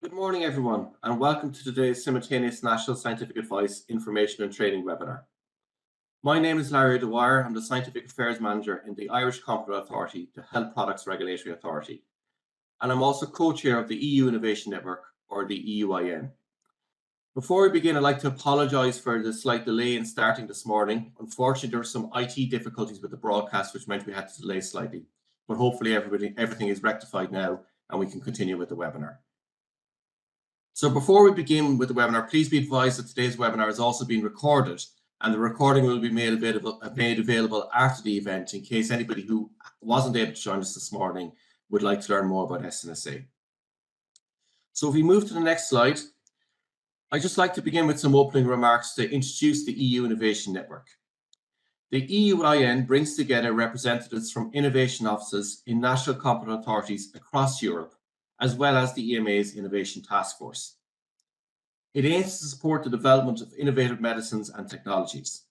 Good morning, everyone, and welcome to today's simultaneous National Scientific Advice Information and Training webinar. My name is Larry Dwyer. I'm the Scientific Affairs Manager in the Irish Competent Authority, the Health Products Regulatory Authority, and I'm also co-chair of the EU Innovation Network, or the EUIN. Before we begin, I'd like to apologise for the slight delay in starting this morning. Unfortunately, there were some IT difficulties with the broadcast, which meant we had to delay slightly, but hopefully everything is rectified now and we can continue with the webinar. So before we begin with the webinar, please be advised that today's webinar is also being recorded, and the recording will be made available after the event in case anybody who wasn't able to join us this morning would like to learn more about SNSA. So if we move to the next slide, I'd just like to begin with some opening remarks to introduce the EU Innovation Network. The EUIN brings together representatives from innovation offices in national competent authorities across Europe, as well as the EMA's Innovation Task Force. It aims to support the development of innovative medicines and technologies.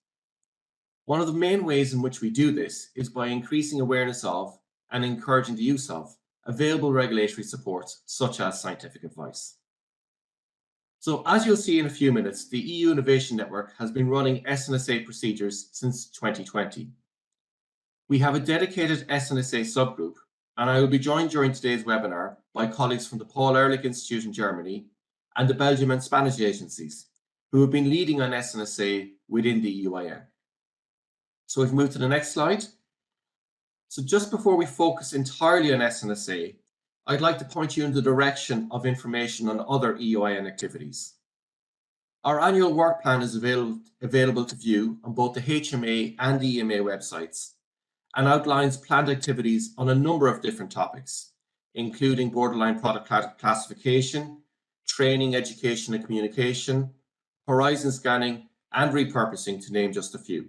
One of the main ways in which we do this is by increasing awareness of and encouraging the use of available regulatory supports, such as scientific advice. So as you'll see in a few minutes, the EU Innovation Network has been running SNSA procedures since 2020. We have a dedicated SNSA subgroup, and I will be joined during today's webinar by colleagues from the Paul Ehrlich Institute in Germany and the Belgium and Spanish agencies, who have been leading on SNSA within the EUIN. So we've moved to the next slide. So just before we focus entirely on SNSA, I'd like to point you in the direction of information on other EUIN activities. Our annual work plan is available to view on both the HMA and the EMA websites, and outlines planned activities on a number of different topics, including borderline product classification, training, education and communication, horizon scanning, and repurposing, to name just a few.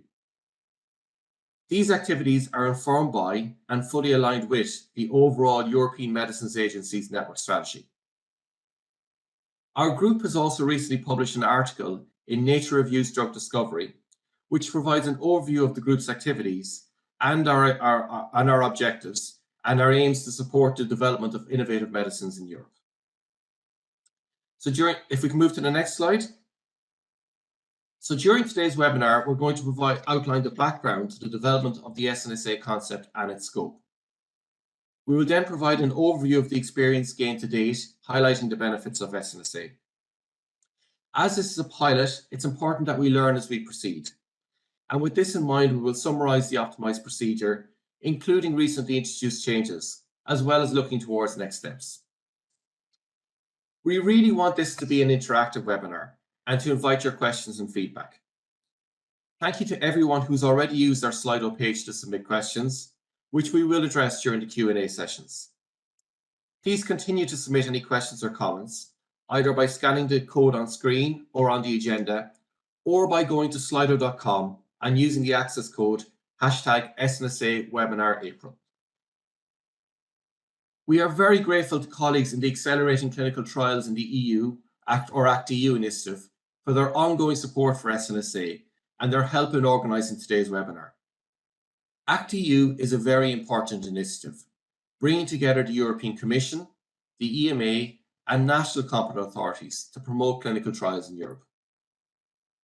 These activities are informed by and fully aligned with the overall European Medicines Agency's network strategy. Our group has also recently published an article in Nature Reviews Drug Discovery, which provides an overview of the group's activities and our objectives and our aims to support the development of innovative medicines in Europe. So if we can move to the next slide. So during today's webinar, we're going to outline the background to the development of the SNSA concept and its scope. We will then provide an overview of the experience gained to date, highlighting the benefits of SNSA. As this is a pilot, it's important that we learn as we proceed. And with this in mind, we will summarize the optimized procedure, including recently introduced changes, as well as looking towards next steps. We really want this to be an interactive webinar and to invite your questions and feedback. Thank you to everyone who's already used our Slido page to submit questions, which we will address during the Q&A sessions. Please continue to submit any questions or comments, either by scanning the code on screen or on the agenda, or by going to slido.com and using the access code #SNSA webinar April. We are very grateful to colleagues in the Accelerating Clinical Trials in the EU ACT-EU initiative for their ongoing support for SNSA and their help in organising today's webinar. ACT-EU is a very important initiative, bringing together the European Commission, the EMA, and national competent authorities to promote clinical trials in Europe.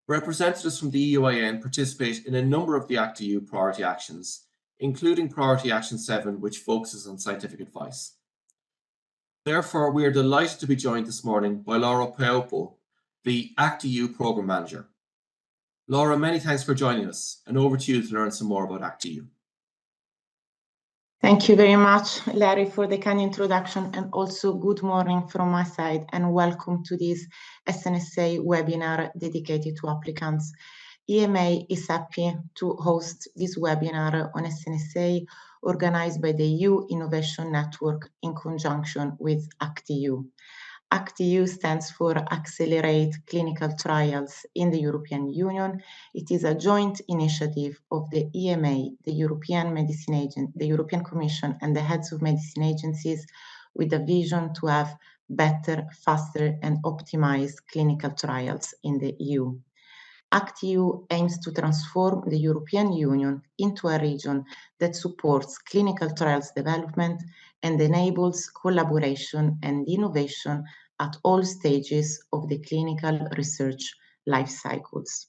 Representatives from the EUIN participate in a number of the ACT-EU priority actions, including Priority Action 7, which focuses on scientific advice. Therefore, we are delighted to be joined this morning by Laura Paopo, the ACT-EU Programme Manager. Laura, many thanks for joining us, and over to you to learn some more about ACT-EU. Thank you very much, Larry, for the kind introduction, and also good morning from my side, and welcome to this SNSA webinar dedicated to applicants. EMA is happy to host this webinar on SNSA, organized by the EU Innovation Network in conjunction with ACT-EU. ACT-EU stands for Accelerate Clinical Trials in the European Union. It is a joint initiative of the EMA, the European Medicine Agency, the European Commission, and the heads of medicine agencies, with a vision to have better, faster, and optimized clinical trials in the EU. ACT-EU aims to transform the European Union into a region that supports clinical trials development and enables collaboration and innovation at all stages of the clinical research life cycles.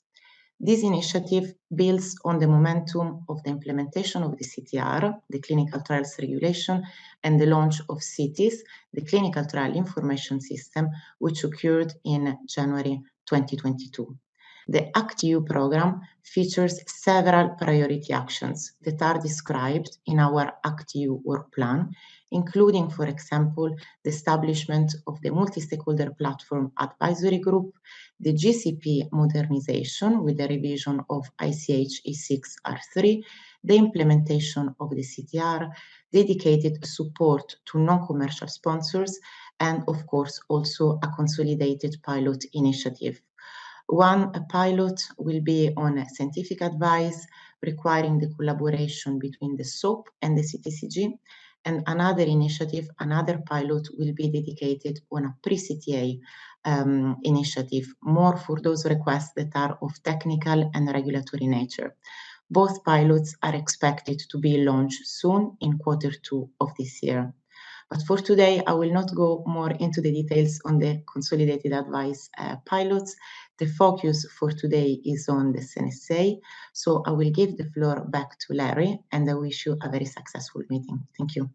This initiative builds on the momentum of the implementation of the CTR, the Clinical Trials Regulation, and the launch of CITIS, the Clinical Trial Information System, which occurred in January 2022. The ACT-EU program features several priority actions that are described in our ACT-EU work plan, including, for example, the establishment of the multi-stakeholder platform advisory group, the GCP modernization with the revision of ICH E6R3, the implementation of the CTR, dedicated support to non-commercial sponsors, and of course also a consolidated pilot initiative. One pilot will be on scientific advice requiring the collaboration between the SOAP and the CTCG, and another initiative, another pilot will be dedicated on a pre-CTA initiative, more for those requests that are of technical and regulatory nature. Both pilots are expected to be launched soon in Q2 of this year. But for today, I will not go more into the details on the consolidated advice pilots. The focus for today is on the SNSA. So I will give the floor back to Larry, and I wish you a very successful meeting. Thank you.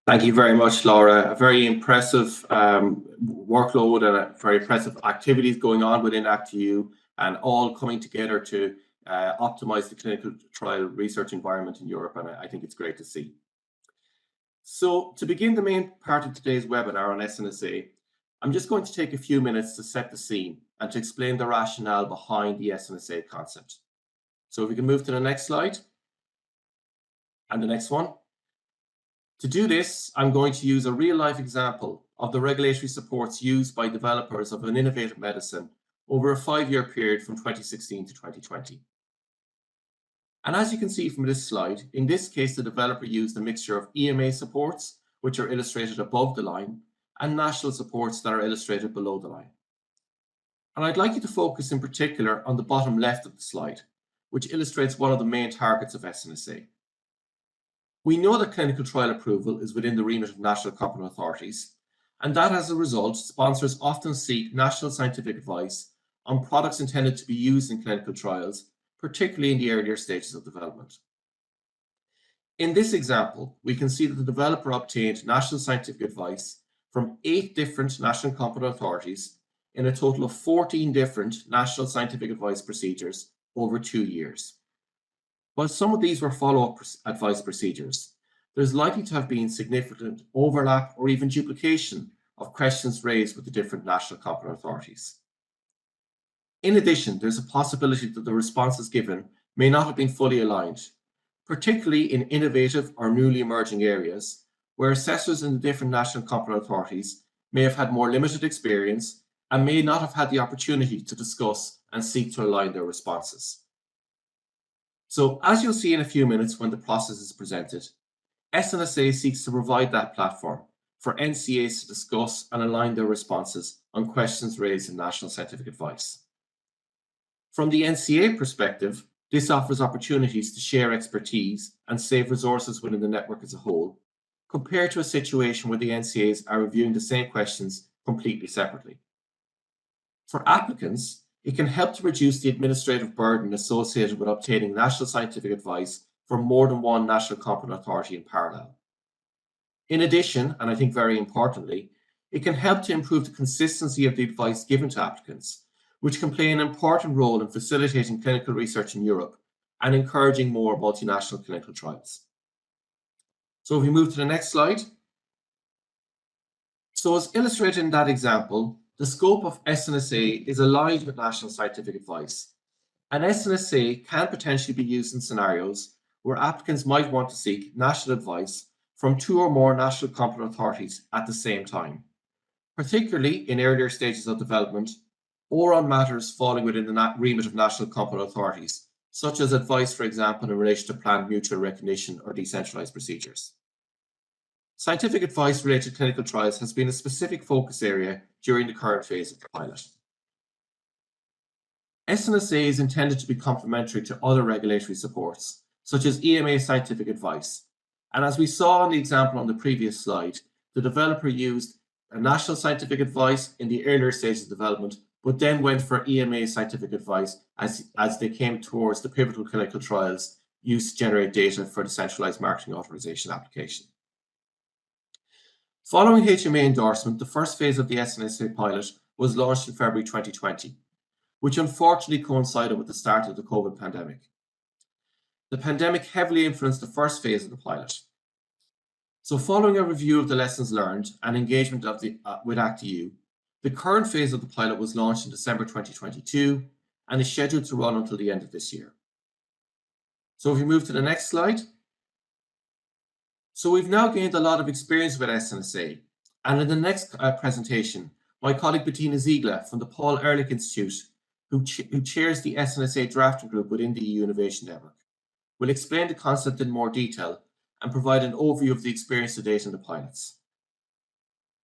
Thank you very much, Laura. A very impressive workload and a very impressive activities going on within ACT-EU, and all coming together to optimize the clinical trial research environment in Europe, and I think it's great to see. So to begin the main part of today's webinar on SNSA, I'm just going to take a few minutes to set the scene and to explain the rationale behind the SNSA concept. So if we can move to the next slide and the next one. To do this, I'm going to use a real-life example of the regulatory supports used by developers of an innovative medicine over a 5-year period from 2016 to 2020. And as you can see from this slide, in this case, the developer used a mixture of EMA supports, which are illustrated above the line, and national supports that are illustrated below the line. And I'd like you to focus in particular on the bottom left of the slide, which illustrates one of the main targets of SNSA. We know that clinical trial approval is within the remit of national competent authorities, and that as a result, sponsors often seek national scientific advice on products intended to be used in clinical trials, particularly in the earlier stages of development. In this example, we can see that the developer obtained national scientific advice from 8 different national competent authorities in a total of 14 different national scientific advice procedures over 2 years. While some of these were follow-up advice procedures, there's likely to have been significant overlap or even duplication of questions raised with the different national competent authorities. In addition, there's a possibility that the responses given may not have been fully aligned, particularly in innovative or newly emerging areas, where assessors in the different national competent authorities may have had more limited experience and may not have had the opportunity to discuss and seek to align their responses. So, as you'll see in a few minutes when the process is presented, SNSA seeks to provide that platform for NCAs to discuss and align their responses on questions raised in national scientific advice. From the NCA perspective, this offers opportunities to share expertise and save resources within the network as a whole, compared to a situation where the NCAs are reviewing the same questions completely separately. For applicants, it can help to reduce the administrative burden associated with obtaining national scientific advice from more than one national competent authority in parallel. In addition, and I think very importantly, it can help to improve the consistency of the advice given to applicants, which can play an important role in facilitating clinical research in Europe and encouraging more multinational clinical trials. So if we move to the next slide. So as illustrated in that example, the scope of SNSA is aligned with national scientific advice, and SNSA can potentially be used in scenarios where applicants might want to seek national advice from 2 or more national competent authorities at the same time, particularly in earlier stages of development or on matters falling within the remit of national competent authorities, such as advice, for example, in relation to planned mutual recognition or decentralized procedures. Scientific advice related to clinical trials has been a specific focus area during the current phase of the pilot. SNSA is intended to be complementary to other regulatory supports, such as EMA scientific advice. And as we saw in the example on the previous slide, the developer used a national scientific advice in the earlier stages of development, but then went for EMA scientific advice as they came towards the pivotal clinical trials used to generate data for the centralized marketing authorization application. Following HMA endorsement, the first phase of the SNSA pilot was launched in February 2020, which unfortunately coincided with the start of the COVID pandemic. The pandemic heavily influenced the first phase of the pilot. So following a review of the lessons learned and engagement with ACT-EU, the current phase of the pilot was launched in December 2022 and is scheduled to run until the end of this year. So if we move to the next slide. So we've now gained a lot of experience with SNSA, and in the next presentation, my colleague Bettina Ziegler from the Paul Ehrlich Institute, who chairs the SNSA drafting group within the EU Innovation Network, will explain the concept in more detail and provide an overview of the experience to date in the pilots.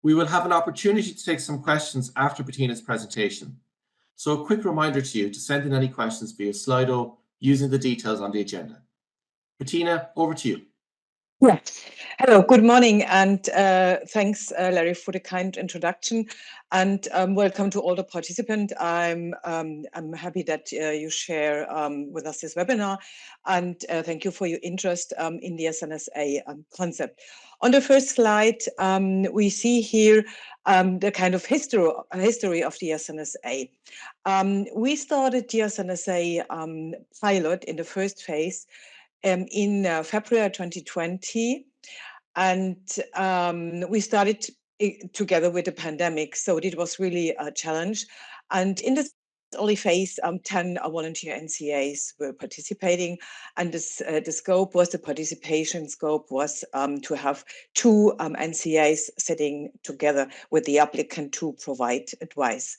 We will have an opportunity to take some questions after Bettina's presentation. So a quick reminder to you to send in any questions via Slido using the details on the agenda. Bettina, over to you. Yeah. Hello, good morning, and thanks, Larry, for the kind introduction, and welcome to all the participants. I'm happy that you share with us this webinar, and thank you for your interest in the SNSA concept. On the first slide, we see here the kind of history of the SNSA. We started the SNSA pilot in the first phase in February 2020, and we started together with the pandemic, so it was really a challenge. And in this early phase, 10 volunteer NCAs were participating, and the participation scope was to have 2 NCAs sitting together with the applicant to provide advice.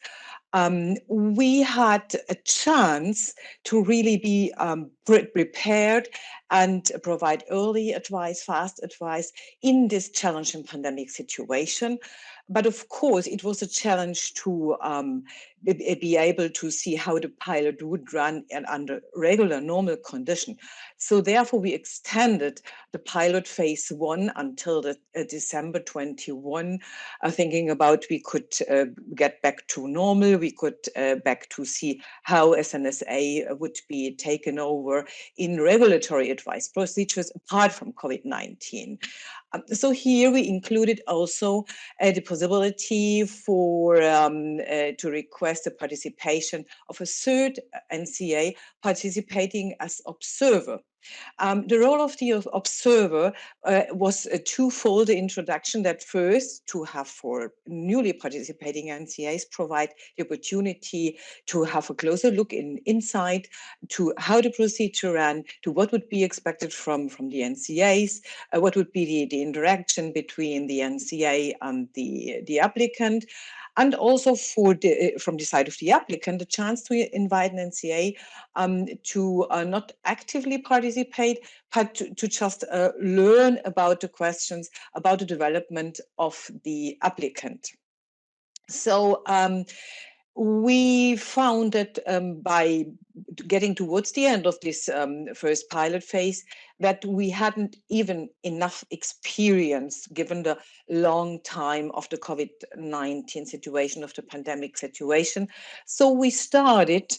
We had a chance to really be prepared and provide early advice, fast advice in this challenging pandemic situation. But of course, it was a challenge to be able to see how the pilot would run under regular, normal condition. So therefore, we extended the pilot phase 1 until the December 21, thinking about we could get back to normal, we could back to see how SNSA would be taken over in regulatory advice procedures apart from COVID-19. So here we included also the possibility for to request the participation of a third NCA participating as observer. The role of the observer was a twofold introduction. That first, to have for newly participating NCAs provide the opportunity to have a closer look inside to how the procedure ran, to what would be expected from the NCAs, what would be the interaction between the NCA and the applicant. And also from the side of the applicant, the chance to invite an NCA to not actively participate, but to just learn about the questions, about the development of the applicant. So we found that by getting towards the end of this first pilot phase, that we hadn't even enough experience given the long time of the COVID-19 situation, of the pandemic situation. So we started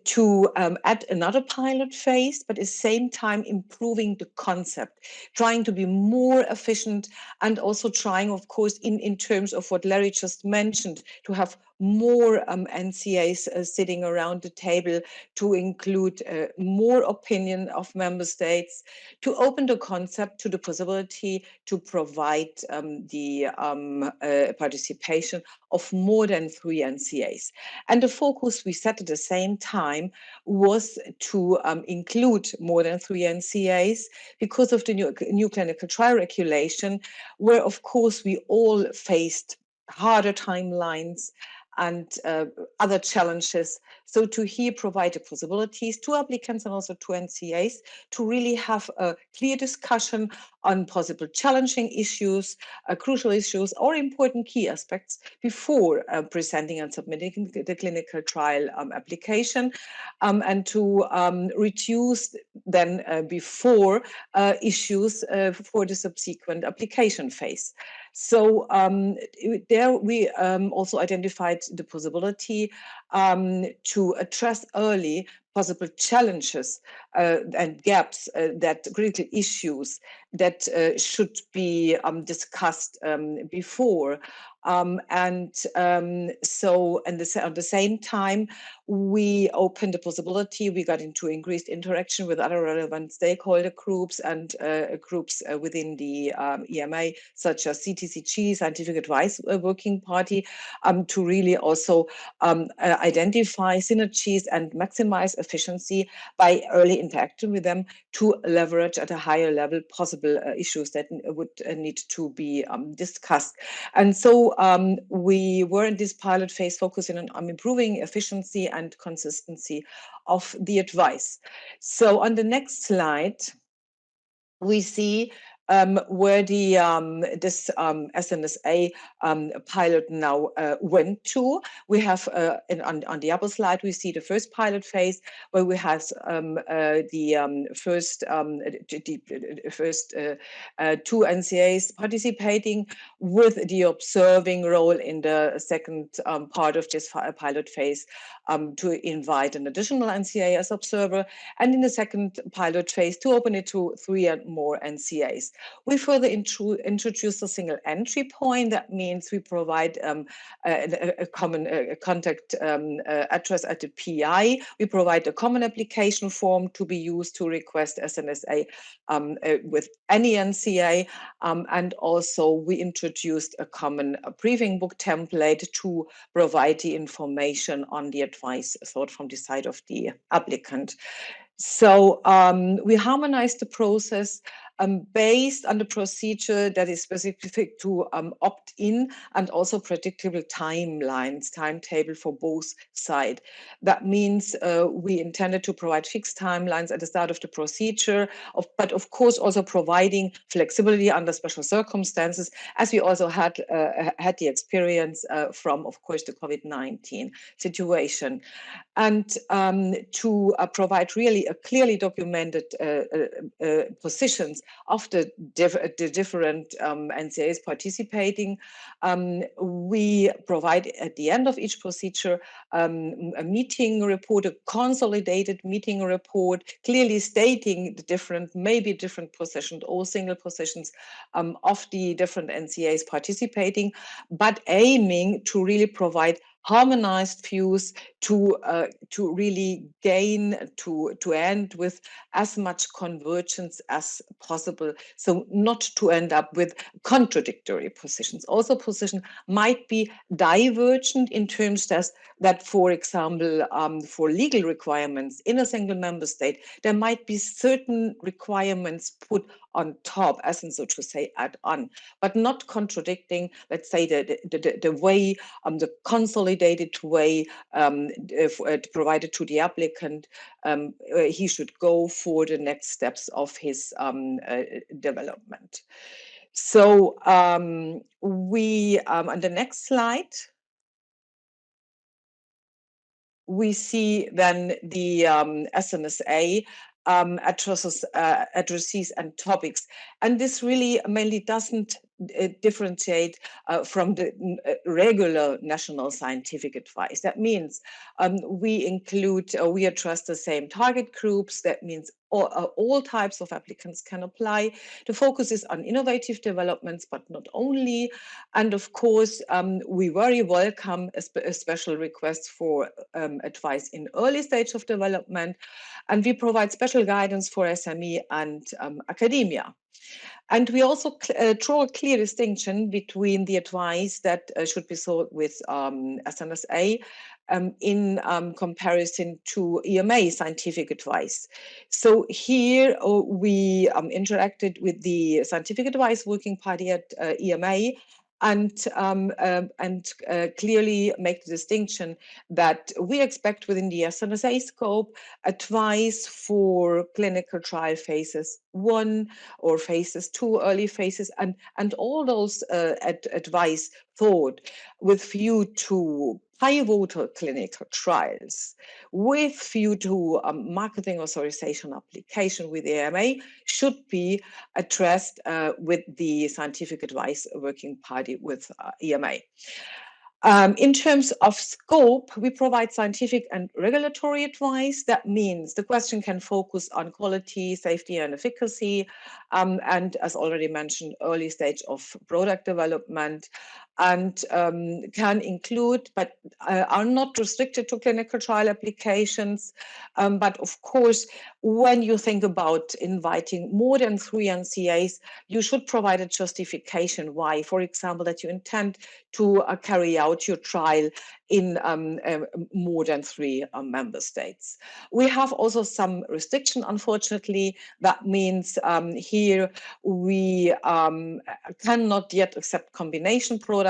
to add another pilot phase, but at the same time improving the concept, trying to be more efficient, and also trying, of course, in terms of what Larry just mentioned, to have more NCAs sitting around the table, to include more opinion of member states, to open the concept to the possibility to provide the participation of more than 3 NCAs. And the focus we set at the same time was to include more than 3 NCAs because of the new clinical trial regulation, where of course we all faced harder timelines and other challenges So to here provide the possibilities to applicants and also to NCAs to really have a clear discussion on possible challenging issues, crucial issues, or important key aspects before presenting and submitting the clinical trial application, and to reduce then before issues for the subsequent application phase. So there we also identified the possibility to address early possible challenges and gaps, that critical issues that should be discussed before. So at the same time, we opened the possibility, we got into increased interaction with other relevant stakeholder groups and groups within the EMA, such as CTCG, Scientific Advice Working Party, to really also identify synergies and maximize efficiency by early interaction with them to leverage at a higher level possible issues that would need to be discussed. And so we were in this pilot phase focusing on improving efficiency and consistency of the advice. So on the next slide, we see where the this SNSA pilot now went to. We have on the upper slide, we see the first pilot phase where we have the first two NCAs participating, with the observing role in the second part of this pilot phase to invite an additional NCA as observer, and in the second pilot phase to open it to 3 and more NCAs. We further introduced a single entry point. That means we provide a common contact address at the PI. We provide a common application form to be used to request SNSA with any NCA. And also we introduced a common briefing book template to provide the information on the advice sought from the side of the applicant. So we harmonized the process based on the procedure that is specific to opt-in and also predictable timetable for both sides. That means we intended to provide fixed timelines at the start of the procedure, but of course also providing flexibility under special circumstances, as we also had the experience from, of course, the COVID-19 situation. And to provide really a clearly documented positions of the different NCAs participating, we provide at the end of each procedure a meeting report, a consolidated meeting report, clearly stating the different, maybe different positions or single positions of the different NCAs participating, but aiming to really provide harmonized views to really gain, to end with as much convergence as possible. So not to end up with contradictory positions. Also positions might be divergent in terms that, for example, for legal requirements in a single member state, there might be certain requirements put on top, as in, so to say, add-on, but not contradicting, let's say, the way, the consolidated way provided to the applicant he should go for the next steps of his development. So we, on the next slide, we see then the SNSA addresses and topics. And this really mainly doesn't differentiate from the regular national scientific advice. That means we include, we address the same target groups. That means all types of applicants can apply. The focus is on innovative developments, but not only. And of course, we very welcome a special request for advice in early stage of development. And we provide special guidance for SME and academia. And we also draw a clear distinction between the advice that should be sought with SNSA in comparison to EMA scientific advice. So here we interacted with the Scientific Advice Working Party at EMA, and clearly make the distinction that we expect within the SNSA scope advice for clinical trial phases 1 or phases 2, early phases, and all those advice thought with view to pivotal clinical trials, with view to marketing authorization application with EMA, should be addressed with the scientific advice working party with EMA. In terms of scope, we provide scientific and regulatory advice. That means the question can focus on quality, safety, and efficacy, and as already mentioned, early stage of product development, and can include, but are not restricted to clinical trial applications. But of course, when you think about inviting more than 3 NCAs, you should provide a justification why, for example, that you intend to carry out your trial in more than 3 member states. We have also some restriction, unfortunately. That means here we cannot yet accept combination products,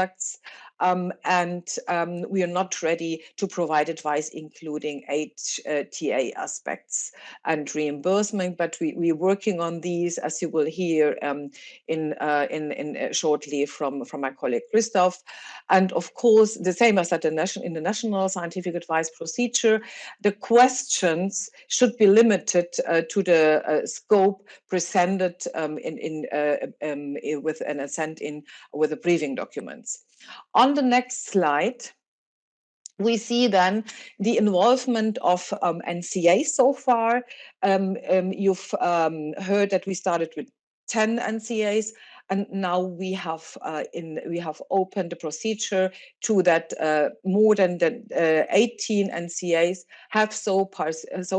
and we are not ready to provide advice including HTA aspects and reimbursement, but we're working on these, as you will hear in shortly from my colleague Christoph. And of course, the same as at in the national scientific advice procedure, the questions should be limited to the scope presented with an assent in with the briefing documents. On the next slide, we see then the involvement of NCA so far. You've heard that we started with 10 NCAs, and now we have opened the procedure to that more than 18 NCAs have so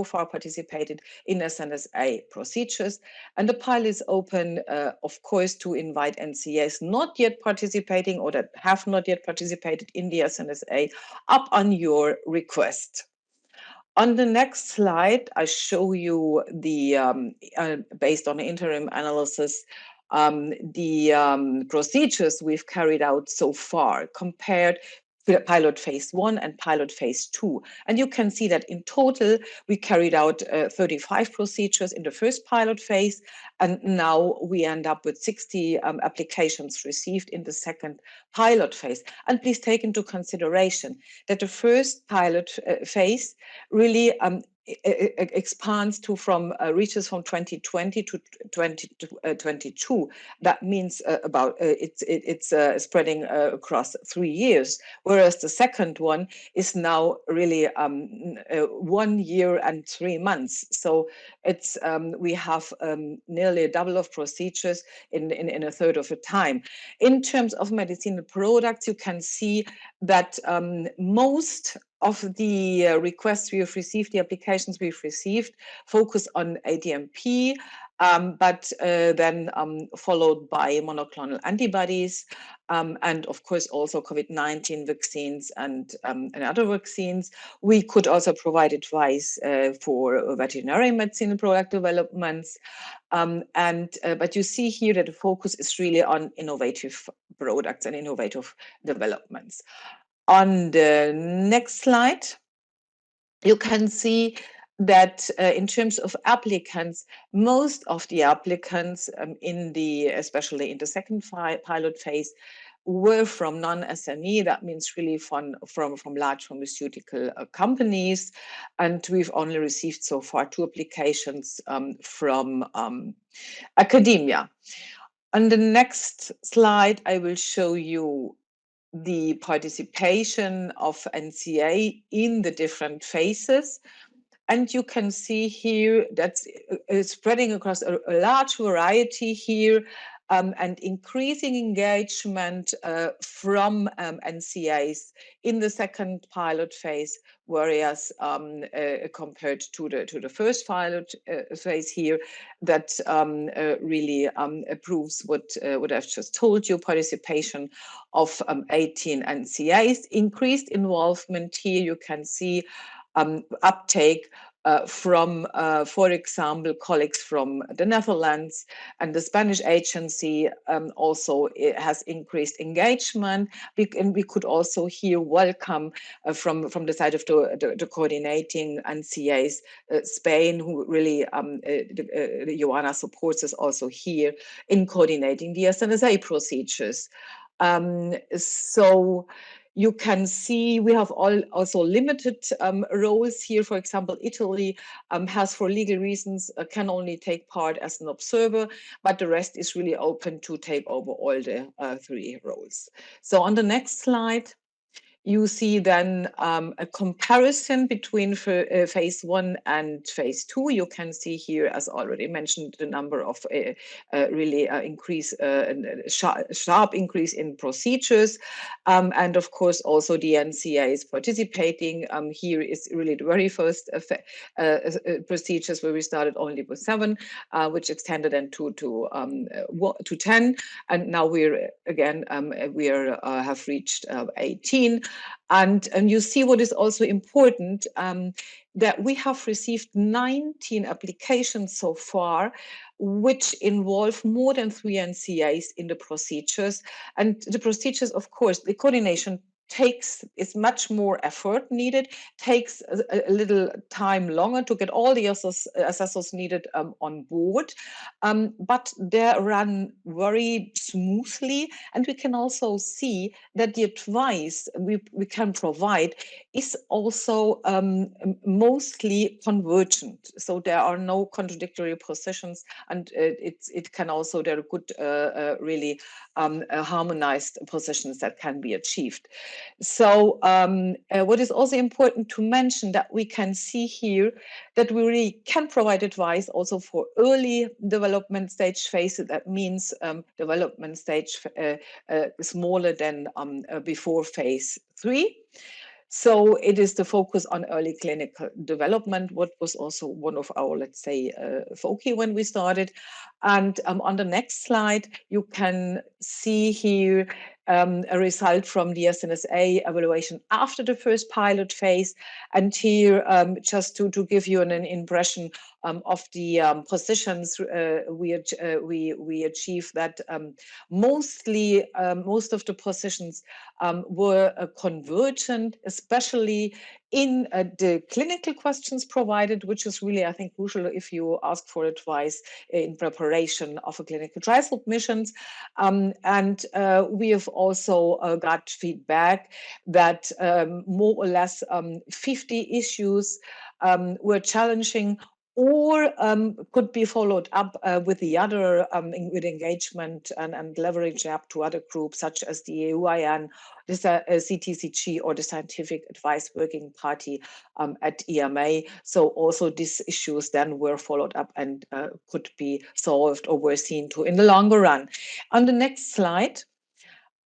far participated in SNSA procedures, and the pilot is open, of course, to invite NCAs not yet participating or that have not yet participated in the SNSA up on your request. On the next slide, I show you the based on the interim analysis, the procedures we've carried out so far compared to pilot phase 1 and pilot phase 2. And you can see that in total, we carried out 35 procedures in the first pilot phase, and now we end up with 60 applications received in the second pilot phase. And please take into consideration that the first pilot phase really expands to reaches from 2020 to 2022. That means about it's spreading across 3 years, whereas the second one is now really 1 year and 3 months. So it's we have nearly a double of procedures in a third of the time. In terms of medicinal products, you can see that most of the requests we have received, the applications we've received, focus on ADMP, but then followed by monoclonal antibodies, and of course also COVID-19 vaccines and other vaccines. We could also provide advice for veterinary medicine product developments, but you see here that the focus is really on innovative products and innovative developments. On the next slide, you can see that in terms of applicants, most of the applicants especially in the second pilot phase, were from non-SME. That means really from large pharmaceutical companies, and we've only received so far 2 applications from academia. On the next slide, I will show you the participation of NCA in the different phases. And you can see here that's spreading across a large variety here, and increasing engagement from NCAs in the second pilot phase, whereas compared to the first pilot phase here, that really proves what I've just told you: participation of 18 NCAs, increased involvement here. You can see uptake from, for example, colleagues from the Netherlands, and the Spanish agency also has increased engagement. And we could also here welcome from the side of the coordinating NCAs, Spain, who really, Joanna supports us also here in coordinating the SNSA procedures. So you can see we have also limited roles here. For example, Italy has, for legal reasons, can only take part as an observer, but the rest is really open to take over all the 3 roles. So on the next slide, you see then a comparison between phase 1 and phase 2. You can see here, as already mentioned, the number of really sharp increase in procedures. And of course, also the NCA is participating. Here is really the very first procedures where we started only with 7, which extended then to 10. And now we're again, have reached 18. And you see what is also important, that we have received 19 applications so far, which involve more than 3 NCAs in the procedures. And the procedures, of course, the coordination is much more effort needed, takes a little time longer to get all the assessors needed on board, but they run very smoothly. And we can also see that the advice we can provide is also mostly convergent. So there are no contradictory positions, and it can also, there are good, really harmonized positions that can be achieved. So what is also important to mention, that we can see here that we really can provide advice also for early development stage phases. That means development stage smaller than before phase 3. So it is the focus on early clinical development, what was also one of our, let's say, foci when we started. And on the next slide, you can see here a result from the SNSA evaluation after the first pilot phase. And here, just to give you an impression of the positions we achieved, that most of the positions were convergent, especially in the clinical questions provided, which is really, I think, crucial if you ask for advice in preparation of a clinical trial submissions. And we have also got feedback that more or less 50 issues were challenging, or could be followed up with the other, with engagement and leverage up to other groups such as the EUIN, the CTCG, or the Scientific Advice Working Party at EMA. So also these issues then were followed up and could be solved or were seen to in the longer run. On the next slide,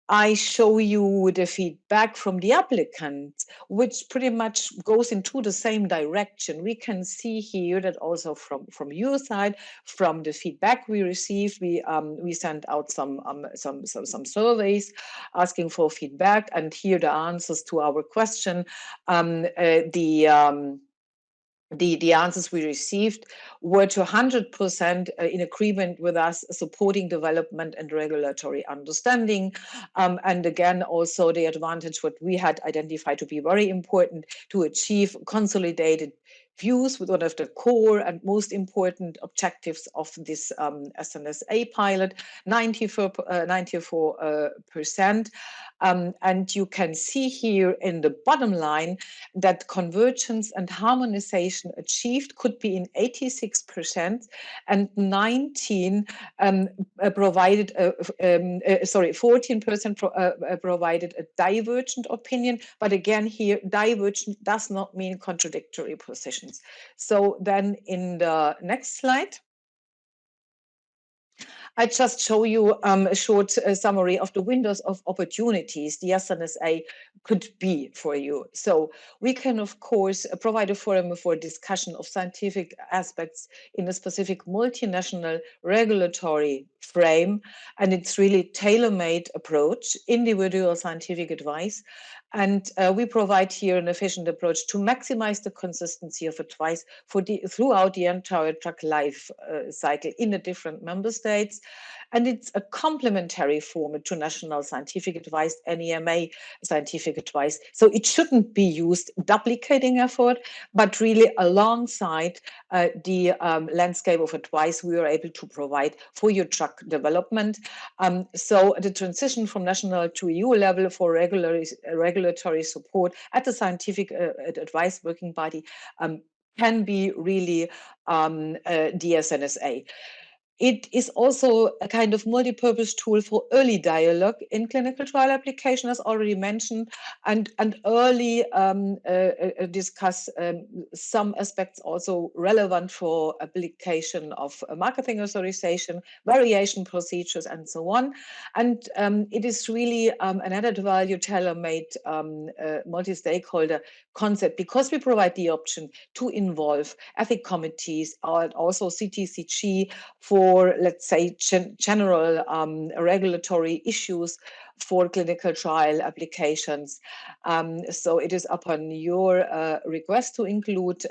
I show you the feedback from the applicant, which pretty much goes into the same direction. We can see here that also from your side, from the feedback we received, we sent out some surveys asking for feedback, and here the answers to our question. The answers we received were to 100% in agreement with us, supporting development and regulatory understanding. And again, also the advantage what we had identified to be very important, to achieve consolidated views with one of the core and most important objectives of this SNSA pilot, 94%. And you can see here in the bottom line that convergence and harmonization achieved could be in 86%, and 14% provided a divergent opinion. But again, here divergent does not mean contradictory positions. So then in the next slide, I just show you a short summary of the windows of opportunities the SNSA could be for you. So we can, of course, provide a forum for discussion of scientific aspects in a specific multinational regulatory frame, and it's really tailor-made approach, individual scientific advice. And we provide here an efficient approach to maximize the consistency of advice throughout the entire drug life cycle in the different member states. And it's a complementary format to national scientific advice and EMA scientific advice. So it shouldn't be used duplicating effort, but really alongside the landscape of advice we are able to provide for your drug development. So the transition from national to EU level for regulatory support at the scientific advice working body can be really the SNSA. It is also a kind of multi-purpose tool for early dialogue in clinical trial application, as already mentioned, and early discuss some aspects also relevant for application of marketing authorization, variation procedures, and so on. And it is really an added value tailor-made multi-stakeholder concept, because we provide the option to involve ethic committees or also CTCG for, let's say, general regulatory issues for clinical trial applications. So it is upon your request to include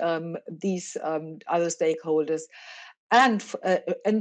these other stakeholders. And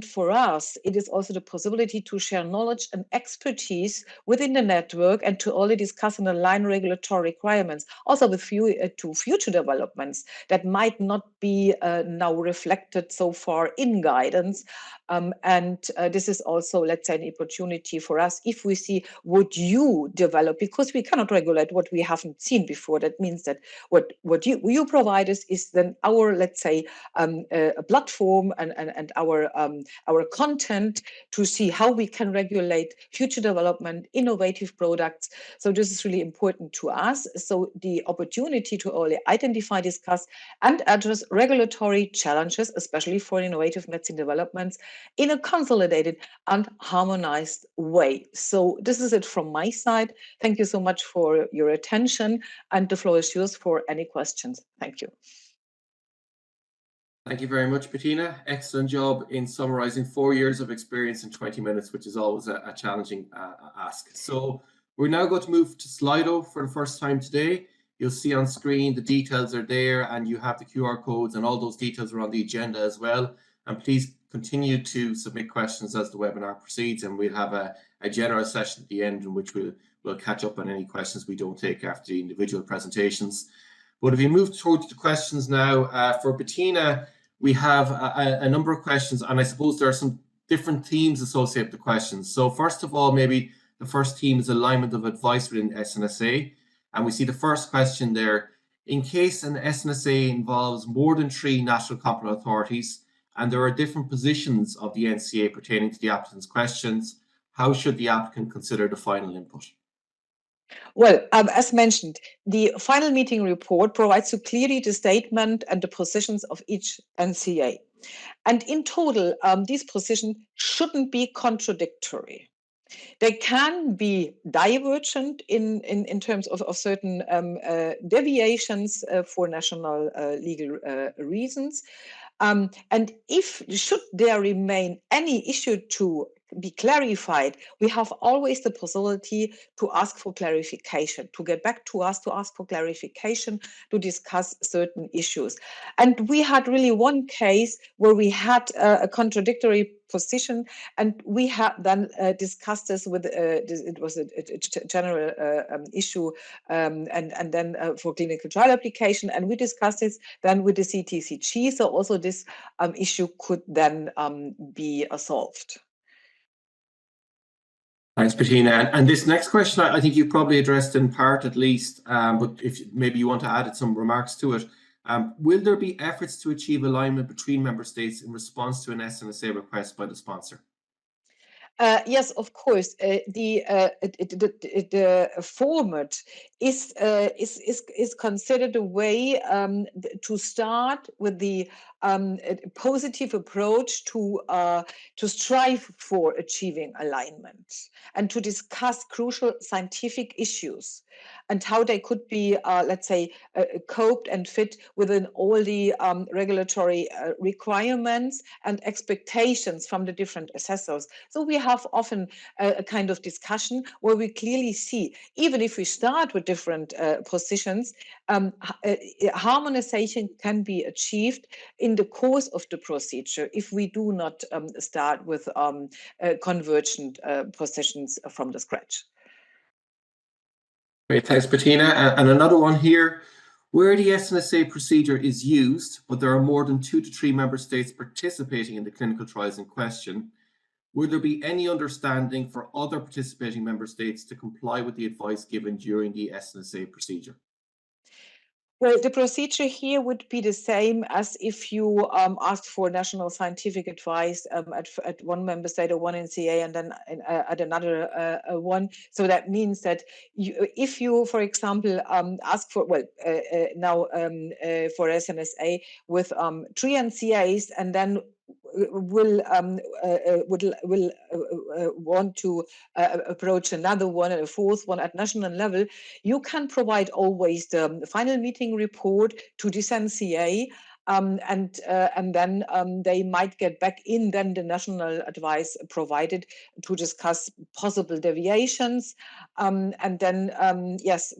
for us, it is also the possibility to share knowledge and expertise within the network and to only discuss and align regulatory requirements, also with to future developments that might not be now reflected so far in guidance. And this is also, let's say, an opportunity for us if we see what you develop, because we cannot regulate what we haven't seen before. That means that what you provide us is then our, let's say, a platform and our content to see how we can regulate future development, innovative products. So this is really important to us. So the opportunity to only identify, discuss, and address regulatory challenges, especially for innovative medicine developments, in a consolidated and harmonized way. So this is it from my side. Thank you so much for your attention, and the floor is yours for any questions. Thank you. Thank you very much, Bettina. Excellent job in summarizing 4 years of experience in 20 minutes, which is always a challenging ask. So we're now going to move to Slido for the first time today. You'll see on screen the details are there, and you have the QR codes, and all those details are on the agenda as well. And please continue to submit questions as the webinar proceeds, and we'll have a general session at the end in which we'll catch up on any questions we don't take after the individual presentations. But if you move towards the questions now, for Bettina, we have a number of questions, and I suppose there are some different themes associated with the questions. So first of all, maybe the first theme is alignment of advice within SNSA. And we see the first question there. In case an SNSA involves more than 3 national competent authorities, and there are different positions of the NCA pertaining to the applicant's questions, how should the applicant consider the final input? Well, as mentioned, the final meeting report provides you clearly the statement and the positions of each NCA. And in total, these positions shouldn't be contradictory. They can be divergent in terms of certain deviations for national legal reasons. And should there remain any issue to be clarified, we have always the possibility to ask for clarification, to get back to us, to ask for clarification, to discuss certain issues. And we had really one case where we had a contradictory position, and we had then discussed this with, it was a general issue, and then for clinical trial application, and we discussed this then with the CTCG, so also this issue could then be solved. Thanks, Bettina. And this next question, I think you probably addressed in part at least, but if maybe you want to add some remarks to it. Will there be efforts to achieve alignment between member states in response to an SNSA request by the sponsor? Yes, of course. The format is considered a way to start with the positive approach to strive for achieving alignment and to discuss crucial scientific issues and how they could be, let's say, coped and fit within all the regulatory requirements and expectations from the different assessors. So we have often a kind of discussion where we clearly see, even if we start with different positions, harmonization can be achieved in the course of the procedure if we do not start with convergent positions from the scratch. Great, thanks, Bettina. And another one here, where the SNSA procedure is used, but there are more than 2 to 3 member states participating in the clinical trials in question, would there be any understanding for other participating member states to comply with the advice given during the SNSA procedure? Well, the procedure here would be the same as if you asked for national scientific advice at one member state or one NCA and then at another one. So that means that if you, for example, ask for, now for SNSA with 3 NCAs and then will want to approach another one and a fourth one at national level, you can provide always the final meeting report to this NCA, and then they might get back in then the national advice provided to discuss possible deviations, and then yes,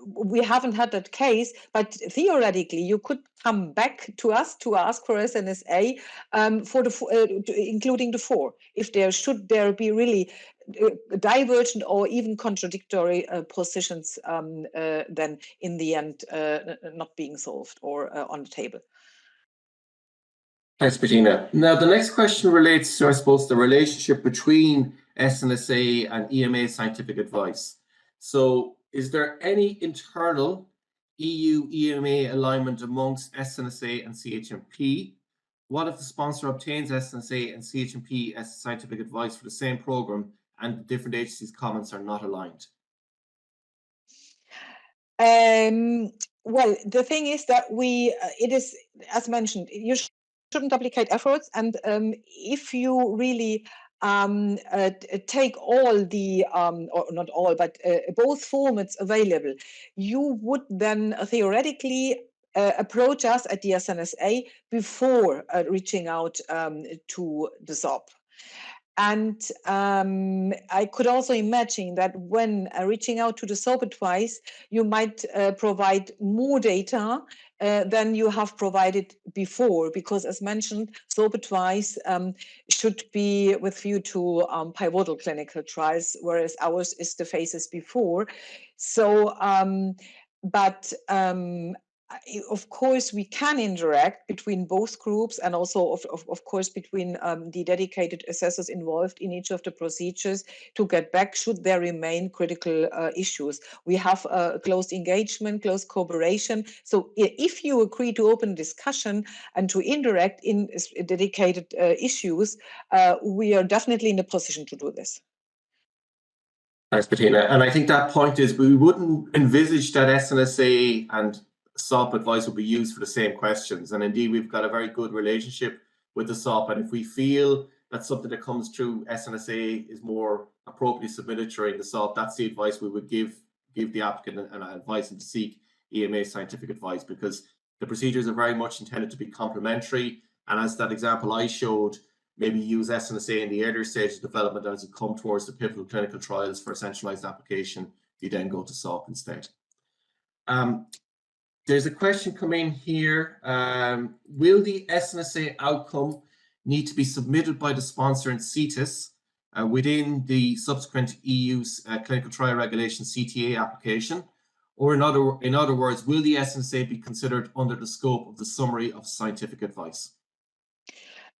we haven't had that case, but theoretically you could come back to us to ask for SNSA for including the 4, if should there be really divergent or even contradictory positions then in the end not being solved or on the table. Thanks, Bettina. Now, the next question relates to, I suppose, the relationship between SNSA and EMA scientific advice. So, is there any internal EU-EMA alignment amongst SNSA and CHMP? What if the sponsor obtains SNSA and CHMP as scientific advice for the same program and the different agencies' comments are not aligned? Well, the thing is that it is, as mentioned, you shouldn't duplicate efforts, and if you really take all the, or not all, but both formats available, you would then theoretically approach us at the SNSA before reaching out to the SOP. And I could also imagine that when reaching out to the SOP advice, you might provide more data than you have provided before, because as mentioned, SOP advice should be with view to pivotal clinical trials, whereas ours is the phases before. So, of course, we can interact between both groups and also, of course, between the dedicated assessors involved in each of the procedures to get back should there remain critical issues. We have close engagement, close cooperation. So if you agree to open discussion and to interact in dedicated issues, we are definitely in a position to do this. Thanks, Bettina. And I think that point is we wouldn't envisage that SNSA and SOP advice will be used for the same questions. And indeed, we've got a very good relationship with the SOP. And if we feel that something that comes through SNSA is more appropriately submitted during the SOP, that's the advice we would give the applicant and advise them to seek EMA scientific advice, because the procedures are very much intended to be complementary. And as that example I showed, maybe use SNSA in the earlier stage of development, and as you come towards the pivotal clinical trials for a centralized application, you then go to SOP instead. There's a question coming here. Will the SNSA outcome need to be submitted by the sponsor in CETUS within the subsequent EU's clinical trial regulation CTA application? Or in other words, will the SNSA be considered under the scope of the summary of scientific advice?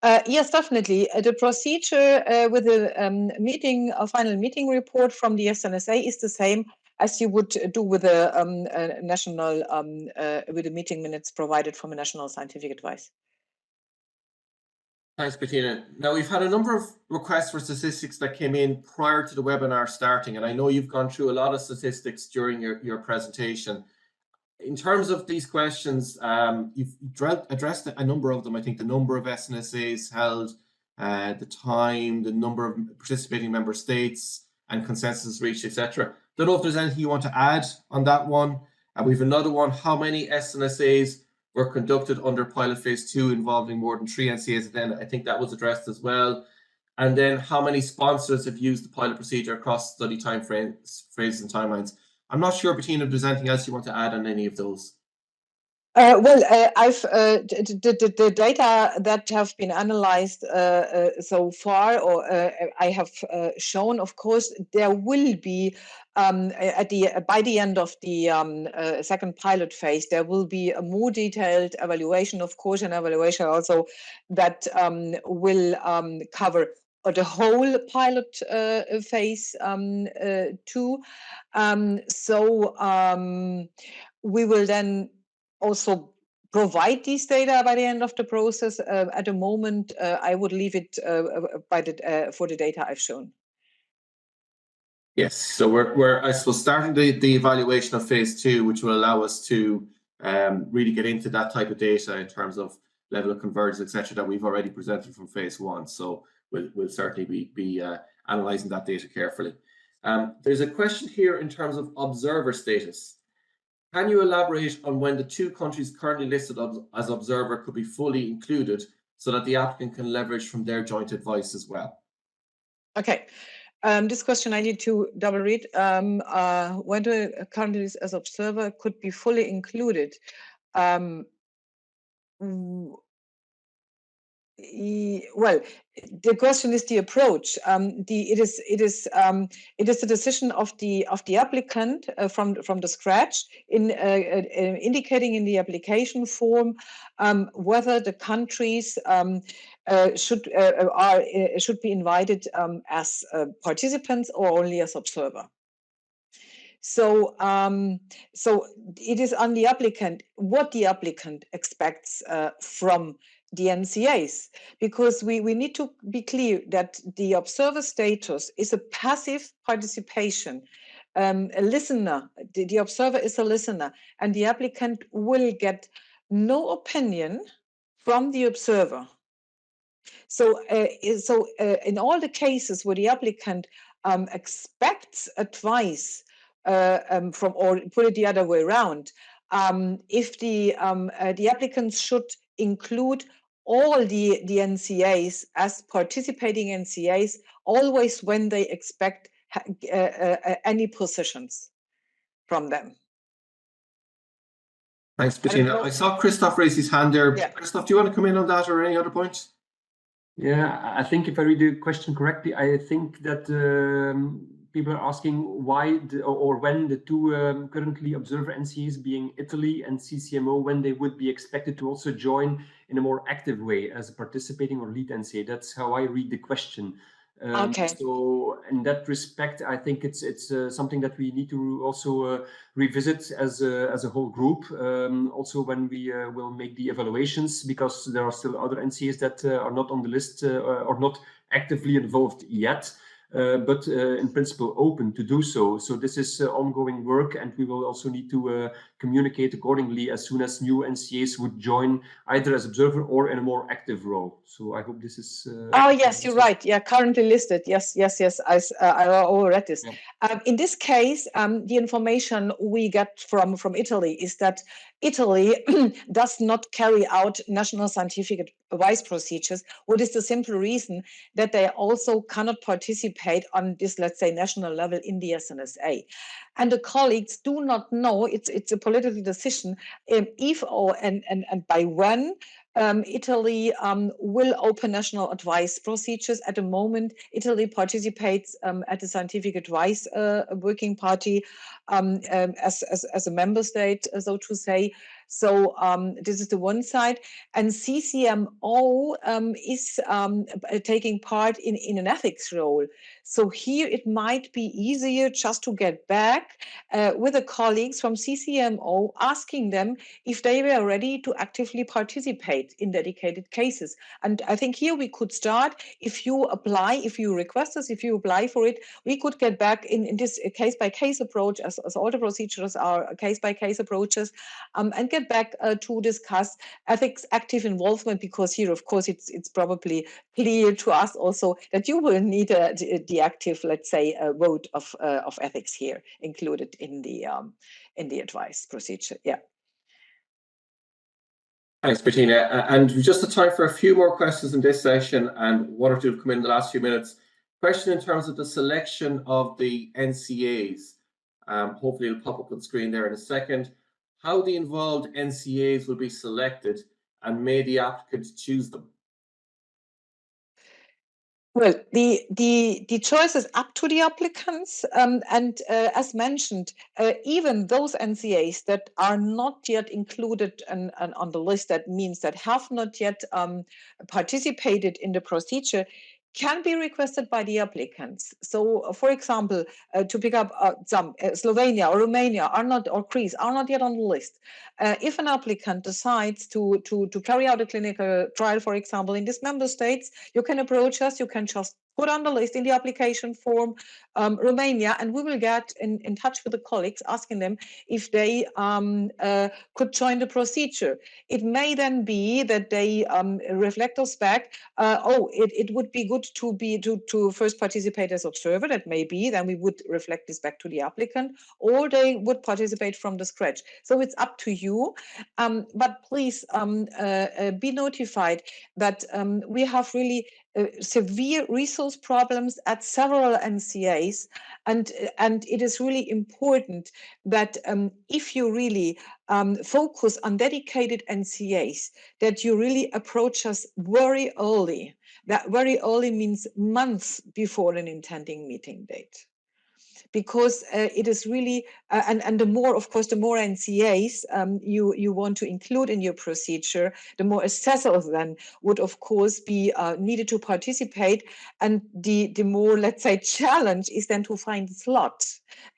Yes, definitely. The procedure with a final meeting report from the SNSA is the same as you would do with a national, with the meeting minutes provided from a national scientific advice. Thanks, Bettina. Now, we've had a number of requests for statistics that came in prior to the webinar starting, and I know you've gone through a lot of statistics during your presentation. In terms of these questions, you've addressed a number of them. I think the number of SNSAs held, the time, the number of participating member states, and consensus reached, etc. Don't know if there's anything you want to add on that one. And we've another one. How many SNSAs were conducted under pilot phase 2 involving more than 3 NCAs? Then I think that was addressed as well. And then how many sponsors have used the pilot procedure across study time phases and timelines? I'm not sure, Bettina, if there's anything else you want to add on any of those. I've the data that have been analyzed so far, or I have shown. Of course, there will be by the end of the second pilot phase, there will be a more detailed evaluation. Of course, an evaluation also that will cover the whole pilot phase 2. We will then also provide these data by the end of the process. At the moment, I would leave it for the data I've shown. Yes, so we're I suppose starting the evaluation of phase 2, which will allow us to really get into that type of data in terms of level of convergence, etc., that we've already presented from phase 1. So we'll certainly be analysing that data carefully. There's a question here in terms of observer status. Can you elaborate on when the 2 countries currently listed as observer could be fully included so that the applicant can leverage from their joint advice as well? Okay. This question I need to double read. When the countries as observer could be fully included? Well, the question is the approach. It is the decision of the applicant from the scratch in indicating in the application form whether the countries should be invited as participants or only as observer. So it is on the applicant what the applicant expects from the NCAs, because we need to be clear that the observer status is a passive participation. A listener, the observer is a listener, and the applicant will get no opinion from the observer. So in all the cases where the applicant expects advice from, or put it the other way around, if the applicants should include all the NCAs as participating NCAs, always when they expect any positions from them. Thanks, Bettina. I saw Christoph raise his hand there. Yeah. Christoph, do you want to come in on that or any other points? Yeah, I think if I read the question correctly, I think that people are asking why or when the 2 currently observer NCAs, being Italy and CCMO, when they would be expected to also join in a more active way as a participating or lead NCA. That's how I read the question. Okay. So in that respect, I think it's something that we need to also revisit as a whole group. Also, when we will make the evaluations, because there are still other NCAs that are not on the list or not actively involved yet. But in principle open to do so. So this is ongoing work, and we will also need to communicate accordingly as soon as new NCAs would join either as observer or in a more active role. So I hope this is... oh, yes, you're right. Yeah, currently listed. Yes. I already read this. Yeah. In this case, the information we get from Italy is that Italy does not carry out national scientific advice procedures, what is the simple reason that they also cannot participate on this, let's say, national level in the SNSA. And the colleagues do not know, it's a political decision, if or and by when Italy will open national advice procedures. At the moment, Italy participates at the scientific advice working party as a member state, so to say. So this is the one side, and CCMO is taking part in an ethics role. So here it might be easier just to get back with the colleagues from CCMO, asking them if they were ready to actively participate in dedicated cases. And I think here we could start. If you apply, if you request us, if you apply for it, we could get back in this case-by-case approach, as all the procedures are case-by-case approaches, and get back to discuss ethics active involvement, because here, of course, it's probably clear to us also that you will need the active, let's say, vote of ethics here included in the advice procedure. Yeah. Thanks, Bettina. And we just have time for a few more questions in this session, and one or two have come in the last few minutes. Question in terms of the selection of the NCAs. Hopefully it'll pop up on the screen there in a second. How the involved NCAs will be selected, and may the applicant choose them? Well, the choice is up to the applicants, and as mentioned, even those NCAs that are not yet included on the list, that means that have not yet participated in the procedure, can be requested by the applicants. So, for example, to pick up some, Slovenia or Romania are not, or Greece are not yet on the list. If an applicant decides to carry out a clinical trial, for example, in these member states, you can approach us. You can just put on the list in the application form Romania, and we will get in touch with the colleagues, asking them if they could join the procedure. It may then be that they reflect us back. It would be good to first participate as observer. That may be. Then we would reflect this back to the applicant, or they would participate from the scratch. So it's up to you. But please be notified that we have really severe resource problems at several NCAs, and it is really important that if you really focus on dedicated NCAs, that you really approach us very early. That very early means months before an intending meeting date. Because it is really, and the more, of course, the more NCAs you want to include in your procedure, the more assessors then would, of course, be needed to participate, and the more, let's say, challenge is then to find a slot,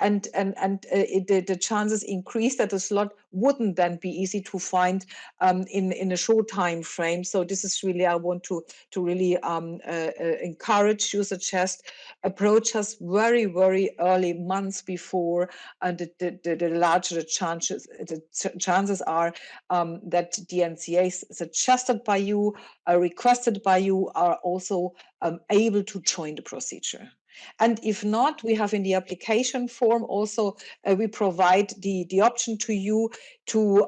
and the chances increase that the slot wouldn't then be easy to find in a short time frame. So this is really, I want to really encourage you, suggest, approach us very, very early, months before, and the larger the chances are that the NCAs suggested by you, requested by you, are also able to join the procedure. And if not, we have in the application form also, we provide the option to you to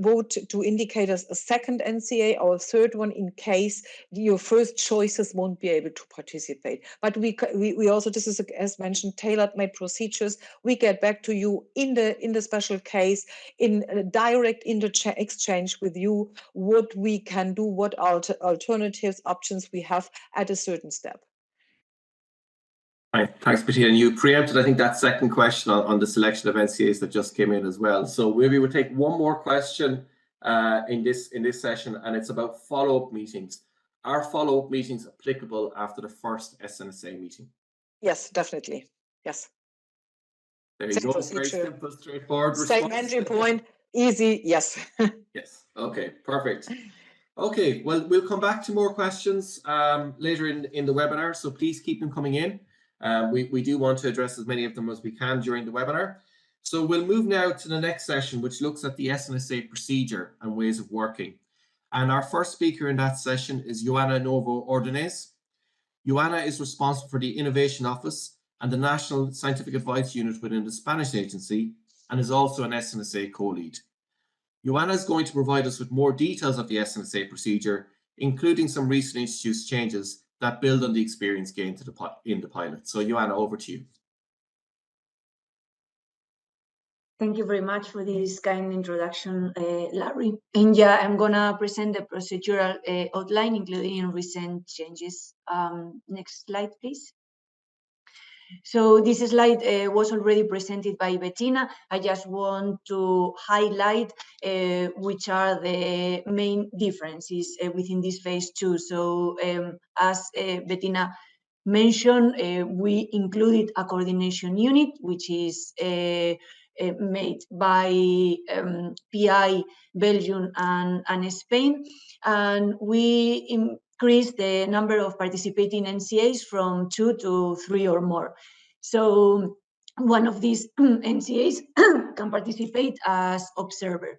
vote to indicate as a second NCA or a third one in case your first choices won't be able to participate. But we also, this is, as mentioned, tailor-made procedures. We get back to you in the special case, in direct exchange with you, what we can do, what alternatives, options we have at a certain step. Right. Thanks, Bettina. And you preempted, I think, that second question on the selection of NCAs that just came in as well. So maybe we'll take one more question in this session, and it's about follow-up meetings. Are follow-up meetings applicable after the first SNSA meeting? Yes, definitely. Yes. There you go. Very simple, straightforward response. Same entry point, easy. Yes. Yes. Okay. Perfect. Okay. Well, we'll come back to more questions later in the webinar, so please keep them coming in. We do want to address as many of them as we can during the webinar. So we'll move now to the next session, which looks at the SNSA procedure and ways of working. And our first speaker in that session is Joanna Novo Ordonez. Joanna is responsible for the Innovation Office and the National Scientific Advice Unit within the Spanish agency, and is also an SNSA co-lead. Joanna is going to provide us with more details of the SNSA procedure, including some recently introduced changes that build on the experience gained in the pilot. So Joanna, over to you. Thank you very much for this kind introduction, Larry. And yeah, I'm gonna present the procedural outline, including recent changes. Next slide, please. So this slide was already presented by Bettina. I just want to highlight which are the main differences within this phase 2. So as Bettina mentioned, we included a coordination unit, which is made by PI, Belgium, and Spain. And we increased the number of participating NCAs from 2 to 3 or more. So one of these NCAs can participate as observer.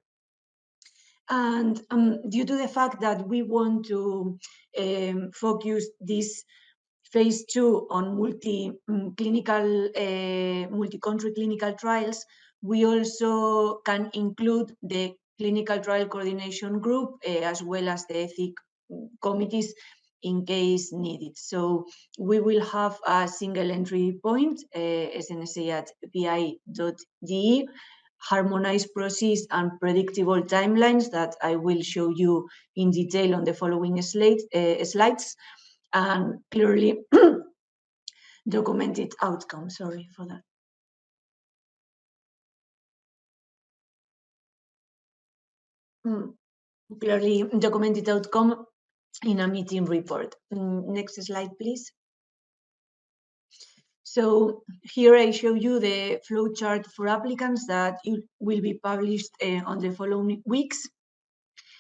And due to the fact that we want to focus this phase 2 on multi-country clinical trials, we also can include the clinical trial coordination group as well as the ethic committees in case needed. So we will have a single entry point, snsa@pi.de, harmonized process and predictable timelines that I will show you in detail on the following slides, and clearly documented outcome. Sorry for that. Clearly documented outcome in a meeting report. Next slide, please. So here I show you the flowchart for applicants that will be published on the following weeks.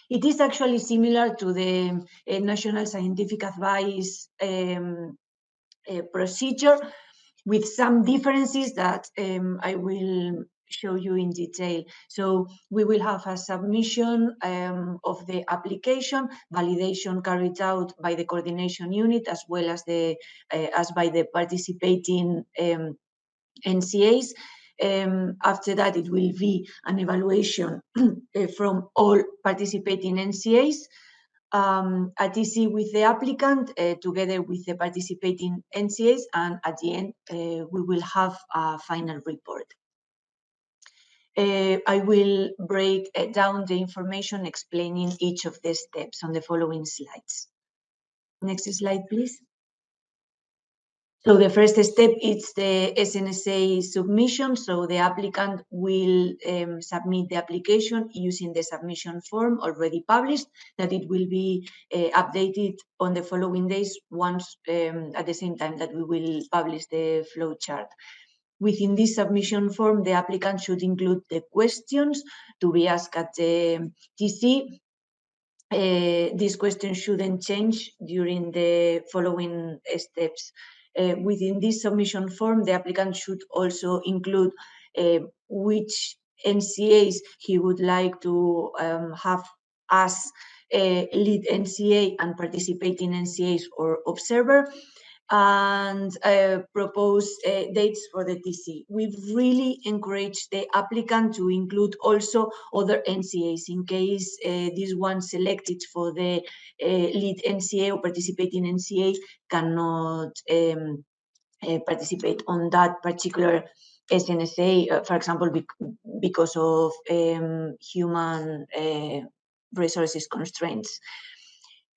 It is actually similar to the National Scientific Advice procedure, with some differences that I will show you in detail. So we will have a submission of the application, validation carried out by the coordination unit as well as by the participating NCAs. After that, it will be an evaluation from all participating NCAs, a TC with the applicant together with the participating NCAs, and at the end we will have a final report. I will break down the information explaining each of the steps on the following slides. Next slide, please. So the first step is the SNSA submission. So the applicant will submit the application using the submission form already published, that it will be updated on the following days once at the same time that we will publish the flowchart. Within this submission form, the applicant should include the questions to be asked at the TC. These questions shouldn't change during the following steps. Within this submission form, the applicant should also include which NCAs he would like to have as lead NCA and participating NCAs or observer, and propose dates for the TC. We've really encouraged the applicant to include also other NCAs in case this one selected for the lead NCA or participating NCA cannot participate on that particular SNSA, for example, because of human resources constraints.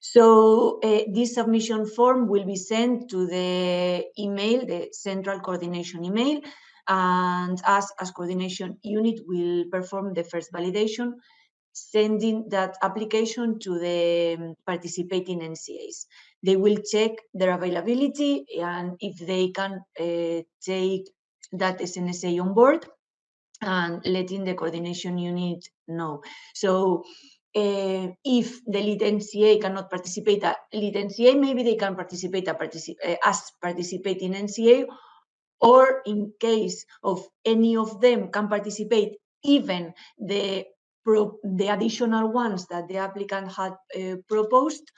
So this submission form will be sent to the email, the central coordination email, and us as coordination unit will perform the first validation, sending that application to the participating NCAs. They will check their availability and if they can take that SNSA on board, and letting the coordination unit know. So if the lead NCA cannot participate at lead NCA, maybe they can participate as participating NCA, or in case of any of them can participate, even the additional ones that the applicant had proposed,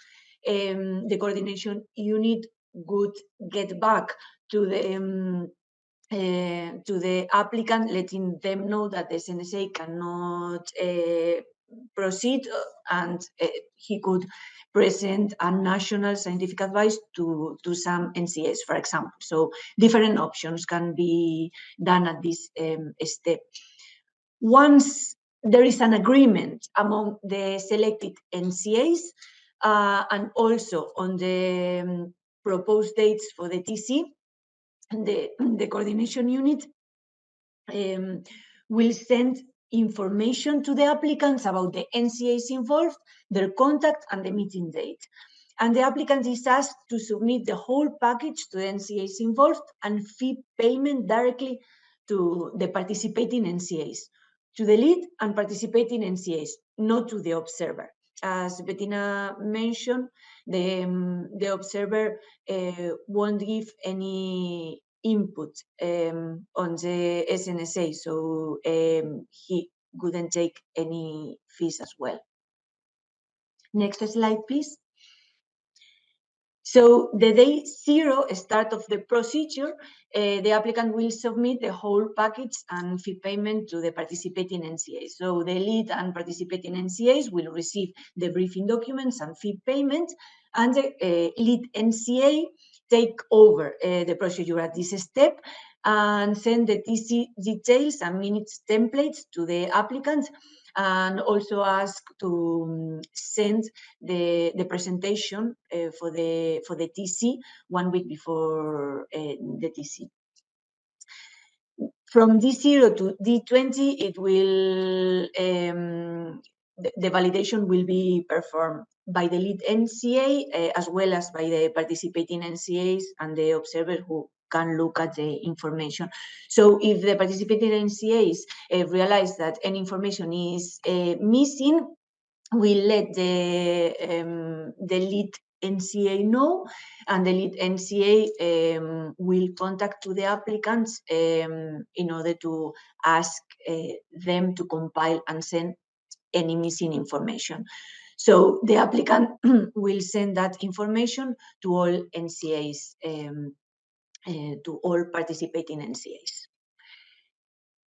the coordination unit would get back to the applicant, letting them know that the SNSA cannot proceed, and he could present a national scientific advice to some NCAs, for example. So different options can be done at this step. Once there is an agreement among the selected NCAs and also on the proposed dates for the TC, the coordination unit will send information to the applicants about the NCAs involved, their contact, and the meeting date. And the applicant is asked to submit the whole package to the NCAs involved and fee payment directly to the participating NCAs, to the lead and participating NCAs, not to the observer. As Bettina mentioned, the observer won't give any input on the SNSA, so he wouldn't take any fees as well. Next slide, please. So the day 0 start of the procedure, the applicant will submit the whole package and fee payment to the participating NCAs. So the lead and participating NCAs will receive the briefing documents and fee payment, and the lead NCA take over the procedure at this step and send the TC details and minutes templates to the applicant, and also ask to send the presentation for the TC 1 week before the TC. From D0 to D20, it will the validation will be performed by the lead NCA as well as by the participating NCAs and the observer who can look at the information. So if the participating NCAs realize that any information is missing, we let the lead NCA know, and the lead NCA will contact to the applicants in order to ask them to compile and send any missing information. So the applicant will send that information to all NCAs, to all participating NCAs.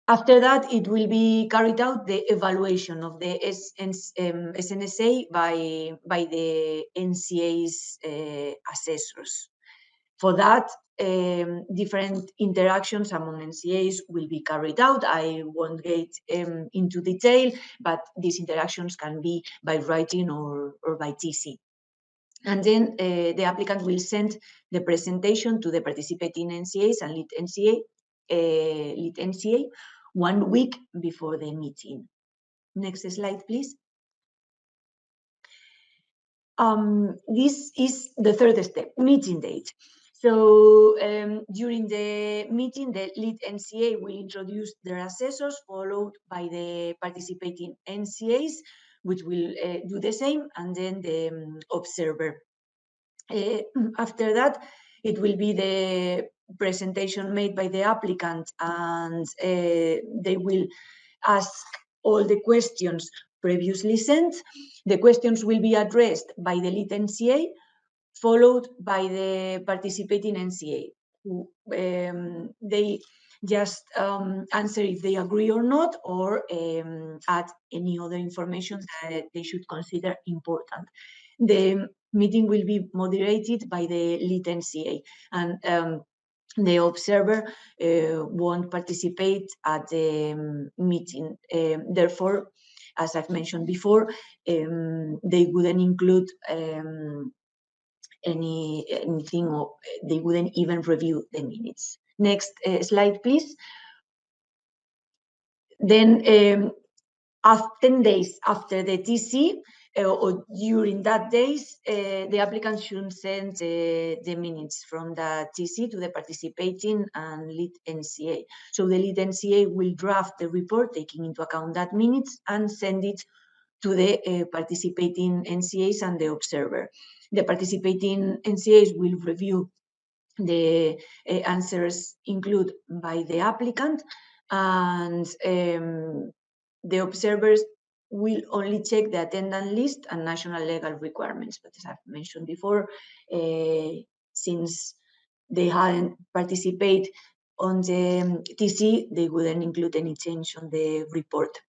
After that, it will be carried out the evaluation of the SNSA by the NCA's assessors. For that, different interactions among NCAs will be carried out. I won't get into detail, but these interactions can be by writing or by TC. And then the applicant will send the presentation to the participating NCAs and lead NCA 1 week before the meeting. Next slide, please. This is the third step, meeting date. So during the meeting, the lead NCA will introduce their assessors, followed by the participating NCAs, which will do the same, and then the observer. After that, it will be the presentation made by the applicant, and they will ask all the questions previously sent. The questions will be addressed by the lead NCA, followed by the participating NCA, who they just answer if they agree or not, or add any other information that they should consider important. The meeting will be moderated by the lead NCA, and the observer won't participate at the meeting. Therefore, as I've mentioned before, they wouldn't include anything, or they wouldn't even review the minutes. Next slide, please. Then 10 days after the TC, or during that days, the applicant should send the minutes from the TC to the participating and lead NCA. So the lead NCA will draft the report taking into account that minutes and send it to the participating NCAs and the observer. The participating NCAs will review the answers included by the applicant, and the observers will only check the attendance list and national legal requirements. But as I've mentioned before, since they hadn't participated on the TC, they wouldn't include any change on the report.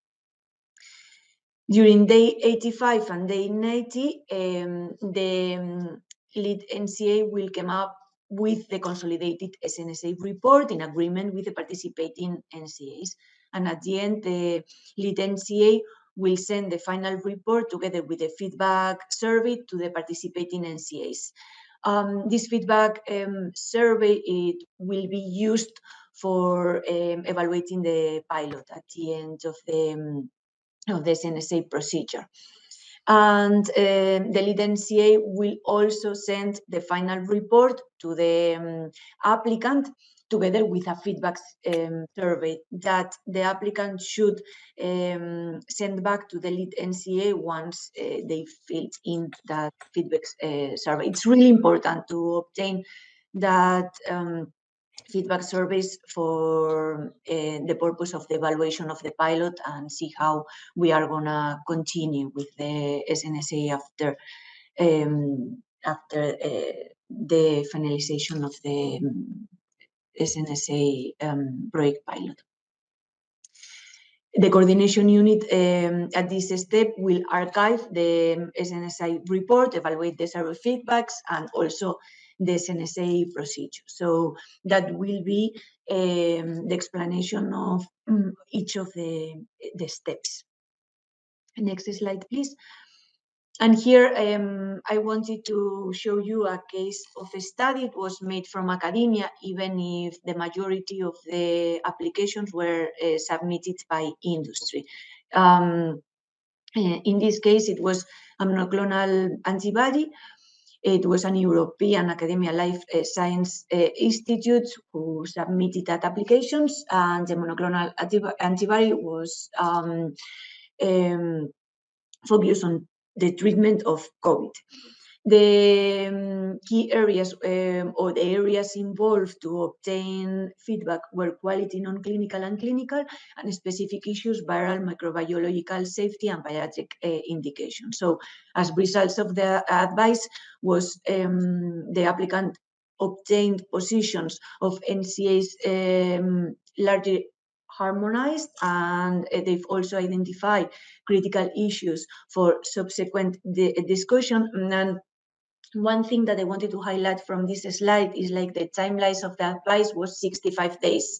During day 85 and day 90, the lead NCA will come up with the consolidated SNSA report in agreement with the participating NCAs. And at the end, the lead NCA will send the final report together with the feedback survey to the participating NCAs. This feedback survey, it will be used for evaluating the pilot at the end of the SNSA procedure. And the lead NCA will also send the final report to the applicant together with a feedback survey that the applicant should send back to the lead NCA once they filled in that feedback survey. It's really important to obtain that feedback surveys for the purpose of the evaluation of the pilot and see how we are gonna continue with the SNSA after the finalization of the SNSA project pilot. The coordination unit at this step will archive the SNSA report, evaluate the survey feedbacks, and also the SNSA procedure. So that will be the explanation of each of the steps. Next slide, please. And here I wanted to show you a case of a study. It was made from academia, even if the majority of the applications were submitted by industry. In this case, it was a monoclonal antibody. It was an European Academia Life Science Institute who submitted that applications, and the monoclonal antibody was focused on the treatment of COVID. The key areas or the areas involved to obtain feedback were quality, non-clinical and clinical, and specific issues, viral, microbiological safety, and pediatric indication. So as results of the advice was the applicant obtained positions of NCAs largely harmonized, and they've also identified critical issues for subsequent discussion. And one thing that I wanted to highlight from this slide is like the timelines of the advice was 65 days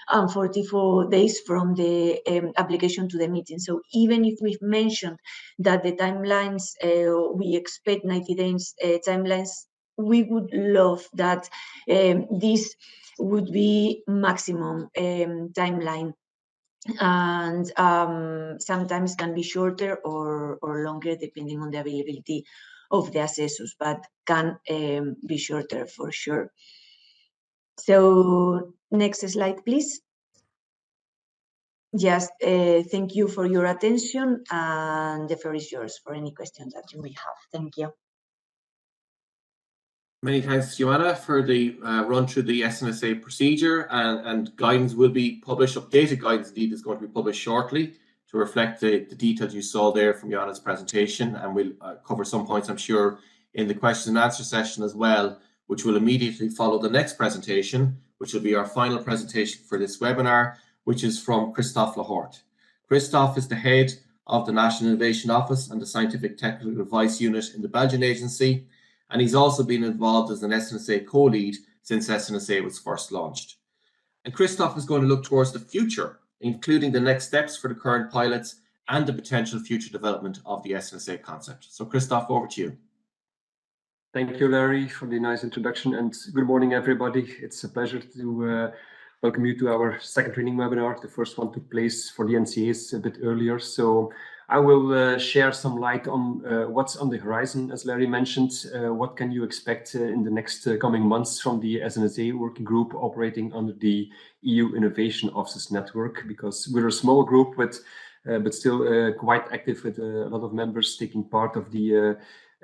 and 44 days from the application to the meeting. So even if we've mentioned that the timelines, we expect 90 days timelines, we would love that this would be maximum timeline, and sometimes can be shorter or longer depending on the availability of the assessors, but can be shorter for sure. So next slide, please. Just thank you for your attention, and the floor is yours for any questions that you may have. Thank you. Many thanks, Joanna, for the run through the SNSA procedure, and guidance will be published. Updated guidance indeed is going to be published shortly to reflect the details you saw there from Joanna's presentation, and we'll cover some points, I'm sure, in the question and answer session as well, which will immediately follow the next presentation, which will be our final presentation for this webinar, which is from Christophe Lahort. Christophe is the head of the National Innovation Office and the Scientific Technical Advice Unit in the Belgian agency, and he's also been involved as an SNSA co-lead since SNSA was first launched. And Christophe is going to look towards the future, including the next steps for the current pilots and the potential future development of the SNSA concept. So Christophe, over to you. Thank you, Larry, for the nice introduction, and good morning, everybody. It's a pleasure to welcome you to our second training webinar. The first one took place for the NCAs a bit earlier. So I will share some light on what's on the horizon, as Larry mentioned. What can you expect in the next coming months from the SNSA working group operating under the EU Innovation Offices Network? Because we're a small group, but still quite active with a lot of members taking part of the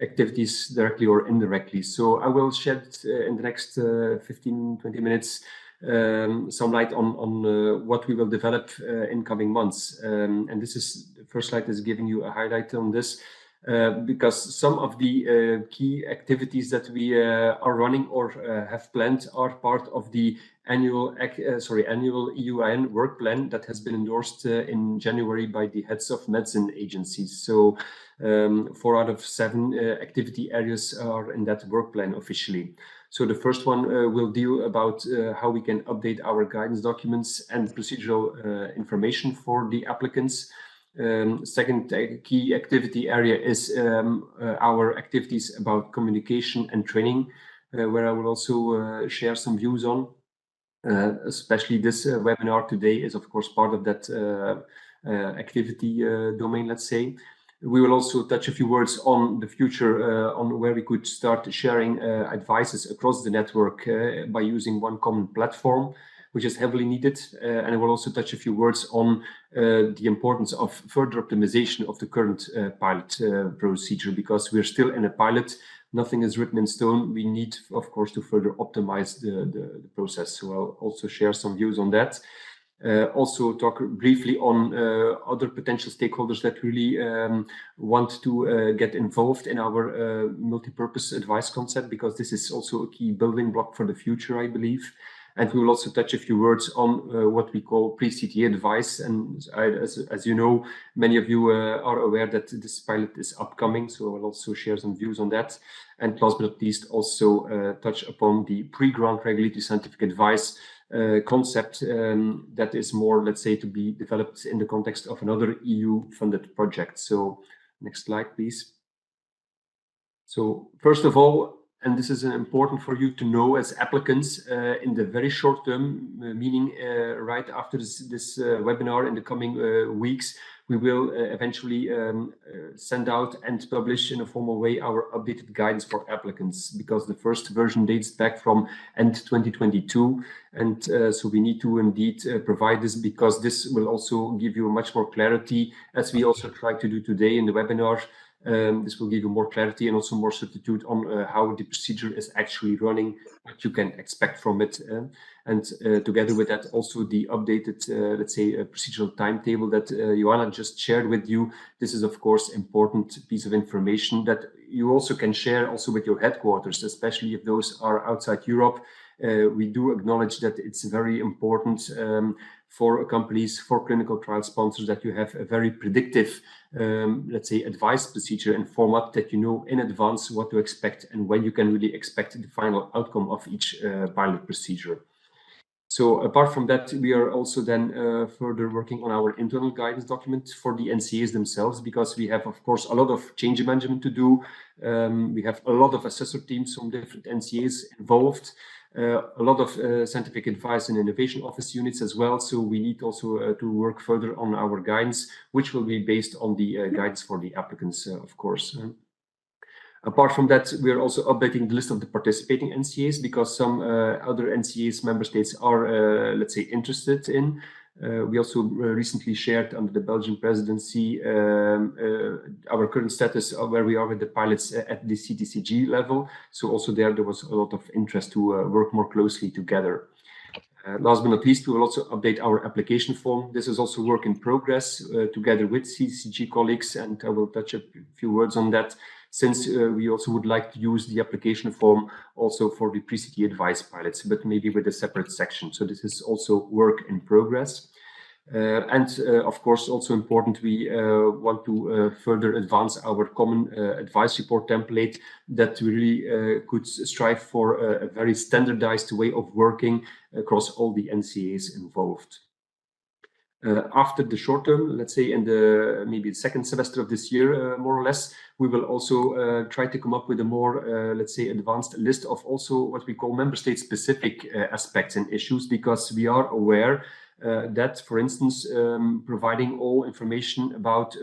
activities directly or indirectly. So I will shed in the next 15-20 minutes some light on what we will develop in coming months. And this is the first slide is giving you a highlight on this, because some of the key activities that we are running or have planned are part of the annual EUIN work plan that has been endorsed in January by the heads of medicine agencies. So 4 out of 7 activity areas are in that work plan officially. So the first one will deal about how we can update our guidance documents and procedural information for the applicants. Second key activity area is our activities about communication and training, where I will also share some views on. Especially this webinar today is, of course, part of that activity domain, let's say. We will also touch a few words on the future, on where we could start sharing advices across the network by using one common platform, which is heavily needed. And I will also touch a few words on the importance of further optimization of the current pilot procedure, because we're still in a pilot, nothing is written in stone. We need, of course, to further optimize the process. So I'll also share some views on that. Also talk briefly on other potential stakeholders that really want to get involved in our multi-purpose advice concept, because this is also a key building block for the future, I believe. And we will also touch a few words on what we call pre-CTA advice. And as you know, many of you are aware that this pilot is upcoming, so I'll also share some views on that. And last but not least, also touch upon the pre-grant regulatory scientific advice concept that is more, let's say, to be developed in the context of another EU-funded project. So next slide, please. So first of all, and this is important for you to know as applicants, in the very short term, meaning right after this webinar in the coming weeks, we will eventually send out and publish in a formal way our updated guidance for applicants, because the first version dates back from end 2022. And so we need to indeed provide this, because this will also give you much more clarity, as we also try to do today in the webinar. This will give you more clarity and also more certitude on how the procedure is actually running, what you can expect from it. And together with that, also the updated, let's say, procedural timetable that Joanna just shared with you. This is, of course, important piece of information that you also can share also with your headquarters, especially if those are outside Europe. We do acknowledge that it's very important for companies, for clinical trial sponsors, that you have a very predictive, let's say, advice procedure and format, that you know in advance what to expect and when you can really expect the final outcome of each pilot procedure. So apart from that, we are also then further working on our internal guidance document for the NCAs themselves, because we have, of course, a lot of change management to do. We have a lot of assessor teams from different NCAs involved. A lot of scientific advice and innovation office units as well. So we need also to work further on our guidance, which will be based on the guidance for the applicants, of course. Apart from that, we are also updating the list of the participating NCAs, because some other NCAs member states are, let's say, interested in. We also recently shared under the Belgian presidency our current status of where we are with the pilots at the CTCG level. So also there was a lot of interest to work more closely together. Last but not least, we will also update our application form. This is also work in progress together with CTCG colleagues, and I will touch a few words on that, since we also would like to use the application form also for the pre-CTA advice pilots, but maybe with a separate section. So this is also work in progress. And of course, also important, we want to further advance our common advice report template, that we really could strive for a very standardized way of working across all the NCAs involved. After the short term, let's say in the maybe the second semester of this year, more or less, we will also try to come up with a more, let's say, advanced list of also what we call member state specific aspects and issues, because we are aware that, for instance, providing all information about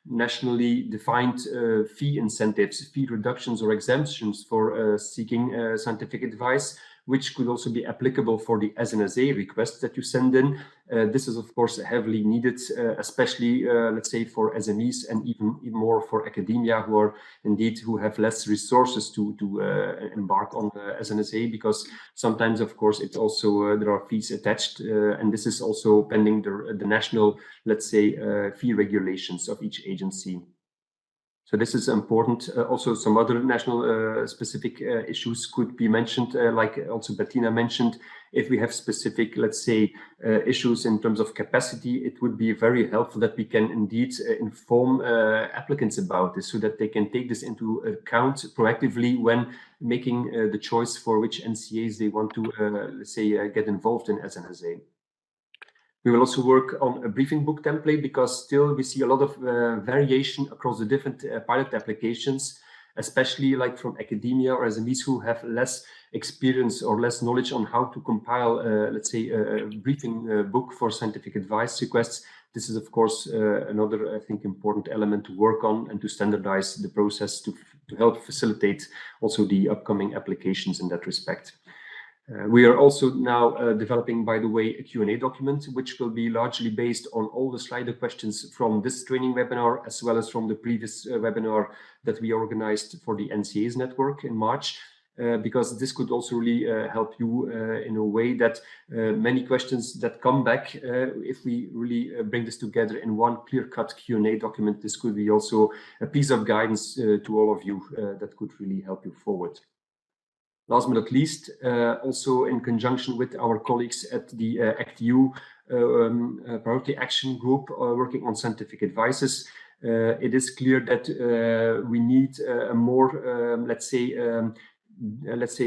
nationally defined fee incentives, fee reductions or exemptions for seeking scientific advice, which could also be applicable for the SNSA requests that you send in. This is, of course, heavily needed, especially, let's say, for SMEs and even more for academia, who have less resources to embark on SNSA, because sometimes, of course, it's also there are fees attached, and this is also pending the national, let's say, fee regulations of each agency. So this is important. Also, some other national specific issues could be mentioned, like also Bettina mentioned. If we have specific, let's say, issues in terms of capacity, it would be very helpful that we can indeed inform applicants about this, so that they can take this into account proactively when making the choice for which NCAs they want to, let's say, get involved in SNSA. We will also work on a briefing book template, because still we see a lot of variation across the different pilot applications, especially like from academia or SMEs who have less experience or less knowledge on how to compile, let's say, a briefing book for scientific advice requests. This is, of course, another, I think, important element to work on and to standardize the process to help facilitate also the upcoming applications in that respect. We are also now developing, by the way, a Q&A document, which will be largely based on all the Slido questions from this training webinar, as well as from the previous webinar that we organized for the NCA's network in March, because this could also really help you in a way that many questions that come back, if we really bring this together in one clear-cut Q&A document, this could be also a piece of guidance to all of you that could really help you forward. Last but not least, also in conjunction with our colleagues at the ACT-EU Priority Action Group working on scientific advices, it is clear that we need a more, let's say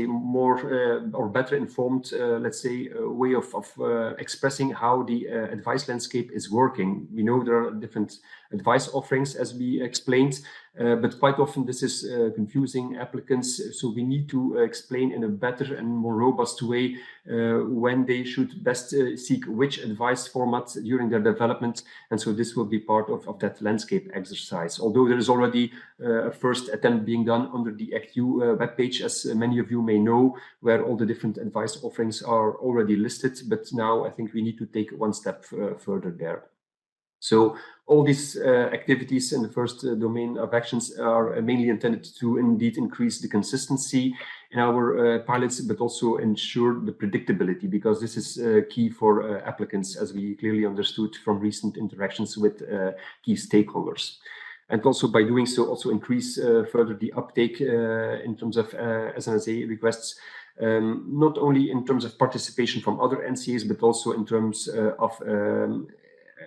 more or better informed, way of expressing how the advice landscape is working. We know there are different advice offerings, as we explained, but quite often this is confusing applicants. So we need to explain in a better and more robust way when they should best seek which advice format during their development. And so this will be part of that landscape exercise. Although there is already a first attempt being done under the ACT-EU webpage, as many of you may know, where all the different advice offerings are already listed. But now I think we need to take one step further there. So all these activities in the first domain of actions are mainly intended to indeed increase the consistency in our pilots, but also ensure the predictability, because this is key for applicants, as we clearly understood from recent interactions with key stakeholders. And also by doing so, also increase further the uptake in terms of SNSA requests, not only in terms of participation from other NCAs, but also in terms of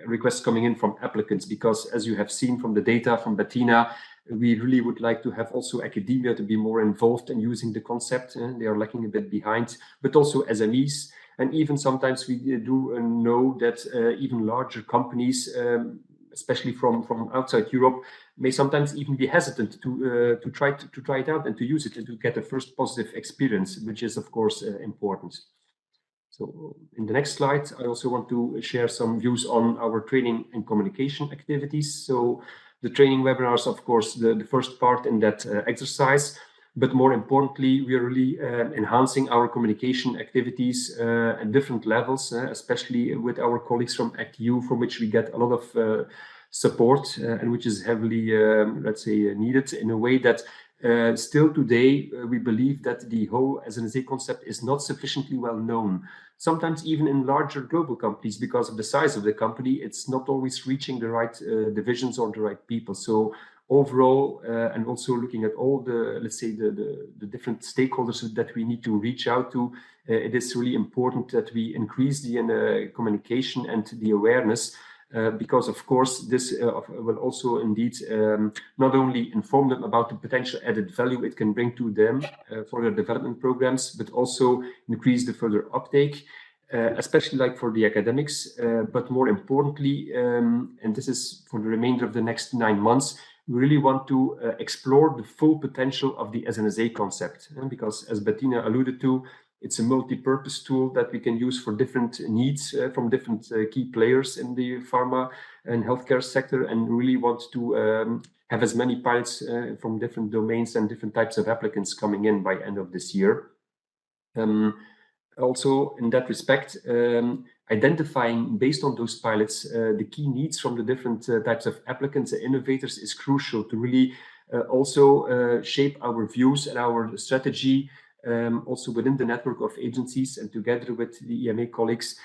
requests coming in from applicants, because as you have seen from the data from Bettina, we really would like to have also academia to be more involved in using the concept. They are lacking a bit behind, but also SMEs. And even sometimes we do know that even larger companies, especially from outside Europe, may sometimes even be hesitant to try it out and to use it and to get a first positive experience, which is of course important. So in the next slide, I also want to share some views on our training and communication activities. So the training webinars, of course, the first part in that exercise, but more importantly, we are really enhancing our communication activities at different levels, especially with our colleagues from ACT-EU, from which we get a lot of support and which is heavily, let's say, needed in a way that still today, we believe that the whole SNSA concept is not sufficiently well known. Sometimes even in larger global companies, because of the size of the company, it's not always reaching the right divisions or the right people. So overall, and also looking at all the, let's say, the different stakeholders that we need to reach out to, it is really important that we increase the communication and the awareness. Because of course this will also indeed not only inform them about the potential added value it can bring to them for their development programs, but also increase the further uptake, especially like for the academics, but more importantly, and this is for the remainder of the next 9 months, we really want to explore the full potential of the SNSA concept, because as Bettina alluded to, it's a multi-purpose tool that we can use for different needs from different key players in the pharma and healthcare sector, and really want to have as many pilots from different domains and different types of applicants coming in by end of this year. Also, in that respect, identifying based on those pilots the key needs from the different types of applicants and innovators is crucial to really also shape our views and our strategy. Also within the network of agencies and together with the EMA colleagues,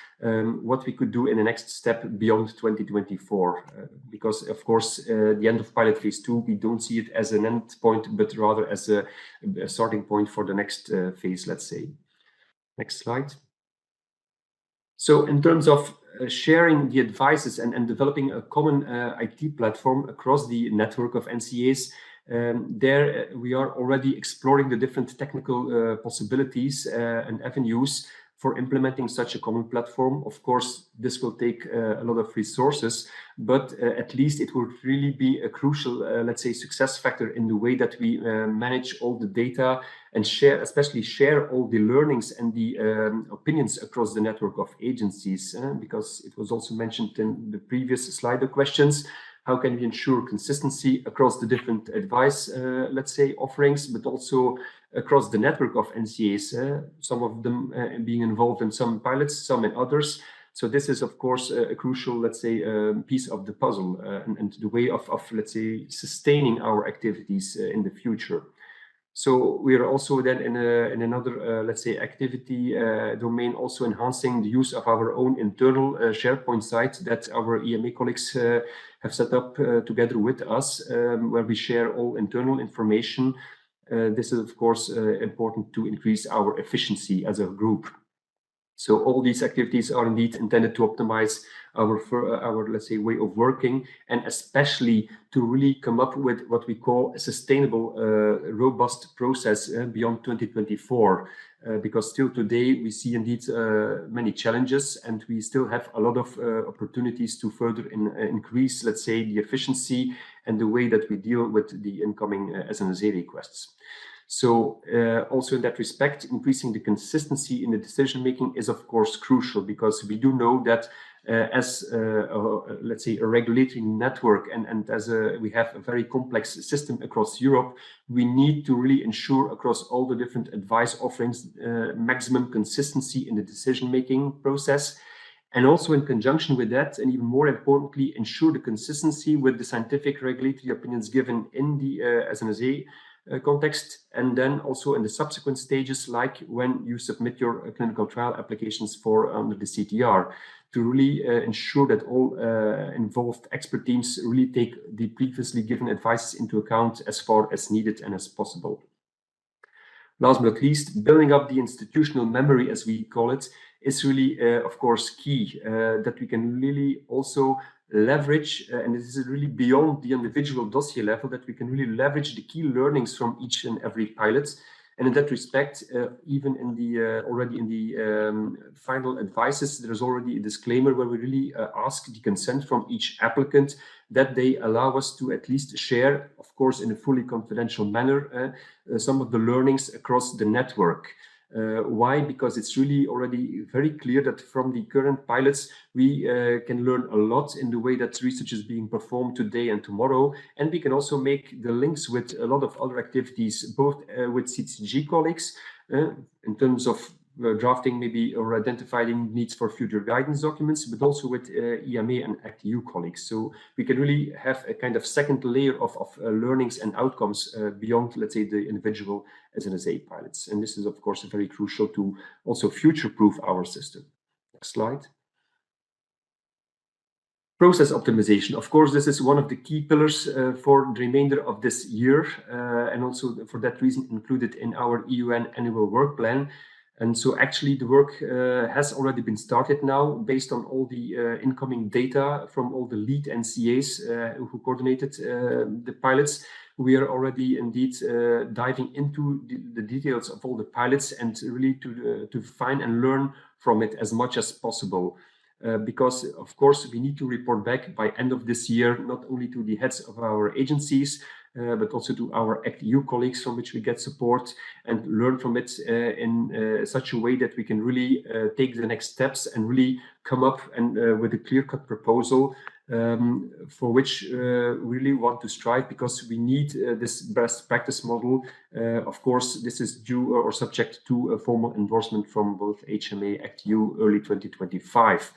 what we could do in the next step beyond 2024. Because of course, the end of pilot phase 2, we don't see it as an end point, but rather as a starting point for the next phase, let's say. Next slide. So in terms of sharing the advices and developing a common IT platform across the network of NCAs, there we are already exploring the different technical possibilities and avenues for implementing such a common platform. Of course, this will take a lot of resources, but at least it will really be a crucial, let's say, success factor in the way that we manage all the data and share, especially share all the learnings and the opinions across the network of agencies, because it was also mentioned in the previous slide of questions. how can we ensure consistency across the different advice, let's say, offerings, but also across the network of NCAs, some of them being involved in some pilots, some in others. So this is, of course, a crucial, let's say, piece of the puzzle and the way of, let's say, sustaining our activities in the future. So we are also then in another, let's say, activity domain, also enhancing the use of our own internal SharePoint site that our EMA colleagues have set up together with us, where we share all internal information. This is, of course, important to increase our efficiency as a group. So all these activities are indeed intended to optimize our let's say, way of working, and especially to really come up with what we call a sustainable, robust process beyond 2024. Because still today we see indeed many challenges, and we still have a lot of opportunities to further increase, let's say, the efficiency and the way that we deal with the incoming SNSA requests. So also in that respect, increasing the consistency in the decision making is of course crucial, because we do know that as let's say a regulatory network, and as we have a very complex system across Europe, we need to really ensure across all the different advice offerings maximum consistency in the decision making process. And also in conjunction with that, and even more importantly, ensure the consistency with the scientific regulatory opinions given in the SNSA context, and then also in the subsequent stages, like when you submit your clinical trial applications for under the CTR, to really ensure that all involved expert teams really take the previously given advice into account as far as needed and as possible. Last but not least, building up the institutional memory, as we call it, is really, of course, key, that we can really also leverage, and this is really beyond the individual dossier level, that we can really leverage the key learnings from each and every pilot. And in that respect, even in the already in the final advices, there's already a disclaimer where we really ask the consent from each applicant that they allow us to at least share, of course, in a fully confidential manner, some of the learnings across the network. Why? Because it's really already very clear that from the current pilots, we can learn a lot in the way that research is being performed today and tomorrow. And we can also make the links with a lot of other activities, both with CCG colleagues in terms of drafting maybe or identifying needs for future guidance documents, but also with EMA and ACTU colleagues. So we can really have a kind of second layer of learnings and outcomes beyond, let's say, the individual SNSA pilots. And this is, of course, very crucial to also future-proof our system. Next slide. Process optimization. Of course, this is one of the key pillars for the remainder of this year, and also for that reason included in our EUN annual work plan. And so actually the work has already been started now based on all the incoming data from all the lead NCAs who coordinated the pilots. We are already indeed diving into the details of all the pilots and really to find and learn from it as much as possible. Because of course we need to report back by end of this year, not only to the heads of our agencies, but also to our ACTU colleagues from which we get support, and learn from it in such a way that we can really take the next steps and really come up and with a clear-cut proposal for which we really want to strive, because we need this best practice model. Of course, this is due or subject to a formal endorsement from both HMA ACTU early 2025.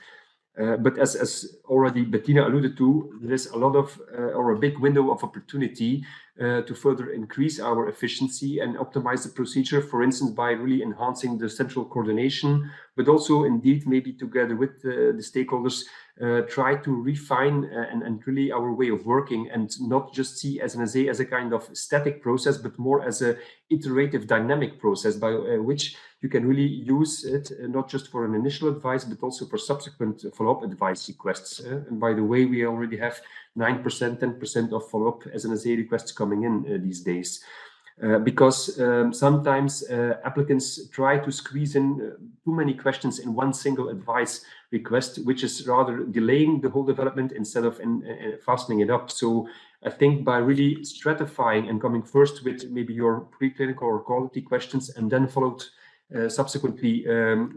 But as already Bettina alluded to, there is a lot of or a big window of opportunity to further increase our efficiency and optimize the procedure, for instance, by really enhancing the central coordination, but also indeed maybe together with the stakeholders try to refine and really our way of working, and not just see SNSA as a kind of static process, but more as a iterative dynamic process by which you can really use it not just for an initial advice, but also for subsequent follow-up advice requests. And by the way, we already have 9%, 10% of follow-up SNSA requests coming in these days. Because sometimes applicants try to squeeze in too many questions in one single advice request, which is rather delaying the whole development instead of fastening it up. So I think by really stratifying and coming first with maybe your preclinical or quality questions, and then followed subsequently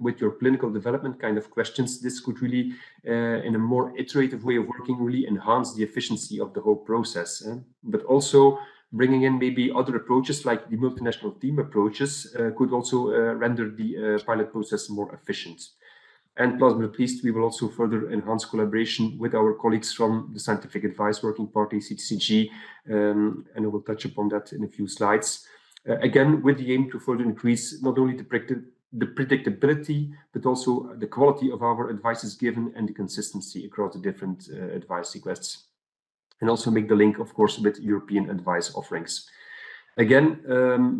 with your clinical development kind of questions, this could really, in a more iterative way of working, really enhance the efficiency of the whole process. But also bringing in maybe other approaches like the multinational team approaches could also render the pilot process more efficient. And last but not least, we will also further enhance collaboration with our colleagues from the Scientific Advice Working Party, CTCG, and I will touch upon that in a few slides. Again, with the aim to further increase not only the predictability, but also the quality of our advices given and the consistency across the different advice requests. And also make the link, of course, with European advice offerings. Again,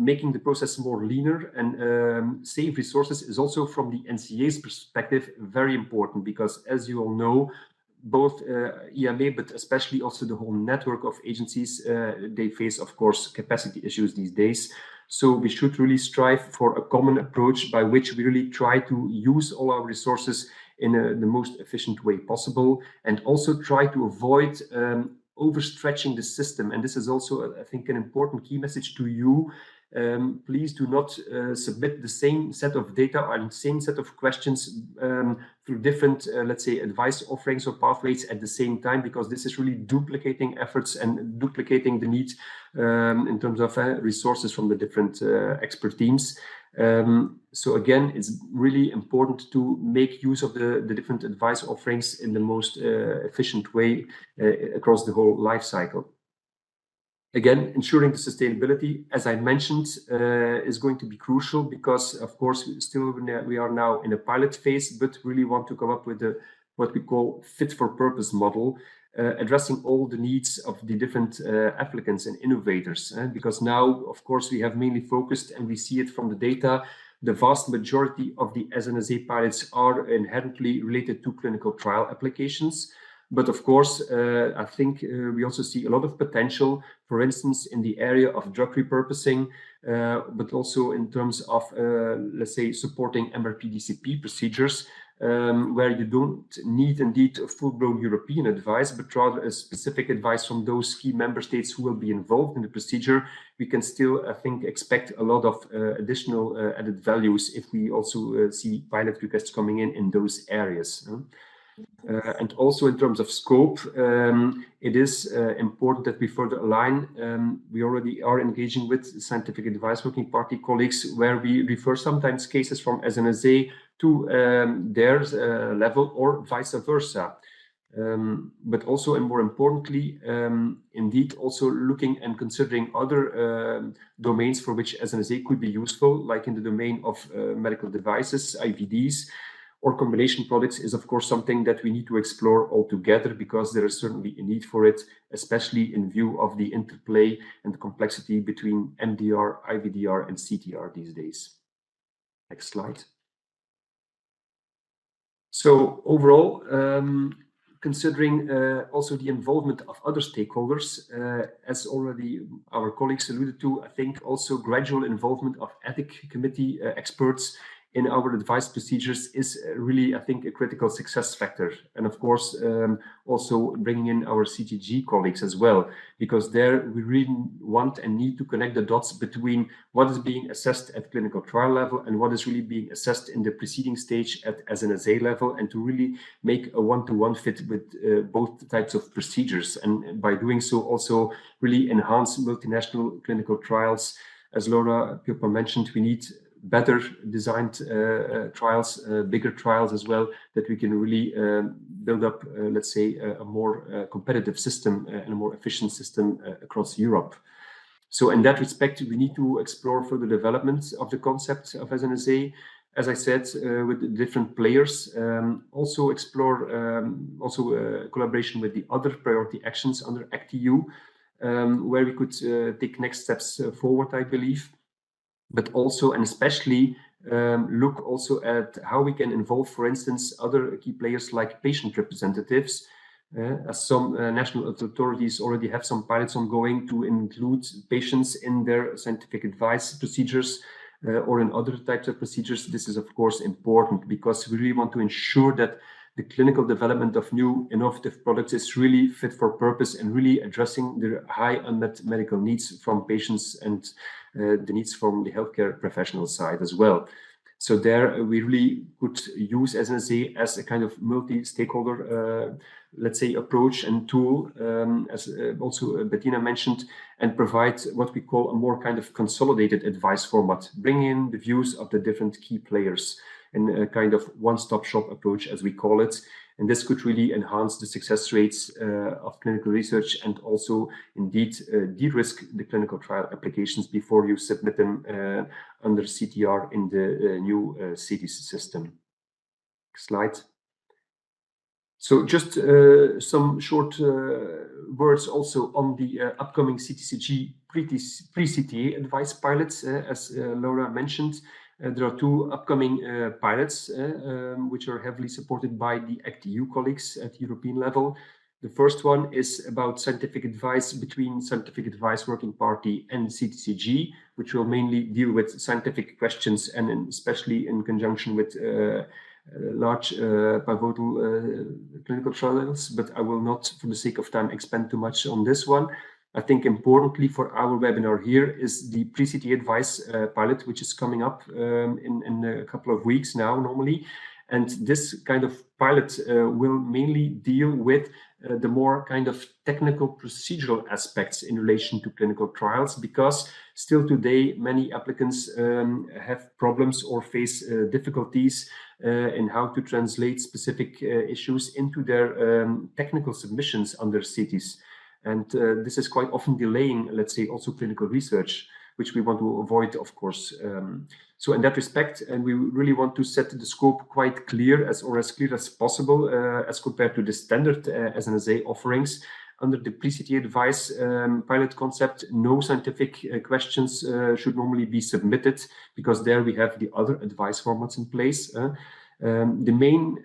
making the process more leaner and save resources is also, from the NCA's perspective, very important, because as you all know, both EMA, but especially also the whole network of agencies, they face, of course, capacity issues these days. So we should really strive for a common approach by which we really try to use all our resources in the most efficient way possible, and also try to avoid overstretching the system. And this is also, I think, an important key message to you. Please do not submit the same set of data and same set of questions through different, let's say, advice offerings or pathways at the same time, because this is really duplicating efforts and duplicating the need in terms of resources from the different expert teams. So again, it's really important to make use of the different advice offerings in the most efficient way across the whole life cycle. Again, ensuring the sustainability, as I mentioned, is going to be crucial, because, of course, we are now in a pilot phase, but really want to come up with what we call fit-for-purpose model, addressing all the needs of the different applicants and innovators. Because now, of course, we have mainly focused, and we see it from the data, the vast majority of the SNSA pilots are inherently related to clinical trial applications. But of course, I think we also see a lot of potential, for instance, in the area of drug repurposing, but also in terms of, let's say, supporting MRP-DCP procedures, where you don't need indeed a full-blown European advice, but rather a specific advice from those key member states who will be involved in the procedure. We can still, I think, expect a lot of additional added values if we also see pilot requests coming in those areas. And also in terms of scope, it is important that we further align. We already are engaging with Scientific Advice Working Party colleagues, where we refer sometimes cases from SNSA to their level or vice versa. But also, and more importantly, indeed also looking and considering other domains for which SNSA could be useful, like in the domain of medical devices, IVDs, or combination products, is of course something that we need to explore altogether, because there is certainly a need for it, especially in view of the interplay and the complexity between MDR, IVDR, and CTR these days. Next slide. So overall, considering also the involvement of other stakeholders, as already our colleagues alluded to, I think also gradual involvement of ethics committee experts in our advice procedures is really, I think, a critical success factor. And of course, also bringing in our CTG colleagues as well, because there we really want and need to connect the dots between what is being assessed at clinical trial level and what is really being assessed in the preceding stage at SNSA level, and to really make a one-to-one fit with both types of procedures. And by doing so, also really enhance multinational clinical trials. As Laura Piopa mentioned, we need better designed trials, bigger trials as well, that we can really build up, let's say, a more competitive system and a more efficient system across Europe. So in that respect, we need to explore further development of the concept of SNSA, as I said, with different players. Also explore collaboration with the other priority actions under ACT-EU, where we could take next steps forward, I believe. But also, and especially, look also at how we can involve, for instance, other key players like patient representatives, as some national authorities already have some pilots ongoing to include patients in their scientific advice procedures or in other types of procedures. This is, of course, important, because we really want to ensure that the clinical development of new innovative products is really fit for purpose and really addressing the high unmet medical needs from patients and the needs from the healthcare professional side as well. So there we really could use SNSA as a kind of multi-stakeholder, let's say, approach and tool, as also Bettina mentioned, and provide what we call a more kind of consolidated advice format, bring in the views of the different key players in a kind of one-stop shop approach, as we call it. And this could really enhance the success rates of clinical research and also indeed de-risk the clinical trial applications before you submit them under CTR in the new CETIS system. Slide. So just some short words also on the upcoming CTCG pre-CTA advice pilots, as Laura mentioned. There are two upcoming pilots, which are heavily supported by the ACT-EU colleagues at European level. The first one is about scientific advice between Scientific Advice Working Party and CTCG, which will mainly deal with scientific questions and especially in conjunction with large pivotal clinical trials, but I will not, for the sake of time, expand too much on this one. I think importantly for our webinar here is the pre-CTA advice pilot, which is coming up in a couple of weeks now normally. And this kind of pilot will mainly deal with the more kind of technical procedural aspects in relation to clinical trials, because still today many applicants have problems or face difficulties in how to translate specific issues into their technical submissions under CETIS. And this is quite often delaying, let's say, also clinical research, which we want to avoid, of course. So in that respect, and we really want to set the scope quite clear, as clear as possible, as compared to the standard SNSA offerings. Under the pre-CTA advice pilot concept, no scientific questions should normally be submitted, because there we have the other advice formats in place. The main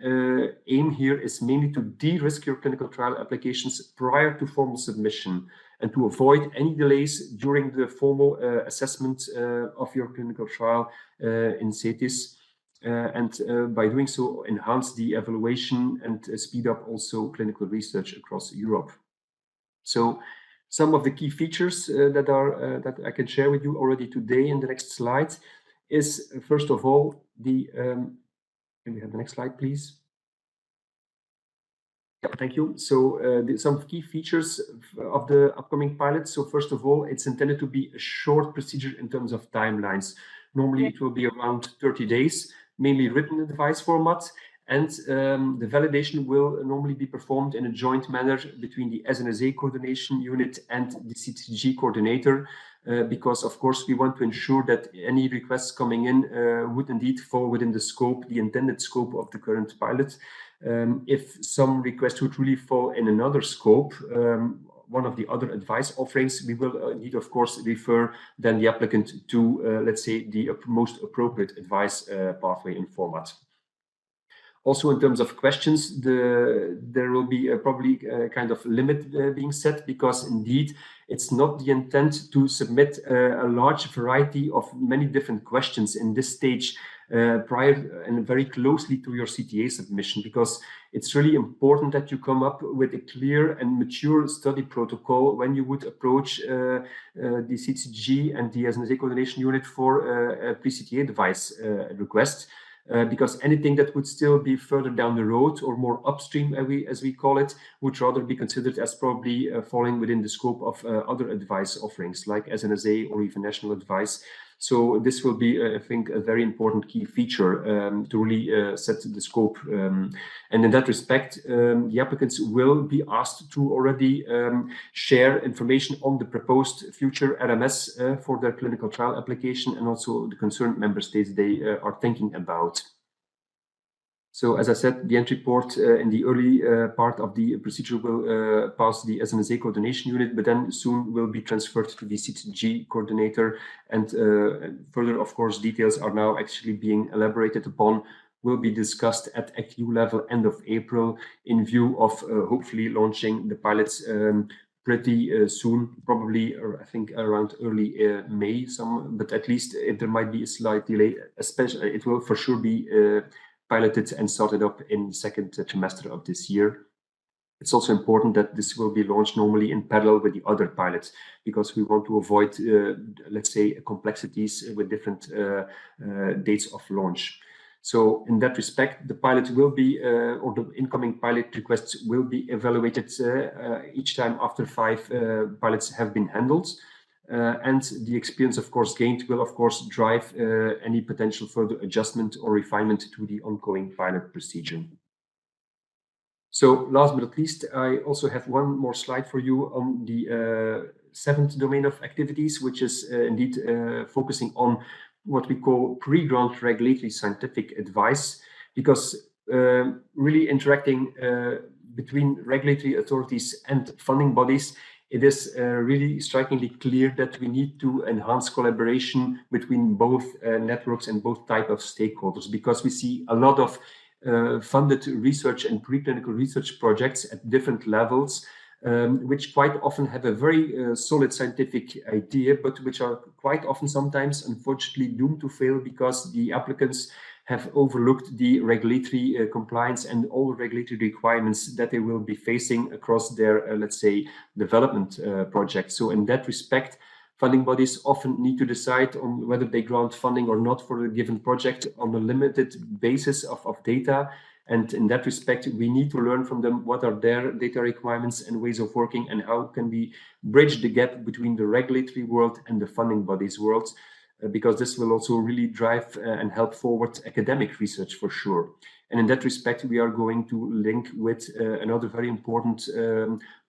aim here is mainly to de-risk your clinical trial applications prior to formal submission and to avoid any delays during the formal assessment of your clinical trial in CETIS. And by doing so, enhance the evaluation and speed up also clinical research across Europe. So some of the key features that I can share with you already today in the next slide is, first of all, the can we have the next slide, please? Yeah, thank you. So some key features of the upcoming pilot. So first of all, it's intended to be a short procedure in terms of timelines. Normally it will be around 30 days, mainly written advice format. And the validation will normally be performed in a joint manner between the SNSA coordination unit and the CTG coordinator, because of course we want to ensure that any requests coming in would indeed fall within the scope, the intended scope of the current pilot. If some requests would really fall in another scope, one of the other advice offerings, we will need, of course, refer then the applicant to, let's say, the most appropriate advice pathway and format. Also, in terms of questions, there will be probably a kind of limit being set, because indeed it's not the intent to submit a large variety of many different questions in this stage prior and very closely to your CTA submission, because it's really important that you come up with a clear and mature study protocol when you would approach the CTG and the SNSA coordination unit for a pre-CTA advice request. Because anything that would still be further down the road or more upstream, as we call it, would rather be considered as probably falling within the scope of other advice offerings like SNSA or even national advice. So this will be, I think, a very important key feature to really set the scope. And in that respect, the applicants will be asked to already share information on the proposed future RMS for their clinical trial application and also the concerned member states they are thinking about. So as I said, the entry port in the early part of the procedure will pass the SNSA coordination unit, but then soon will be transferred to the CTG coordinator. And further, of course, details are now actually being elaborated upon, will be discussed at ACT-EU level end of April in view of hopefully launching the pilots pretty soon, probably, or I think around early May, but at least if there might be a slight delay, especially it will for sure be piloted and started up in the second trimester of this year. It's also important that this will be launched normally in parallel with the other pilots, because we want to avoid, let's say, complexities with different dates of launch. So in that respect, the pilot will be, or the incoming pilot requests will be evaluated each time after 5 pilots have been handled. And the experience, of course, gained will, of course, drive any potential further adjustment or refinement to the ongoing pilot procedure. So last but not least, I also have one more slide for you on the 7th domain of activities, which is indeed focusing on what we call pre-grant regulatory scientific advice, because really interacting between regulatory authorities and funding bodies, it is really strikingly clear that we need to enhance collaboration between both networks and both type of stakeholders, because we see a lot of funded research and preclinical research projects at different levels, which quite often have a very solid scientific idea, but which are quite often sometimes unfortunately doomed to fail because the applicants have overlooked the regulatory compliance and all the regulatory requirements that they will be facing across their, let's say, development projects. So in that respect, funding bodies often need to decide on whether they grant funding or not for a given project on a limited basis of data. And in that respect, we need to learn from them what are their data requirements and ways of working, and how can we bridge the gap between the regulatory world and the funding bodies world, because this will also really drive and help forward academic research for sure. And in that respect, we are going to link with another very important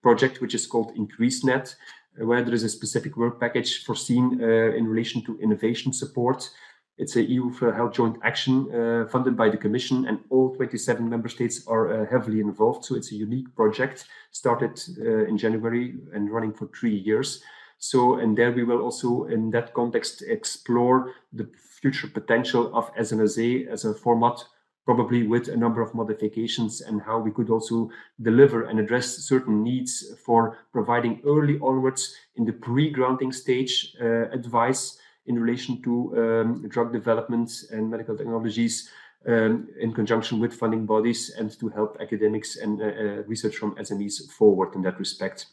project, which is called IncreaseNet, where there is a specific work package foreseen in relation to innovation support. It's a EU for Health joint action funded by the Commission, and all 27 member states are heavily involved. So it's a unique project started in January and running for 3 years. So, and there we will also, in that context, explore the future potential of SNSA as a format, probably with a number of modifications, and how we could also deliver and address certain needs for providing early onwards in the pre-granting stage advice in relation to drug development and medical technologies in conjunction with funding bodies, and to help academics and research from SMEs forward in that respect.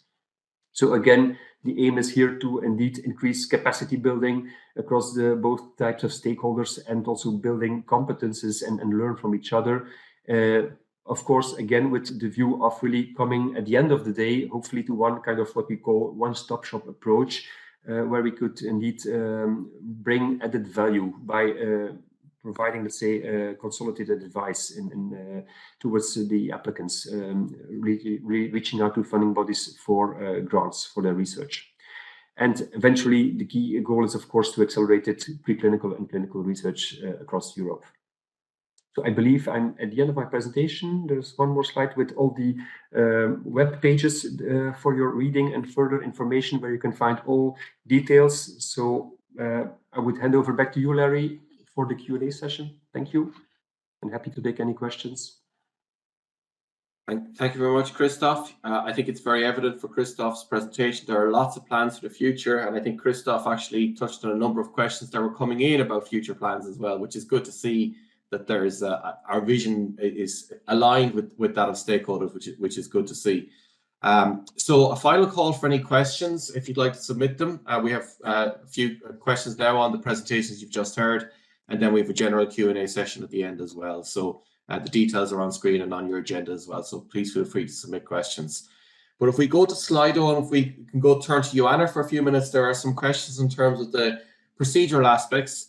So again, the aim is here to indeed increase capacity building across the both types of stakeholders, and also building competences and learn from each other. Of course, again, with the view of really coming at the end of the day, hopefully to one kind of what we call one-stop shop approach, where we could indeed bring added value by providing, let's say, consolidated advice towards the applicants, reaching out to funding bodies for grants for their research. And eventually, the key goal is, of course, to accelerate preclinical and clinical research across Europe. So I believe I'm at the end of my presentation. There's one more slide with all the web pages for your reading and further information, where you can find all details. So I would hand over back to you, Larry, for the Q&A session. Thank you, and happy to take any questions. Thank you very much, Christophe. I think it's very evident for Christophe's presentation. There are lots of plans for the future, and I think Christophe actually touched on a number of questions that were coming in about future plans as well, which is good to see that there's our vision is aligned with that of stakeholders, which is good to see. So a final call for any questions, if you'd like to submit them. We have a few questions now on the presentations you've just heard, and then we have a general Q&A session at the end as well. So the details are on screen and on your agenda as well. So please feel free to submit questions. But if we go to Slido, if we can go turn to Joanna for a few minutes, there are some questions in terms of the procedural aspects.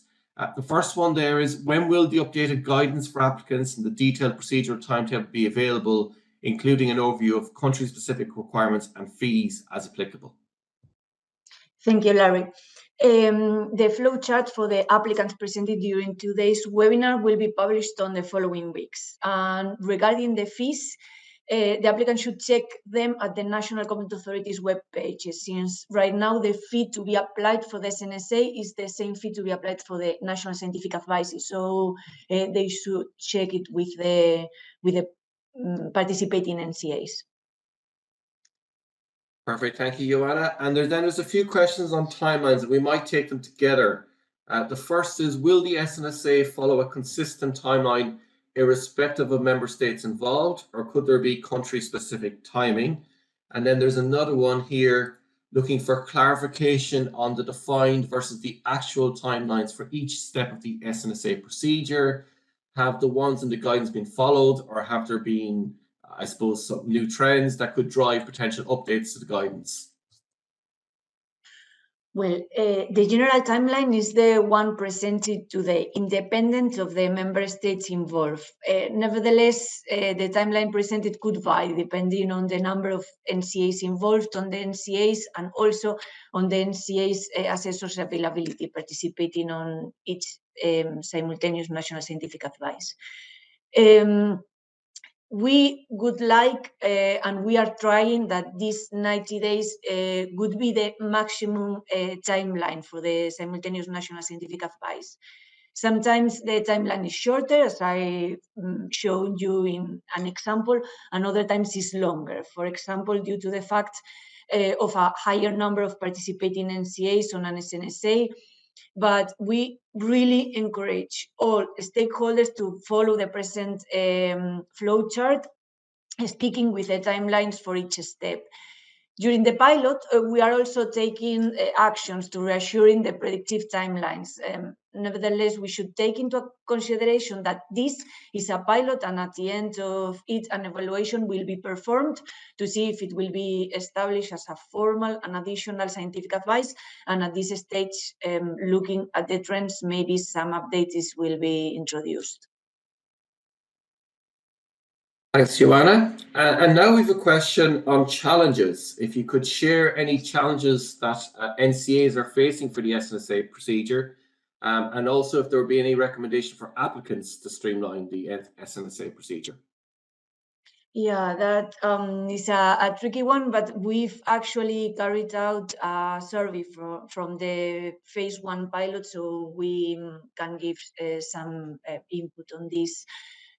The first one there is, when will the updated guidance for applicants and the detailed procedural timetable be available, including an overview of country-specific requirements and fees as applicable? Thank you, Larry. The flow chart for the applicants presented during today's webinar will be published on the following weeks. And regarding the fees, the applicant should check them at the National Competent Authorities web pages, since right now the fee to be applied for the SNSA is the same fee to be applied for the National Scientific Advice. So they should check it with the participating NCAs. Perfect, thank you, Joanna. And there's a few questions on timelines, and we might take them together. The first is, will the SNSA follow a consistent timeline irrespective of member states involved, or could there be country-specific timing? And then there's another one here looking for clarification on the defined versus the actual timelines for each step of the SNSA procedure. Have the ones in the guidance been followed, or have there been, I suppose, some new trends that could drive potential updates to the guidance? Well, the general timeline is the one presented today, independent of the member states involved. Nevertheless, the timeline presented could vary depending on the number of NCAs involved, on the NCAs, and also on the NCAs assessors' availability participating on each simultaneous national scientific advice. We would like, and we are trying, that these 90 days would be the maximum timeline for the simultaneous national scientific advice. Sometimes the timeline is shorter, as I showed you in an example, and other times is longer. For example, due to the fact of a higher number of participating NCAs on an SNSA, but we really encourage all stakeholders to follow the present flow chart, speaking with the timelines for each step. During the pilot, we are also taking actions to reassuring the predictive timelines. Nevertheless, we should take into consideration that this is a pilot, and at the end of it, an evaluation will be performed to see if it will be established as a formal and additional scientific advice. And at this stage, looking at the trends, maybe some updates will be introduced. Thanks, Joanna. And now we have a question on challenges. If you could share any challenges that NCAs are facing for the SNSA procedure, and also if there would be any recommendation for applicants to streamline the SNSA procedure. Yeah, that is a tricky one, but we've actually carried out a survey from the phase 1 pilot, so we can give some input on this.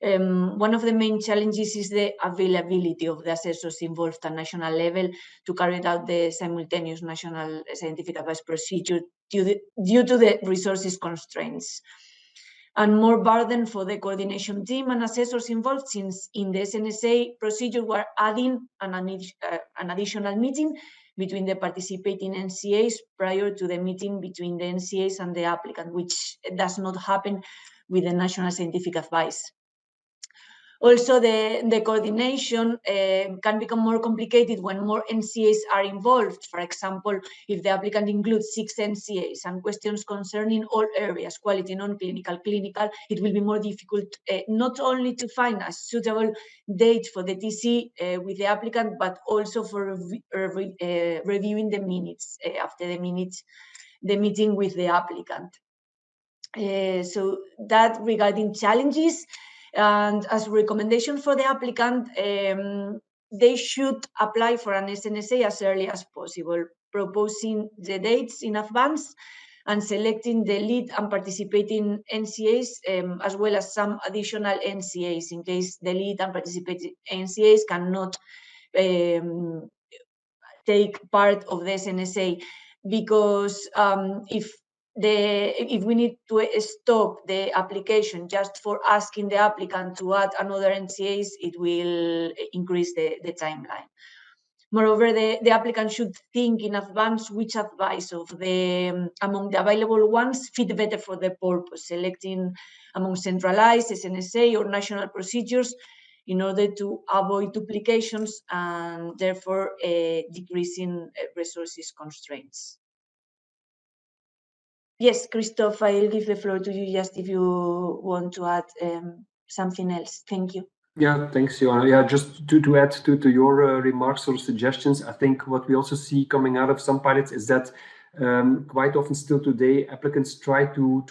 One of the main challenges is the availability of the assessors involved at national level to carry out the simultaneous national scientific advice procedure due to the resources constraints, and more burden for the coordination team and assessors involved, since in the SNSA procedure we're adding an additional meeting between the participating NCAs prior to the meeting between the NCAs and the applicant, which does not happen with the national scientific advice. Also, the coordination can become more complicated when more NCAs are involved. For example, if the applicant includes 6 NCAs and questions concerning all areas, quality, non-clinical, clinical, it will be more difficult not only to find a suitable date for the TC with the applicant, but also for reviewing the minutes after the meeting with the applicant. So that regarding challenges. And as a recommendation for the applicant, they should apply for an SNSA as early as possible, proposing the dates in advance and selecting the lead and participating NCAs, as well as some additional NCAs in case the lead and participating NCAs cannot take part of the SNSA, because if we need to stop the application just for asking the applicant to add another NCAs, it will increase the timeline. Moreover, the applicant should think in advance which advice of among the available ones fit better for the purpose, selecting among centralized, SNSA, or national procedures in order to avoid duplications and therefore decreasing resources constraints. Yes, Christoph, I'll give the floor to you just if you want to add something else. Thank you. Yeah, thanks, Joanna. Yeah, just to add to your remarks or suggestions, I think what we also see coming out of some pilots is that quite often still today, applicants try to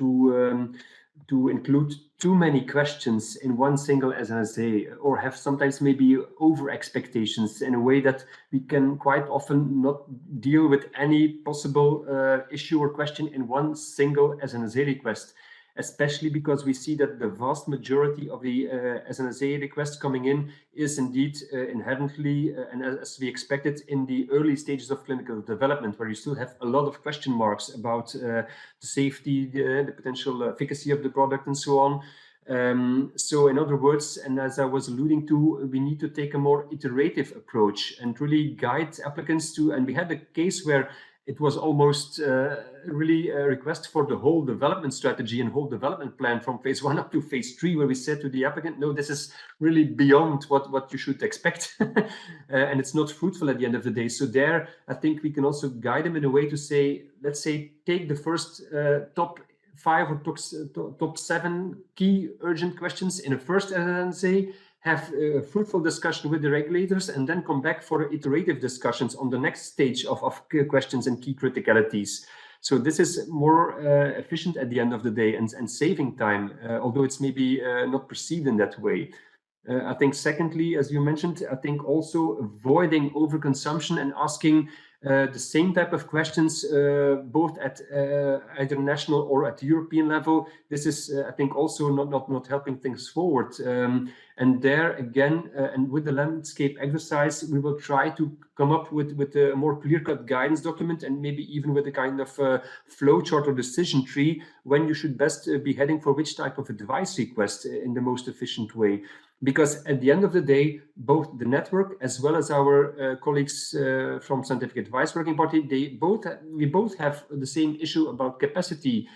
include too many questions in one single SNSA, or have sometimes maybe over expectations in a way that we can quite often not deal with any possible issue or question in one single SNSA request, especially because we see that the vast majority of the SNSA requests coming in is indeed inherently, and as we expected, in the early stages of clinical development, where you still have a lot of question marks about the safety, the potential efficacy of the product, and so on. So in other words, and as I was alluding to, we need to take a more iterative approach and really guide applicants to, and we had a case where it was almost really a request for the whole development strategy and whole development plan from phase 1 up to phase 3, where we said to the applicant, no, this is really beyond what you should expect. And it's not fruitful at the end of the day. So there, I think we can also guide them in a way to say, let's say, take the first top 5 or top 7 key urgent questions in a first SNSA, have a fruitful discussion with the regulators, and then come back for iterative discussions on the next stage of questions and key criticalities. So this is more efficient at the end of the day and saving time, although it's maybe not perceived in that way. I think secondly, as you mentioned, I think also avoiding overconsumption and asking the same type of questions, both at either national or at European level. This is, I think, also not helping things forward. And there again, and with the landscape exercise, we will try to come up with a more clear-cut guidance document, and maybe even with a kind of flowchart or decision tree when you should best be heading for which type of advice request in the most efficient way. Because at the end of the day, both the network as well as our colleagues from Scientific Advice Working Party, we both have the same issue about capacity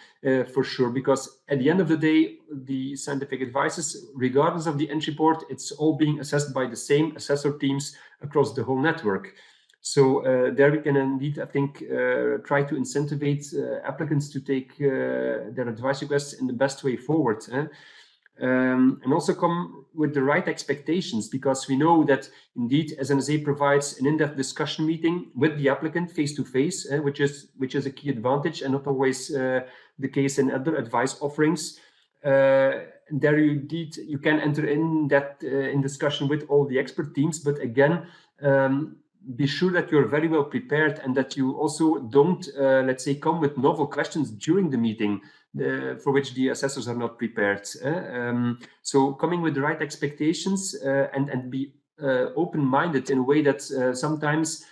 for sure. Because at the end of the day, the scientific advices, regardless of the entry port, it's all being assessed by the same assessor teams across the whole network. So there we can indeed, I think, try to incentivize applicants to take their advice requests in the best way forward. And also come with the right expectations, because we know that indeed SNSA provides an in-depth discussion meeting with the applicant face-to-face, which is a key advantage and not always the case in other advice offerings. There you can enter in that in discussion with all the expert teams, but again, be sure that you're very well prepared and that you also don't, let's say, come with novel questions during the meeting for which the assessors are not prepared. So coming with the right expectations and be open-minded in a way that sometimes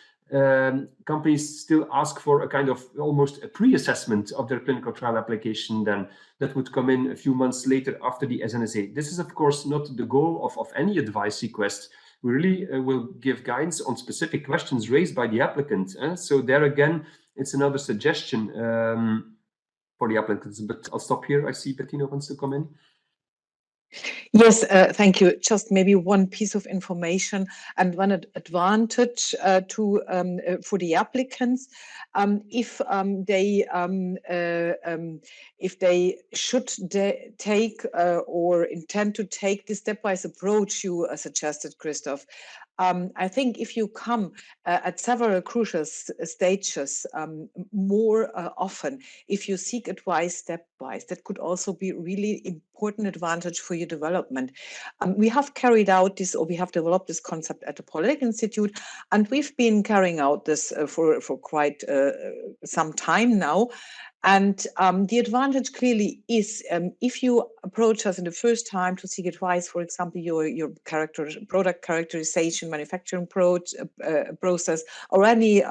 companies still ask for a kind of almost a pre-assessment of their clinical trial application then that would come in a few months later after the SNSA. This is, of course, not the goal of any advice request. We really will give guidance on specific questions raised by the applicant. So there again, it's another suggestion for the applicants. But I'll stop here. I see Bettina wants to come in. Yes, thank you. Just maybe one piece of information and one advantage for the applicants, if they should take or intend to take the stepwise approach you suggested, Christoph. I think if you come at several crucial stages more often, if you seek advice stepwise, that could also be really important advantage for your development. We have carried out this, or we have developed this concept at the Polytechnic Institute, and we've been carrying out this for quite some time now. And the advantage clearly is if you approach us in the first time to seek advice, for example, your product characterization, manufacturing process, or any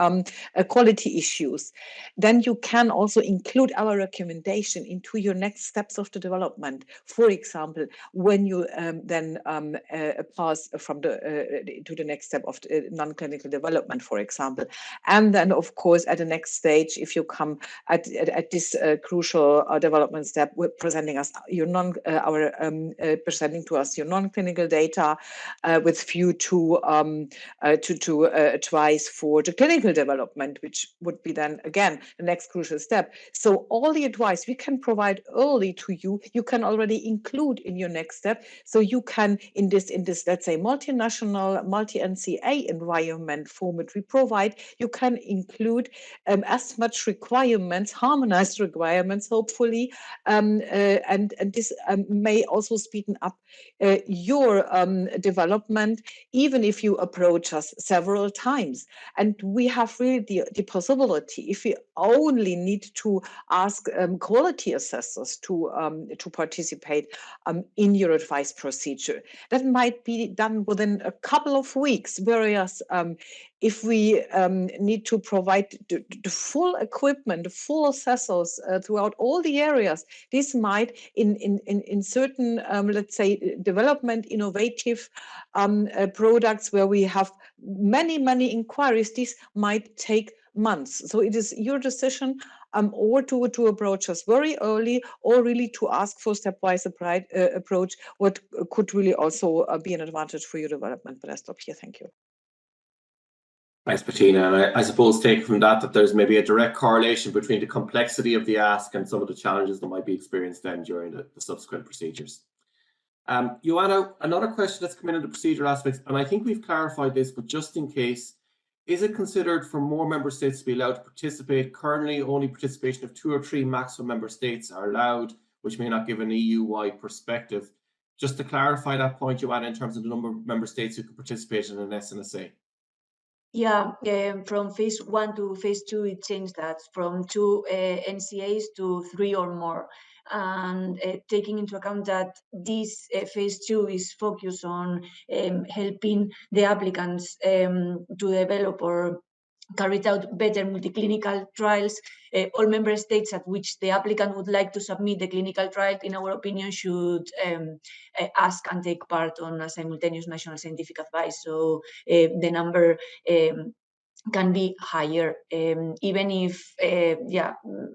quality issues, then you can also include our recommendation into your next steps of the development. For example, when you then pass from to the next step of non-clinical development, for example. And then, of course, at the next stage, if you come at this crucial development step, we're presenting us your presenting to us your non-clinical data with view to advice for the clinical development, which would be then again the next crucial step. So all the advice we can provide early to you, you can already include in your next step. So you can in this let's say multinational, multi-NCA environment format we provide, you can include as much requirements, harmonized requirements, hopefully, and this may also speeden up your development, even if you approach us several times. And we have really the possibility, if we only need to ask quality assessors to participate in your advice procedure, that might be done within a couple of weeks, whereas if we need to provide the full equipment, the full assessment vessels throughout all the areas, this might, in certain, let's say, development, innovative products where we have many inquiries, this might take months. So it is your decision, or to approach us very early, or really to ask for stepwise approach, what could really also be an advantage for your development. But I stop here. Thank you. Thanks, Bettina. And I suppose take from that there's maybe a direct correlation between the complexity of the ask and some of the challenges that might be experienced then during the subsequent procedures. Joanna, another question that's come in the procedural aspects, and I think we've clarified this, but just in case, is it considered for more member states to be allowed to participate? Currently, only participation of 2 or 3 maximum member states are allowed, which may not give an EU-wide perspective. Just to clarify that point, Joanna, in terms of the number of member states who can participate in an SNSA. Yeah, from phase 1 to phase 2, it changed that from 2 NCAs to 3 or more. And taking into account that this phase 2 is focused on helping the applicants to develop or carried out better multi-clinical trials. All member states at which the applicant would like to submit the clinical trial, in our opinion, should ask and take part on a simultaneous national scientific advice. So the number can be higher, even if,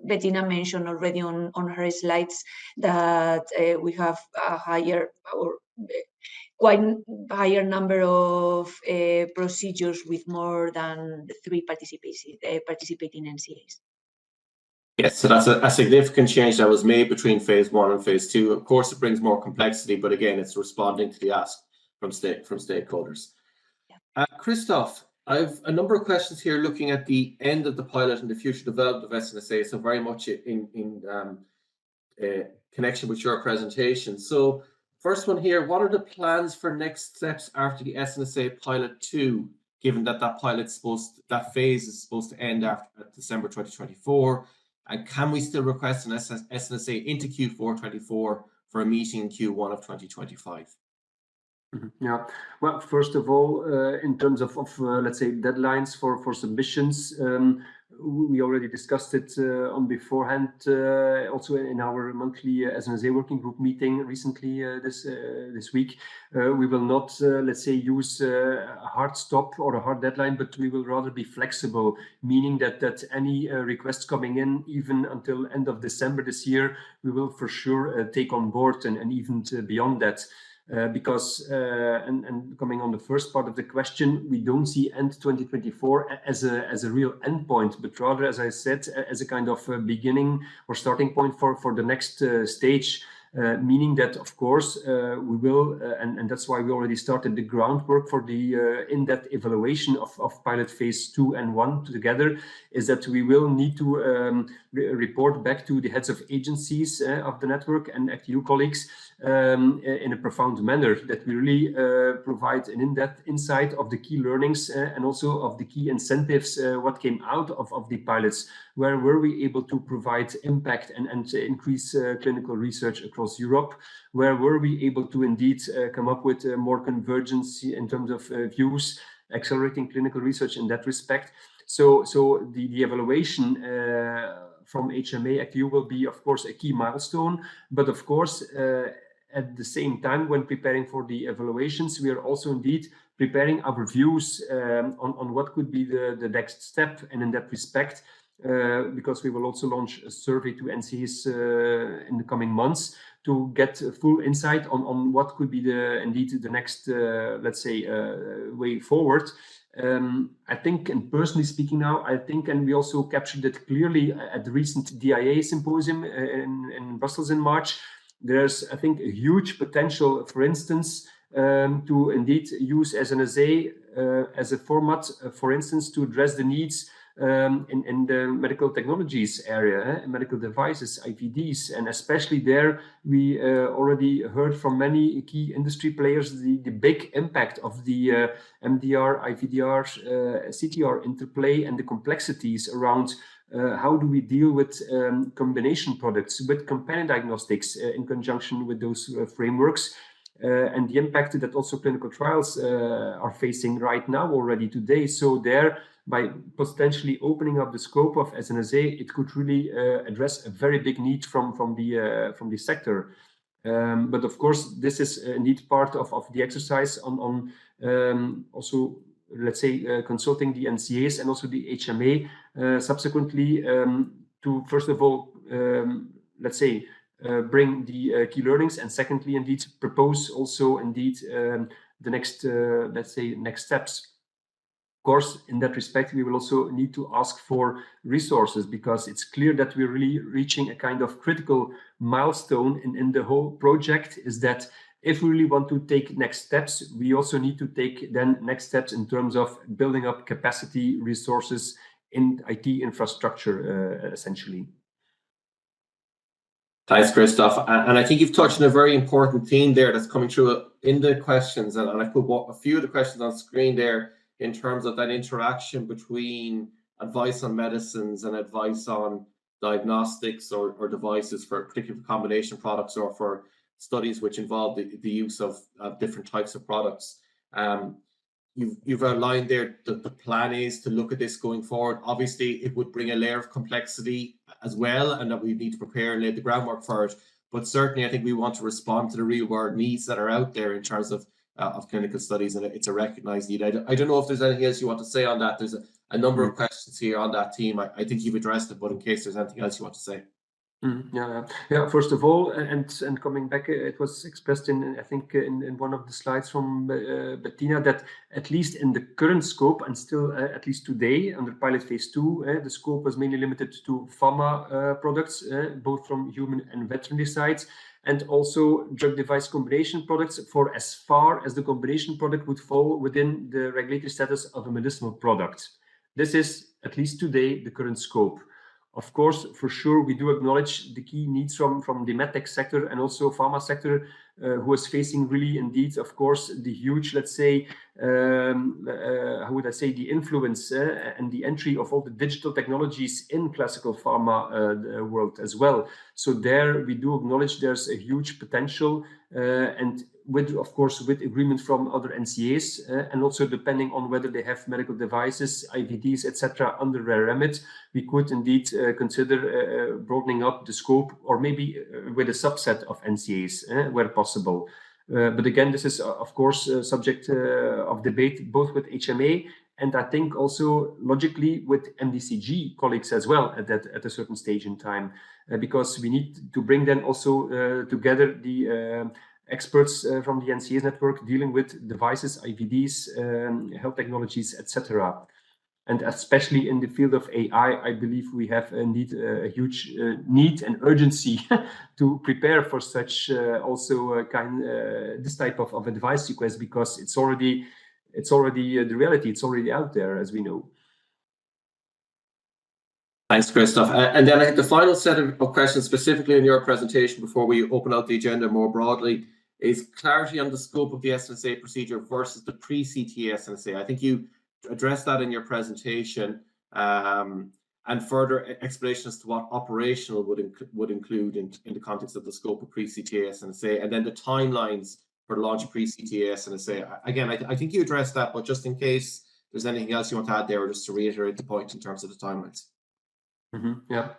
Bettina mentioned already on her slides that we have a higher or quite higher number of procedures with more than 3 participating NCAs. Yes, so that's a significant change that was made between phase 1 and phase 2. Of course, it brings more complexity, but again, it's responding to the ask from stakeholders. Yeah. Christoph, I have a number of questions here looking at the end of the pilot and the future development of SNSA, so very much in connection with your presentation. So first one here, what are the plans for next steps after the SNSA pilot 2, given that that phase is supposed to end after December 2024? And can we still request an SNSA into Q4 24 for a meeting in Q1 of 2025? Yeah, well, first of all, in terms of let's say deadlines for submissions, we already discussed it on beforehand, also in our monthly SNSA working group meeting recently this week. We will not, let's say, use a hard stop or a hard deadline, but we will rather be flexible, meaning that any requests coming in, even until end of December this year, we will for sure take on board and even beyond that. Because, and coming on the first part of the question, we don't see end 2024 as a real endpoint, but rather, as I said, as a kind of beginning or starting point for the next stage. Meaning that, of course, we will, and that's why we already started the groundwork for the in-depth evaluation of pilot phase 2 and 1 together, is that we will need to report back to the heads of agencies of the network and ActU colleagues in a profound manner, that we really provide an in-depth insight of the key learnings and also of the key incentives, what came out of the pilots, where were we able to provide impact and increase clinical research across Europe, where were we able to indeed come up with more convergence in terms of views, accelerating clinical research in that respect. So the evaluation from HMA ActU will be, of course, a key milestone, but of course, at the same time, when preparing for the evaluations, we are also indeed preparing our views on what could be the next step. And in that respect, because we will also launch a survey to NCAs in the coming months to get full insight on what could be indeed the next, let's say, way forward. I think, and personally speaking now, I think, and we also captured it clearly at the recent DIA symposium in Brussels in March, there's, I think, a huge potential, for instance, to indeed use SNSA as a format, for instance, to address the needs in the medical technologies area, medical devices, IVDs, and especially there, we already heard from many key industry players the big impact of the MDR, IVDR, CTR interplay and the complexities around how do we deal with combination products, with companion diagnostics in conjunction with those frameworks. and the impact that also clinical trials are facing right now already today. So there, by potentially opening up the scope of SNSA, it could really address a very big need from the sector. But of course, this is indeed part of the exercise on also, let's say, consulting the NCAs and also the HMA subsequently to, first of all, let's say, bring the key learnings, and secondly, indeed, propose also indeed the next, let's say, next steps. Of course, in that respect, we will also need to ask for resources, because it's clear that we're really reaching a kind of critical milestone in the whole project, is that if we really want to take next steps, we also need to take then next steps in terms of building up capacity, resources in IT infrastructure, essentially. Thanks, Christoph. And I think you've touched on a very important theme there that's coming through in the questions. And I put a few of the questions on screen there in terms of that interaction between advice on medicines and advice on diagnostics or devices, for particular combination products or for studies which involve the use of different types of products. You've outlined there that the plan is to look at this going forward. Obviously, it would bring a layer of complexity as well, and that we need to prepare and lay the groundwork for it. But certainly, I think we want to respond to the real world needs that are out there in terms of clinical studies, and it's a recognized need. I don't know if there's anything else you want to say on that. There's a number of questions here on that theme. I think you've addressed it, but in case there's anything else you want to say. Yeah. First of all, and coming back, it was expressed in, I think, in one of the slides from Bettina, that at least in the current scope, and still at least today under pilot phase 2, the scope was mainly limited to pharma products, both from human and veterinary sides, and also drug device combination products, for as far as the combination product would fall within the regulatory status of a medicinal product. This is, at least today, the current scope. Of course, for sure, we do acknowledge the key needs from the medtech sector and also pharma sector, who is facing really, indeed, of course, the huge, let's say, how would I say, the influence and the entry of all the digital technologies in classical pharma world as well. So there, we do acknowledge there's a huge potential, and with, of course, with agreement from other NCAs, and also depending on whether they have medical devices, IVDs, etc., under their remit, we could indeed consider broadening up the scope, or maybe with a subset of NCAs where possible. But again, this is, of course, subject of debate, both with HMA and I think also logically with MDCG colleagues as well at a certain stage in time, because we need to bring them also together the experts from the NCAs network dealing with devices, IVDs, health technologies, etc. And especially in the field of AI, I believe we have indeed a huge need and urgency to prepare for such this type of advice request, because it's already the reality. It's already out there, as we know. Thanks, Christoph. And then I think the final set of questions specifically in your presentation before we open out the agenda more broadly is clarity on the scope of the SNSA procedure versus the pre-CTA SNSA. I think you addressed that in your presentation, and further explanation as to what operational would include in the context of the scope of pre-CTA SNSA, and then the timelines for launch pre-CTA SNSA. Again, I think you addressed that, but just in case there's anything else you want to add there, or just to reiterate the point in terms of the timelines. Yeah.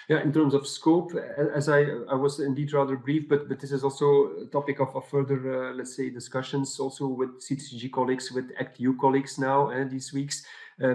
In terms of scope, as I was indeed rather brief, but this is also a topic of further, let's say, discussions also with CTCG colleagues, with ACT-EU colleagues now these weeks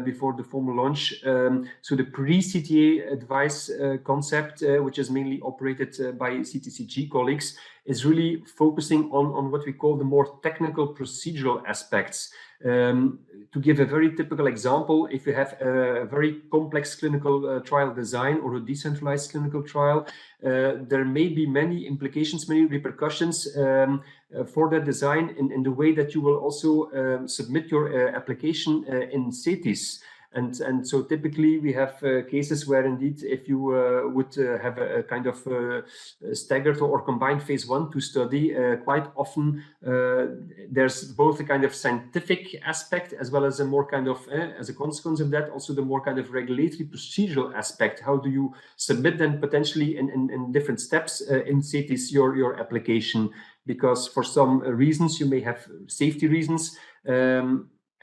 before the formal launch. So the pre-CTA advice concept, which is mainly operated by CTCG colleagues, is really focusing on what we call the more technical procedural aspects. To give a very typical example, if you have a very complex clinical trial design or a decentralized clinical trial, there may be many implications, many repercussions for that design in the way that you will also submit your application in CETIS. And so typically we have cases where indeed if you would have a kind of staggered or combined phase 1-2 study, quite often there's both a kind of scientific aspect as well as a more kind of, as a consequence of that, also the more kind of regulatory procedural aspect. How do you submit then potentially in different steps in CETIS your application? because for some reasons, you may have safety reasons.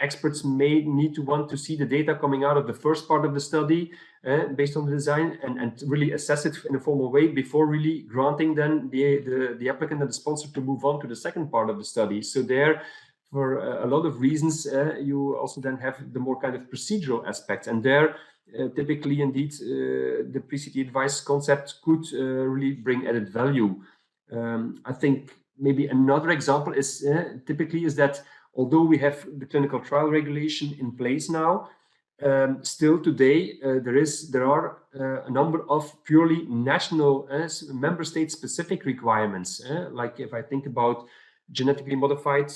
Experts may need to want to see the data coming out of the first part of the study based on the design and really assess it in a formal way before really granting then the applicant and the sponsor to move on to the second part of the study. So there, for a lot of reasons, you also then have the more kind of procedural aspects. And there, typically, indeed, the pre-CTA advice concept could really bring added value. I think maybe another example is typically is that although we have the clinical trial regulation in place now, still today there are a number of purely national member state specific requirements. Like if I think about genetically modified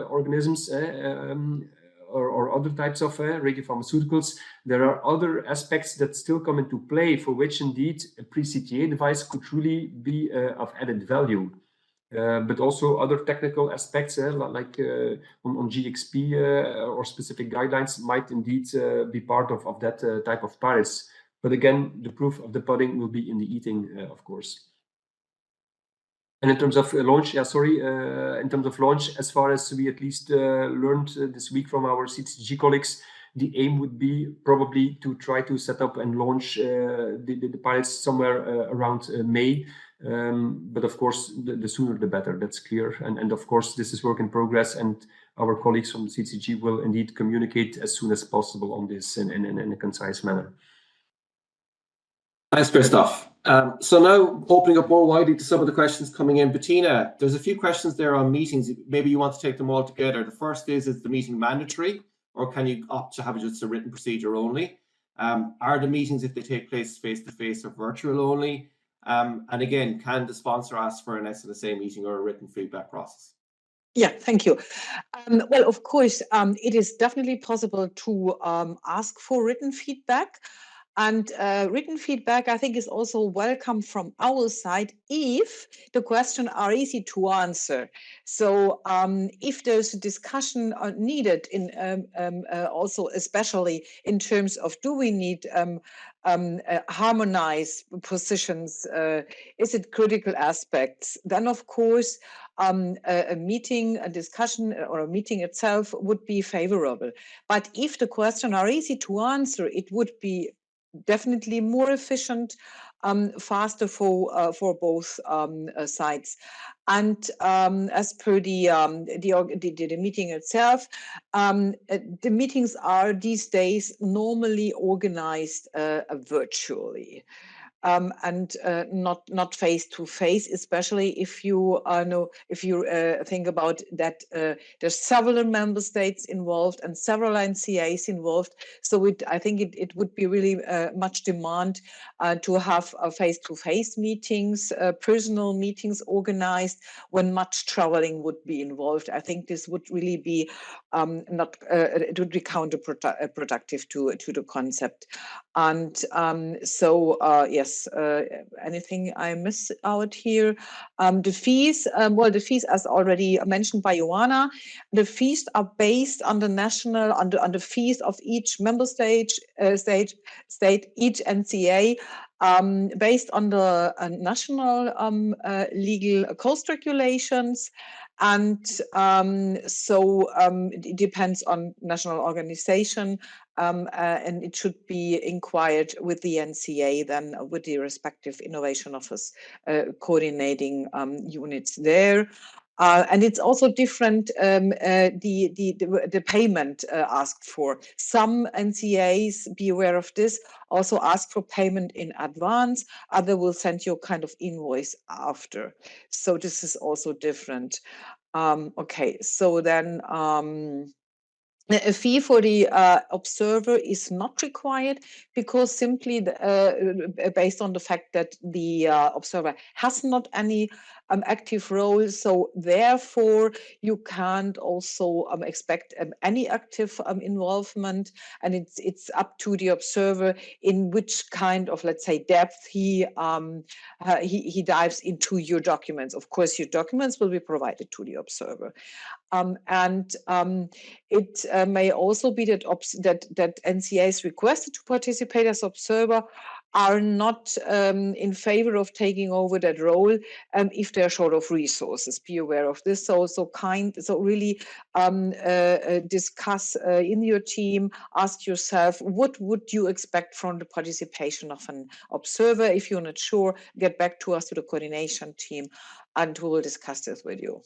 organisms or other types of radiopharmaceuticals, there are other aspects that still come into play for which indeed a pre-CTA device could truly be of added value. But also other technical aspects like on GXP or specific guidelines might indeed be part of that type of pilots. But again, the proof of the pudding will be in the eating, of course. And in terms of launch, in terms of launch, as far as we at least learned this week from our CTG colleagues, the aim would be probably to try to set up and launch the pilots somewhere around May. But of course, the sooner the better, that's clear. And of course, this is work in progress, and our colleagues from the CTG will indeed communicate as soon as possible on this in a concise manner. Thanks, Christoph. So now opening up more widely to some of the questions coming in. Bettina, there's a few questions there on meetings. Maybe you want to take them all together. The first is the meeting mandatory, or can you opt to have just a written procedure only? Are the meetings, if they take place face-to-face or virtual only? And again, can the sponsor ask for an SNSA meeting or a written feedback process? Yeah, thank you. Well, of course, it is definitely possible to ask for written feedback. And written feedback, I think, is also welcome from our side if the questions are easy to answer. So if there's a discussion needed, in also especially in terms of do we need harmonize positions, is it critical aspects, then of course a meeting, a discussion or a meeting itself would be favorable. But if the questions are easy to answer, it would be definitely more efficient, faster for both sides. And as per the meeting itself, the meetings are these days normally organized virtually. And not face to face, especially if you think about that there's several member states involved and several NCAs involved. So I think it would be really much demand to have face to face meetings, personal meetings organized when much traveling would be involved. I think this would really be it would be counterproductive to the concept. And so yes. Anything I miss out here? The fees, well, the fees, as already mentioned by Joanna, the fees are based on the national, on the fees of each member state, each NCA, based on the national legal cost regulations. And so it depends on national organization, and it should be inquired with the NCA, then with the respective innovation office coordinating units there. And it's also different, the payment asked for. Some NCAs, be aware of this, also ask for payment in advance. Other will send you a kind of invoice after. So this is also different. Okay, so then a fee for the observer is not required because simply based on the fact that the observer has not any active role. So therefore, you can't also expect any active involvement, and it's up to the observer in which kind of, let's say, depth he dives into your documents. Of course, your documents will be provided to the observer. And it may also be that NCA is requested to participate as observer are not in favor of taking over that role if they're short of resources. Be aware of this. So really discuss in your team, ask yourself, what would you expect from the participation of an observer? If you're not sure, get back to us, to the coordination team, and we will discuss this with you.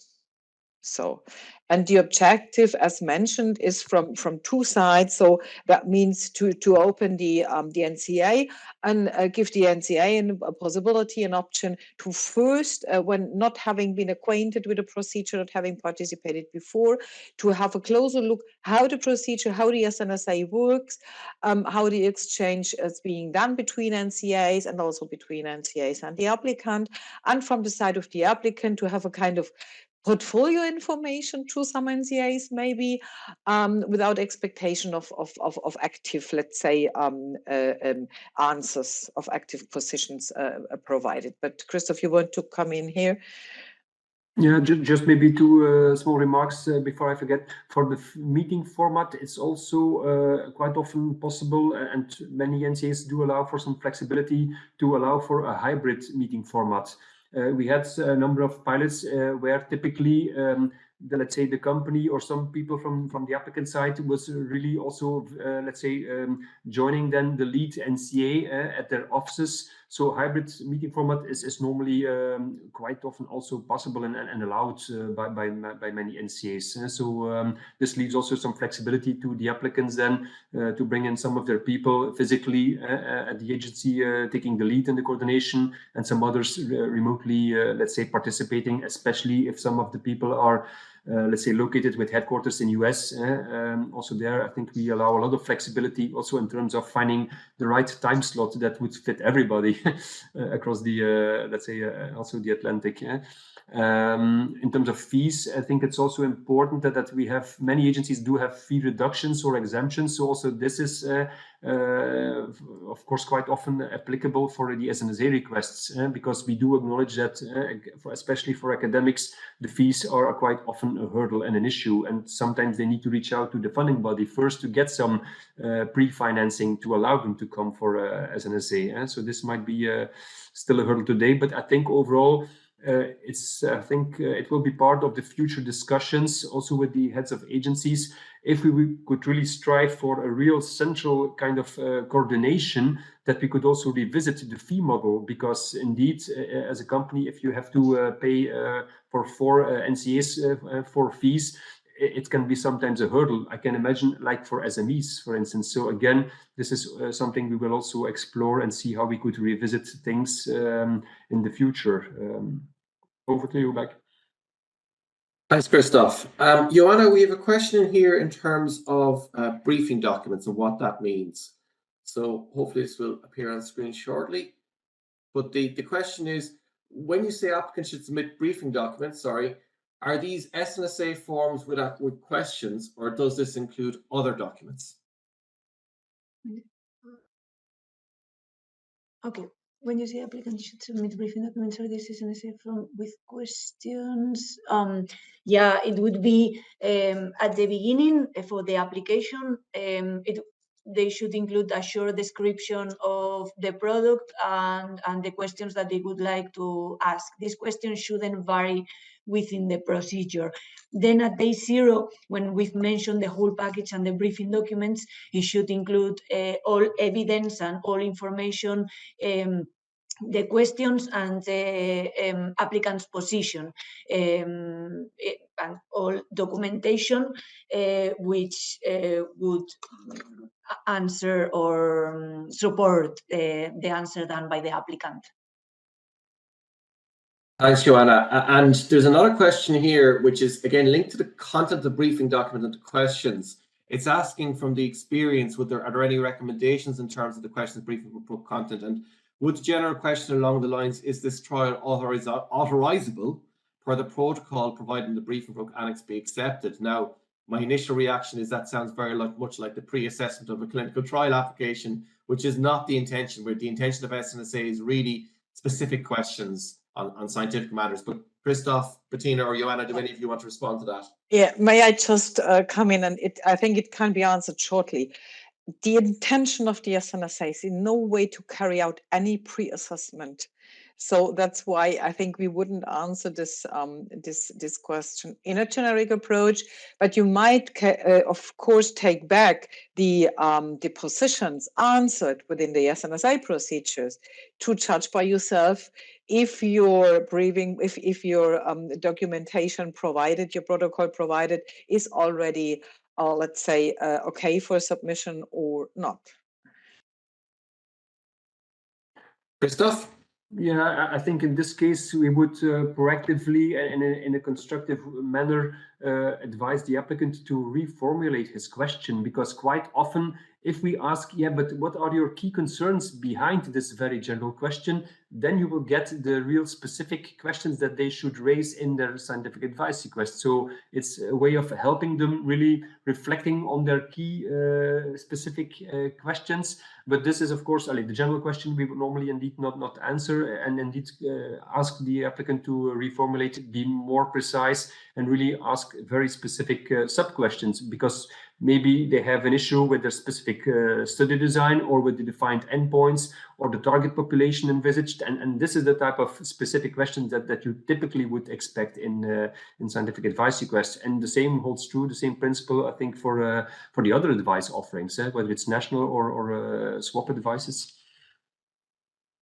So, and the objective, as mentioned, is from two sides. So that means to open the NCA and give the NCA a possibility, an option to first, when not having been acquainted with the procedure, not having participated before, to have a closer look how the procedure, how the SNSA works, how the exchange is being done between NCAs and also between NCAs and the applicant, and from the side of the applicant to have a kind of portfolio information to some NCAs, maybe without expectation of active, let's say, answers of active positions provided. But Christoph, you want to come in here? Yeah, just maybe two small remarks before I forget. For the meeting format, it's also quite often possible, and many NCAs do allow for some flexibility to allow for a hybrid meeting format. We had a number of pilots where typically let's say the company or some people from the applicant side was really also let's say joining then the lead NCA at their offices. So hybrid meeting format is normally quite often also possible and allowed by many NCAs. So this leaves also some flexibility to the applicants then to bring in some of their people physically at the agency taking the lead in the coordination, and some others remotely let's say participating, especially if some of the people are let's say located with headquarters in US. Also there, I think we allow a lot of flexibility also in terms of finding the right time slot that would fit everybody across the, let's say, also the Atlantic. In terms of fees, I think it's also important that we have, many agencies do have fee reductions or exemptions. So also this is, of course, quite often applicable for the SNSA requests, because we do acknowledge that, especially for academics, the fees are quite often a hurdle and an issue. And sometimes they need to reach out to the funding body first to get some pre-financing to allow them to come for SNSA. So this might be still a hurdle today, but I think overall, I think it will be part of the future discussions also with the heads of agencies, if we could really strive for a real central kind of coordination, that we could also revisit the fee model, because indeed as a company, if you have to pay for 4 NCAs for fees, it can be sometimes a hurdle. I can imagine, like for SMEs, for instance. So again, this is something we will also explore and see how we could revisit things in the future. Over to you, Beck. Thanks, Christoph. Joanna, we have a question here in terms of briefing documents and what that means. So hopefully this will appear on the screen shortly. But the question is, when you say applicants should submit briefing documents, are these SNSA forms with questions, or does this include other documents? Okay. When you say applicants should submit briefing documents, or this is SNSA form with questions, yeah, it would be at the beginning for the application. They should include a short description of the product and the questions that they would like to ask. These questions shouldn't vary within the procedure. Then at day 0, when we've mentioned the whole package and the briefing documents, it should include all evidence and all information, the questions and the applicant's position, and all documentation which would answer or support the answer done by the applicant. Thanks, Joanna. And there's another question here, which is again linked to the content of the briefing document and the questions. It's asking from the experience, are there any recommendations in terms of the questions briefing content? And would the general question along the lines, is this trial authorizable per the protocol providing the briefing book annex be accepted? Now, my initial reaction is that sounds very much like the pre-assessment of a clinical trial application, which is not the intention, where the intention of SNSA is really specific questions on scientific matters. But Christoph, Bettina, or Joanna, do any of you want to respond to that? Yeah, may I just come in, and I think it can be answered shortly. the intention of the SNSA is in no way to carry out any pre-assessment. So that's why I think we wouldn't answer this this question in a generic approach. But you might, of course, take back the positions answered within the SNSA procedures to judge by yourself if your briefing, if your documentation provided, your protocol provided, is already, let's say, okay for submission or not. Christoph? Yeah, I think in this case we would proactively and in a constructive manner advise the applicant to reformulate his question, because quite often if we ask, yeah, but what are your key concerns behind this very general question, then you will get the real specific questions that they should raise in their scientific advice request. So it's a way of helping them really reflecting on their key specific questions. But this is, of course, the general question we would normally indeed not answer, and indeed ask the applicant to reformulate, be more precise, and really ask very specific sub-questions, because maybe they have an issue with their specific study design or with the defined endpoints or the target population envisaged. And this is the type of specific questions that you typically would expect in scientific advice requests. And the same holds true, the same principle, I think, for the other advice offerings, whether it's national or swap advices.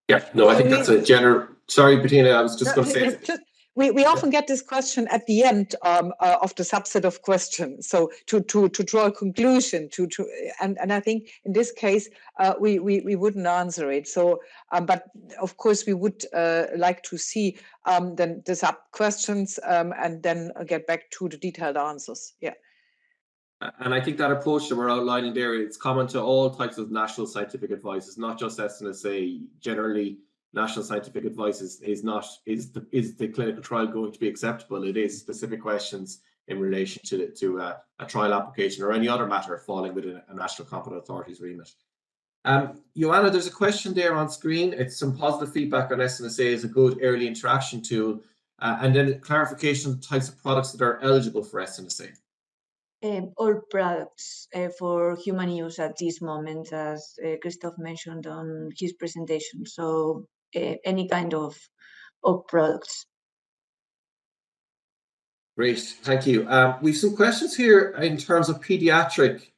Yeah, no, I think that's a general. Sorry, Bettina, I was just going to say. We often get this question at the end of the subset of questions. So to draw a conclusion, and I think in this case we wouldn't answer it. So, but of course we would like to see then the sub questions and then get back to the detailed answers. Yeah. And I think that approach that we're outlining there, it's common to all types of national scientific advice. It's not just SNSA. Generally, national scientific advice is the clinical trial going to be acceptable? It is specific questions in relation to a trial application or any other matter falling within a national competent authority's remit. Joanna, there's a question there on screen. It's some positive feedback on SNSA as a good early interaction tool, and then clarification of types of products that are eligible for SNSA. All products for human use at this moment, as Christoph mentioned on his presentation. So any kind of products. Great, thank you. We've some questions here in terms of pediatric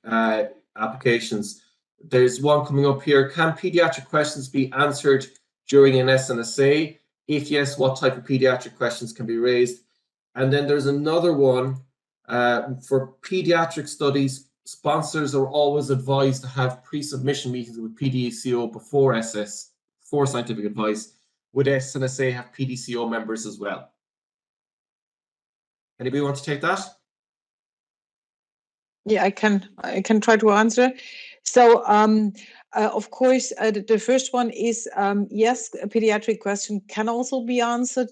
applications. There's one coming up here. Can pediatric questions be answered during an SNSA? If yes, what type of pediatric questions can be raised? And then there's another one. For pediatric studies, sponsors are always advised to have pre-submission meetings with PDCO before scientific advice. Would SNSA have PDCO members as well? Anybody want to take that? Yeah, I can try to answer. So, of course, the first one is, yes, a pediatric question can also be answered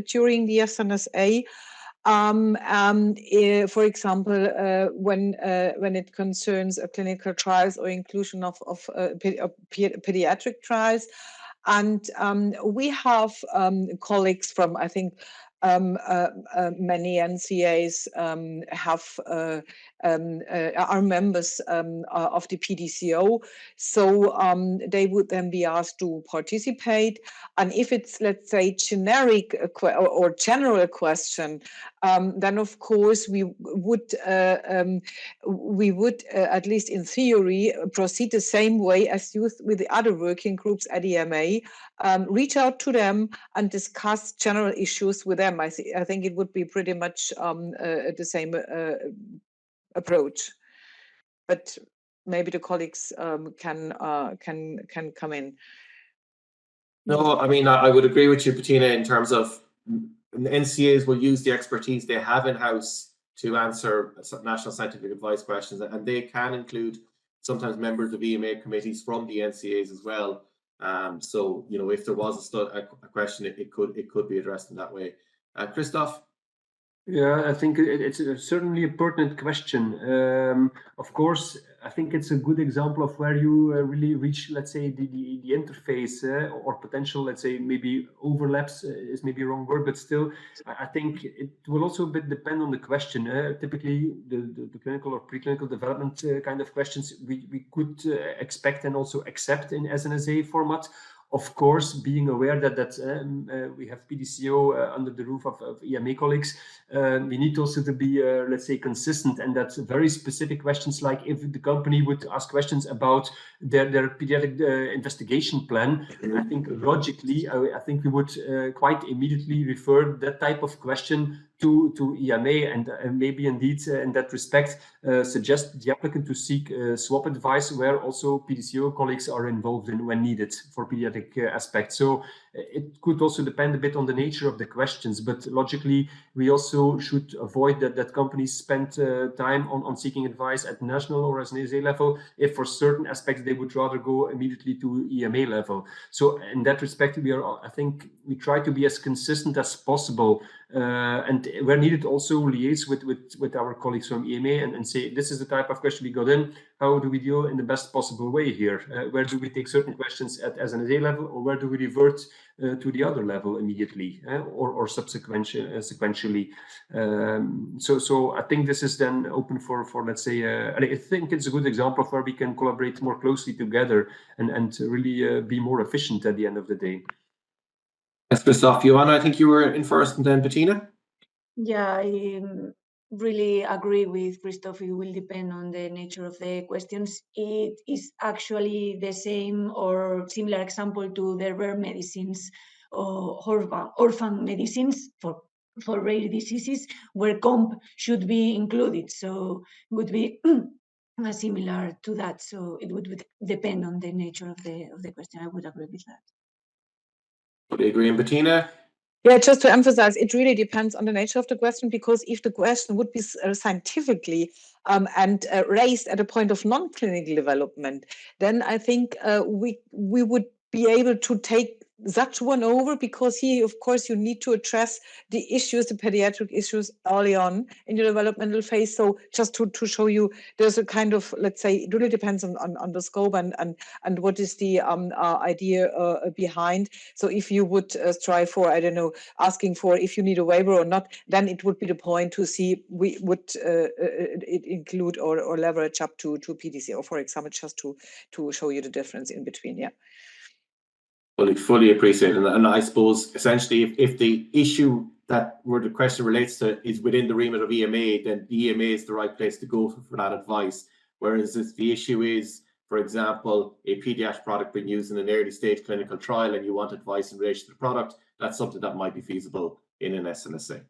during the SNSA. For example, when it concerns clinical trials or inclusion of pediatric trials. And we have colleagues from, I think, many NCAs are members of the PDCO, so they would then be asked to participate. And if it's, let's say, generic or general question, then of course we would at least in theory proceed the same way as used with the other working groups at EMA. Reach out to them and discuss general issues with them. I think it would be pretty much the same approach, but maybe the colleagues can come in. No, I mean, I would agree with you, Bettina, in terms of NCAs will use the expertise they have in-house to answer national scientific advice questions, and they can include sometimes members of EMA committees from the NCAs as well. So, you know, if there was a question, it could be addressed in that way. Christoph? Yeah, I think it's certainly a pertinent question. Of course, I think think it's a good example of where you really reach, let's say, the interface or potential, let's say, maybe overlaps is maybe a wrong word, but still, I think it will also a bit depend on the question. Typically, the clinical or preclinical development kind of questions we could expect and also accept in SNSA format. Of course, being aware that we have PDCO under the roof of EMA colleagues, we need also to be, let's say, consistent, and that very specific questions, like if the company would ask questions about their pediatric investigation plan, I think logically, I think we would quite immediately refer that type of question to EMA, and maybe indeed in that respect suggest the applicant to seek swap advice where also PDCO colleagues are involved in when needed for pediatric aspects. So it could also depend a bit on the nature of the questions, but logically we also should avoid that companies spend time on seeking advice at national or SNSA level if for certain aspects they would rather go immediately to EMA level. So in that respect, I think we try to be as consistent as possible, and where needed also liaise with our colleagues from EMA and say, this is the type of question we got in, how do we deal in the best possible way here? Where do we take certain questions at SNSA level, or where do we revert to the other level immediately or sequentially? So I think this is then open for let's say, I think it's a good example of where we can collaborate more closely together and really be more efficient at the end of the day. Thanks, Christoph. Joanna, I think you were in first, and then Bettina. Yeah, I really agree with Christoph. It will depend on the nature of the questions. It is actually the same or similar example to the rare medicines or orphan medicines for rare diseases, where comp should be included. So it would be similar to that. So it would depend on the nature of the question. I would agree with that. Would you agree? And Bettina? Yeah, just to emphasize, it really depends on the nature of the question, because if the question would be scientifically and raised at a point of non-clinical development, then I think we would be able to take such one over, because here, of course, you need to address the issues, the pediatric issues early on in your developmental phase. So just to show you, there's a kind of, let's say, it really depends on the scope and what is the idea behind. So if you would strive for, I don't know, asking for if you need a waiver or not, then it would be the point to see we would it include or leverage up to PDCO, for example, just to show you the difference in between. Yeah. Fully appreciate it. And I suppose essentially if the issue that where the question relates to is within the remit of EMA, then the EMA is the right place to go for that advice. Whereas if the issue is, for example, a pediatric product being used in an early stage clinical trial and you want advice in relation to the product, that's something that might be feasible in an SNSA.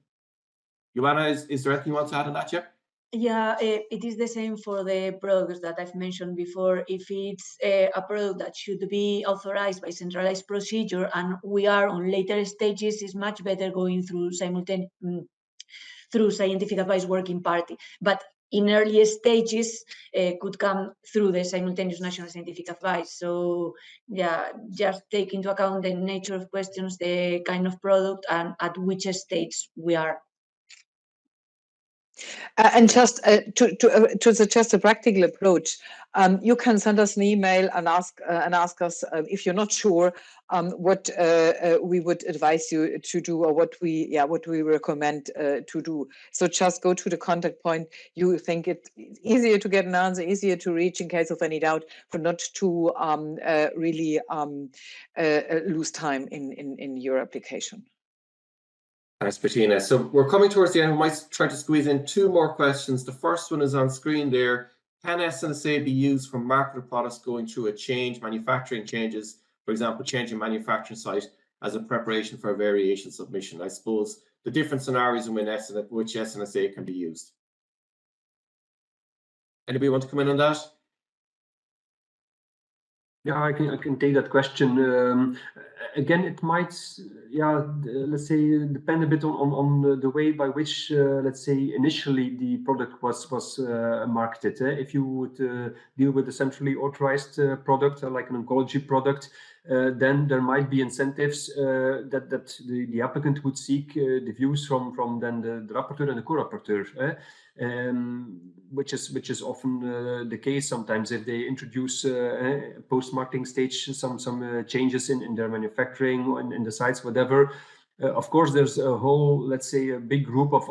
Joanna, is there anything you want to add on that, Chip? Yeah, it is the same for the products that I've mentioned before. If it's a product that should be authorized by centralized procedure and we are on later stages, it's much better going through through scientific advice working party. But in earlier stages, could come through the simultaneous national scientific advice. So yeah, just take into account the nature of questions, the kind of product, and at which stage we are. And just to suggest a practical approach, you can send us an email and ask us if you're not sure what we would advise you to do, or what we recommend to do. So just go to the contact point. You think it's easier to get an answer, easier to reach in case of any doubt, but not to really lose time in your application. Thanks, Bettina. So we're coming towards the end. We might try to squeeze in two more questions. The first one is on screen there. Can SNSA be used for marketed products going through a manufacturing changes, for example, changing manufacturing site as a preparation for a variation submission? I suppose the different scenarios in which SNSA can be used. Anybody want to come in on that? Yeah, I can take that question. Again, it might, let's say, depend a bit on the way by which, let's say, initially the product was marketed. If you would deal with a centrally authorized product, like an oncology product, then there might be incentives that the applicant would seek the views from then the rapporteur and the co-rapporteur. which is often the case sometimes if they introduce post-marketing stage some changes in their manufacturing or in the sites, whatever. Of course, there's a whole, let's say, a big group of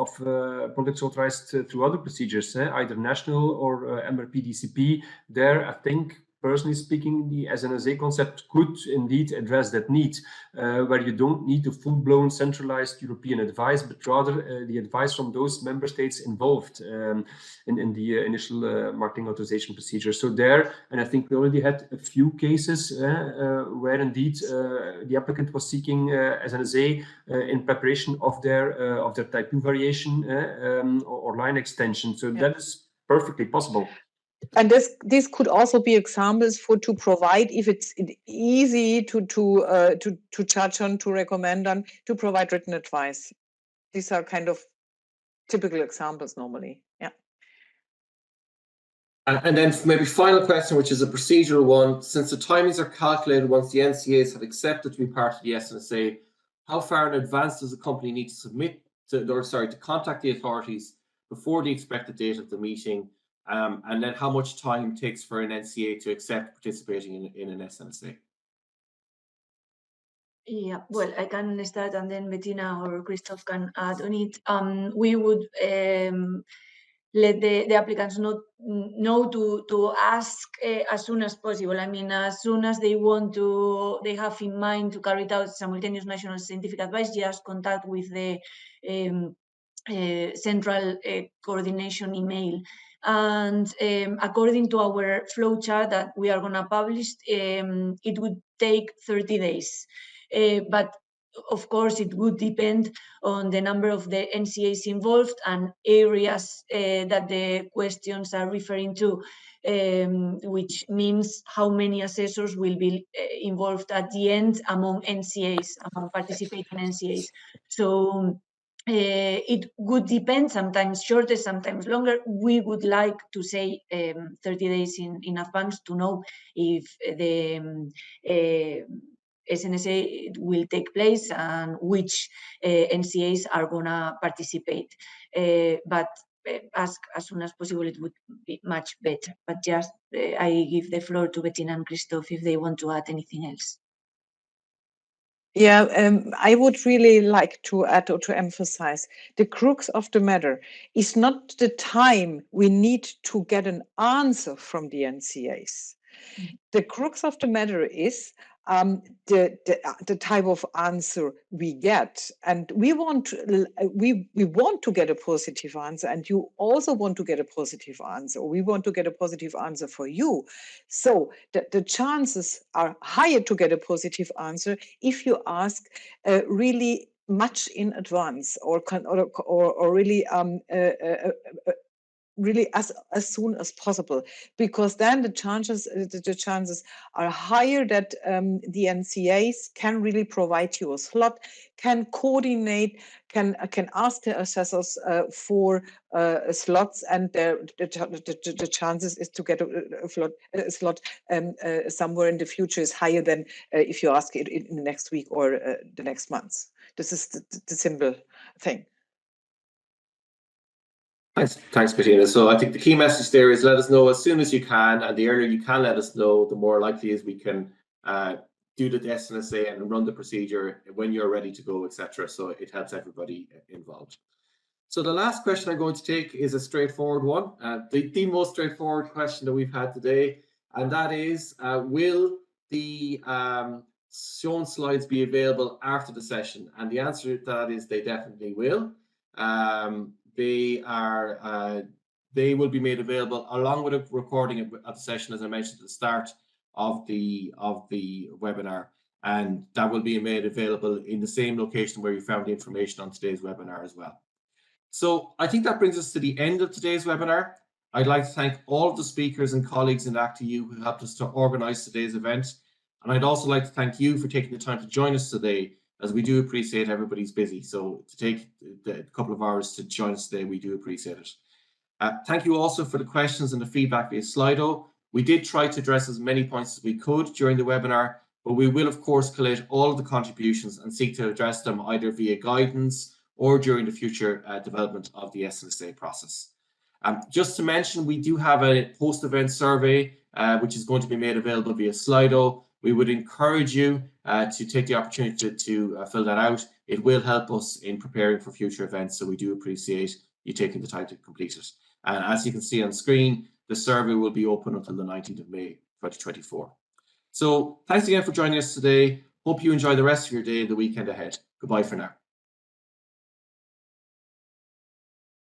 products authorized through other procedures, either national or MRP DCP. There, I think, personally speaking, the SNSA concept could indeed address that need, where you don't need a full-blown centralized European advice, but rather the advice from those member states involved in the initial marketing authorization procedure. So there, and I think we already had a few cases where indeed the applicant was seeking SNSA in preparation of their type 2 variation or line extension. So that is perfectly possible. And this could also be examples to provide, if it's easy to judge on, to recommend on, to provide written advice. These are kind of typical examples normally. Yeah. And then maybe final question, which is a procedural one. Since the timings are calculated once the NCAs have accepted to be part of the SNSA, how far in advance does the company need to submit to contact the authorities before the expected date of the meeting? And then how much time it takes for an NCA to accept participating in an SNSA? Yeah, well, I can start and then Bettina or Christoph can add on it. We would let the applicants know to ask as soon as possible. I mean, as soon as they have in mind to carry out simultaneous national scientific advice, just contact with the central coordination email. And according to our flowchart that we are going to publish, it would take 30 days. But of course, it would depend on the number of the NCAs involved and areas that the questions are referring to, which means how many assessors will be involved at the end among NCAs, among participating NCAs. So it would depend, sometimes shorter, sometimes longer. We would like to say 30 days in advance to know if the SNSA will take place and which NCAs are going to participate. But ask as soon as possible, it would be much better. But just I give the floor to Bettina and Christoph if they want to add anything else. Yeah, I would really like to add or to emphasize the crux of the matter is not the time we need to get an answer from the NCAs. The crux of the matter is the type of answer we get, and we want to get a positive answer, and you also want to get a positive answer. We want to get a positive answer for you, so the chances are higher to get a positive answer if you ask really much in advance, or really really as soon as possible, because then the chances are higher that the NCAs can really provide you a slot, can coordinate, can ask the assessors for slots, and the chances is to get a slot somewhere in the future is higher than if you ask it in the next week or the next month. This is the simple thing. Thanks, Bettina. So I think the key message there is let us know as soon as you can, and the earlier you can let us know, the more likely is we can do the SNSA and run the procedure when you're ready to go, etc. So it helps everybody involved. So the last question I'm going to take is a straightforward one, the most straightforward question that we've had today, and that is, will the shown slides be available after the session? And the answer to that is they definitely will. They will be made available along with a recording of the session, as I mentioned at the start of the webinar, and that will be made available in the same location where you found the information on today's webinar as well. So I think that brings us to the end of today's webinar. I'd like to thank all of the speakers and colleagues in ActEU who helped us to organize today's event, and I'd also like to thank you for taking the time to join us today, as we do appreciate everybody's busy. So to take a couple of hours to join us today, we do appreciate it. Thank you also for the questions and the feedback via Slido. We did try to address as many points as we could during the webinar, but we will of course collate all of the contributions and seek to address them either via guidance or during the future development of the SNSA process. Just to mention, we do have a post-event survey, which is going to be made available via Slido. We would encourage you to take the opportunity to fill that out. It will help us in preparing for future events, so we do appreciate you taking the time to complete it. And as you can see on screen, the survey will be open until the 19th of May, 2024. So thanks again for joining us today. Hope you enjoy the rest of your day and the weekend ahead. Goodbye for now.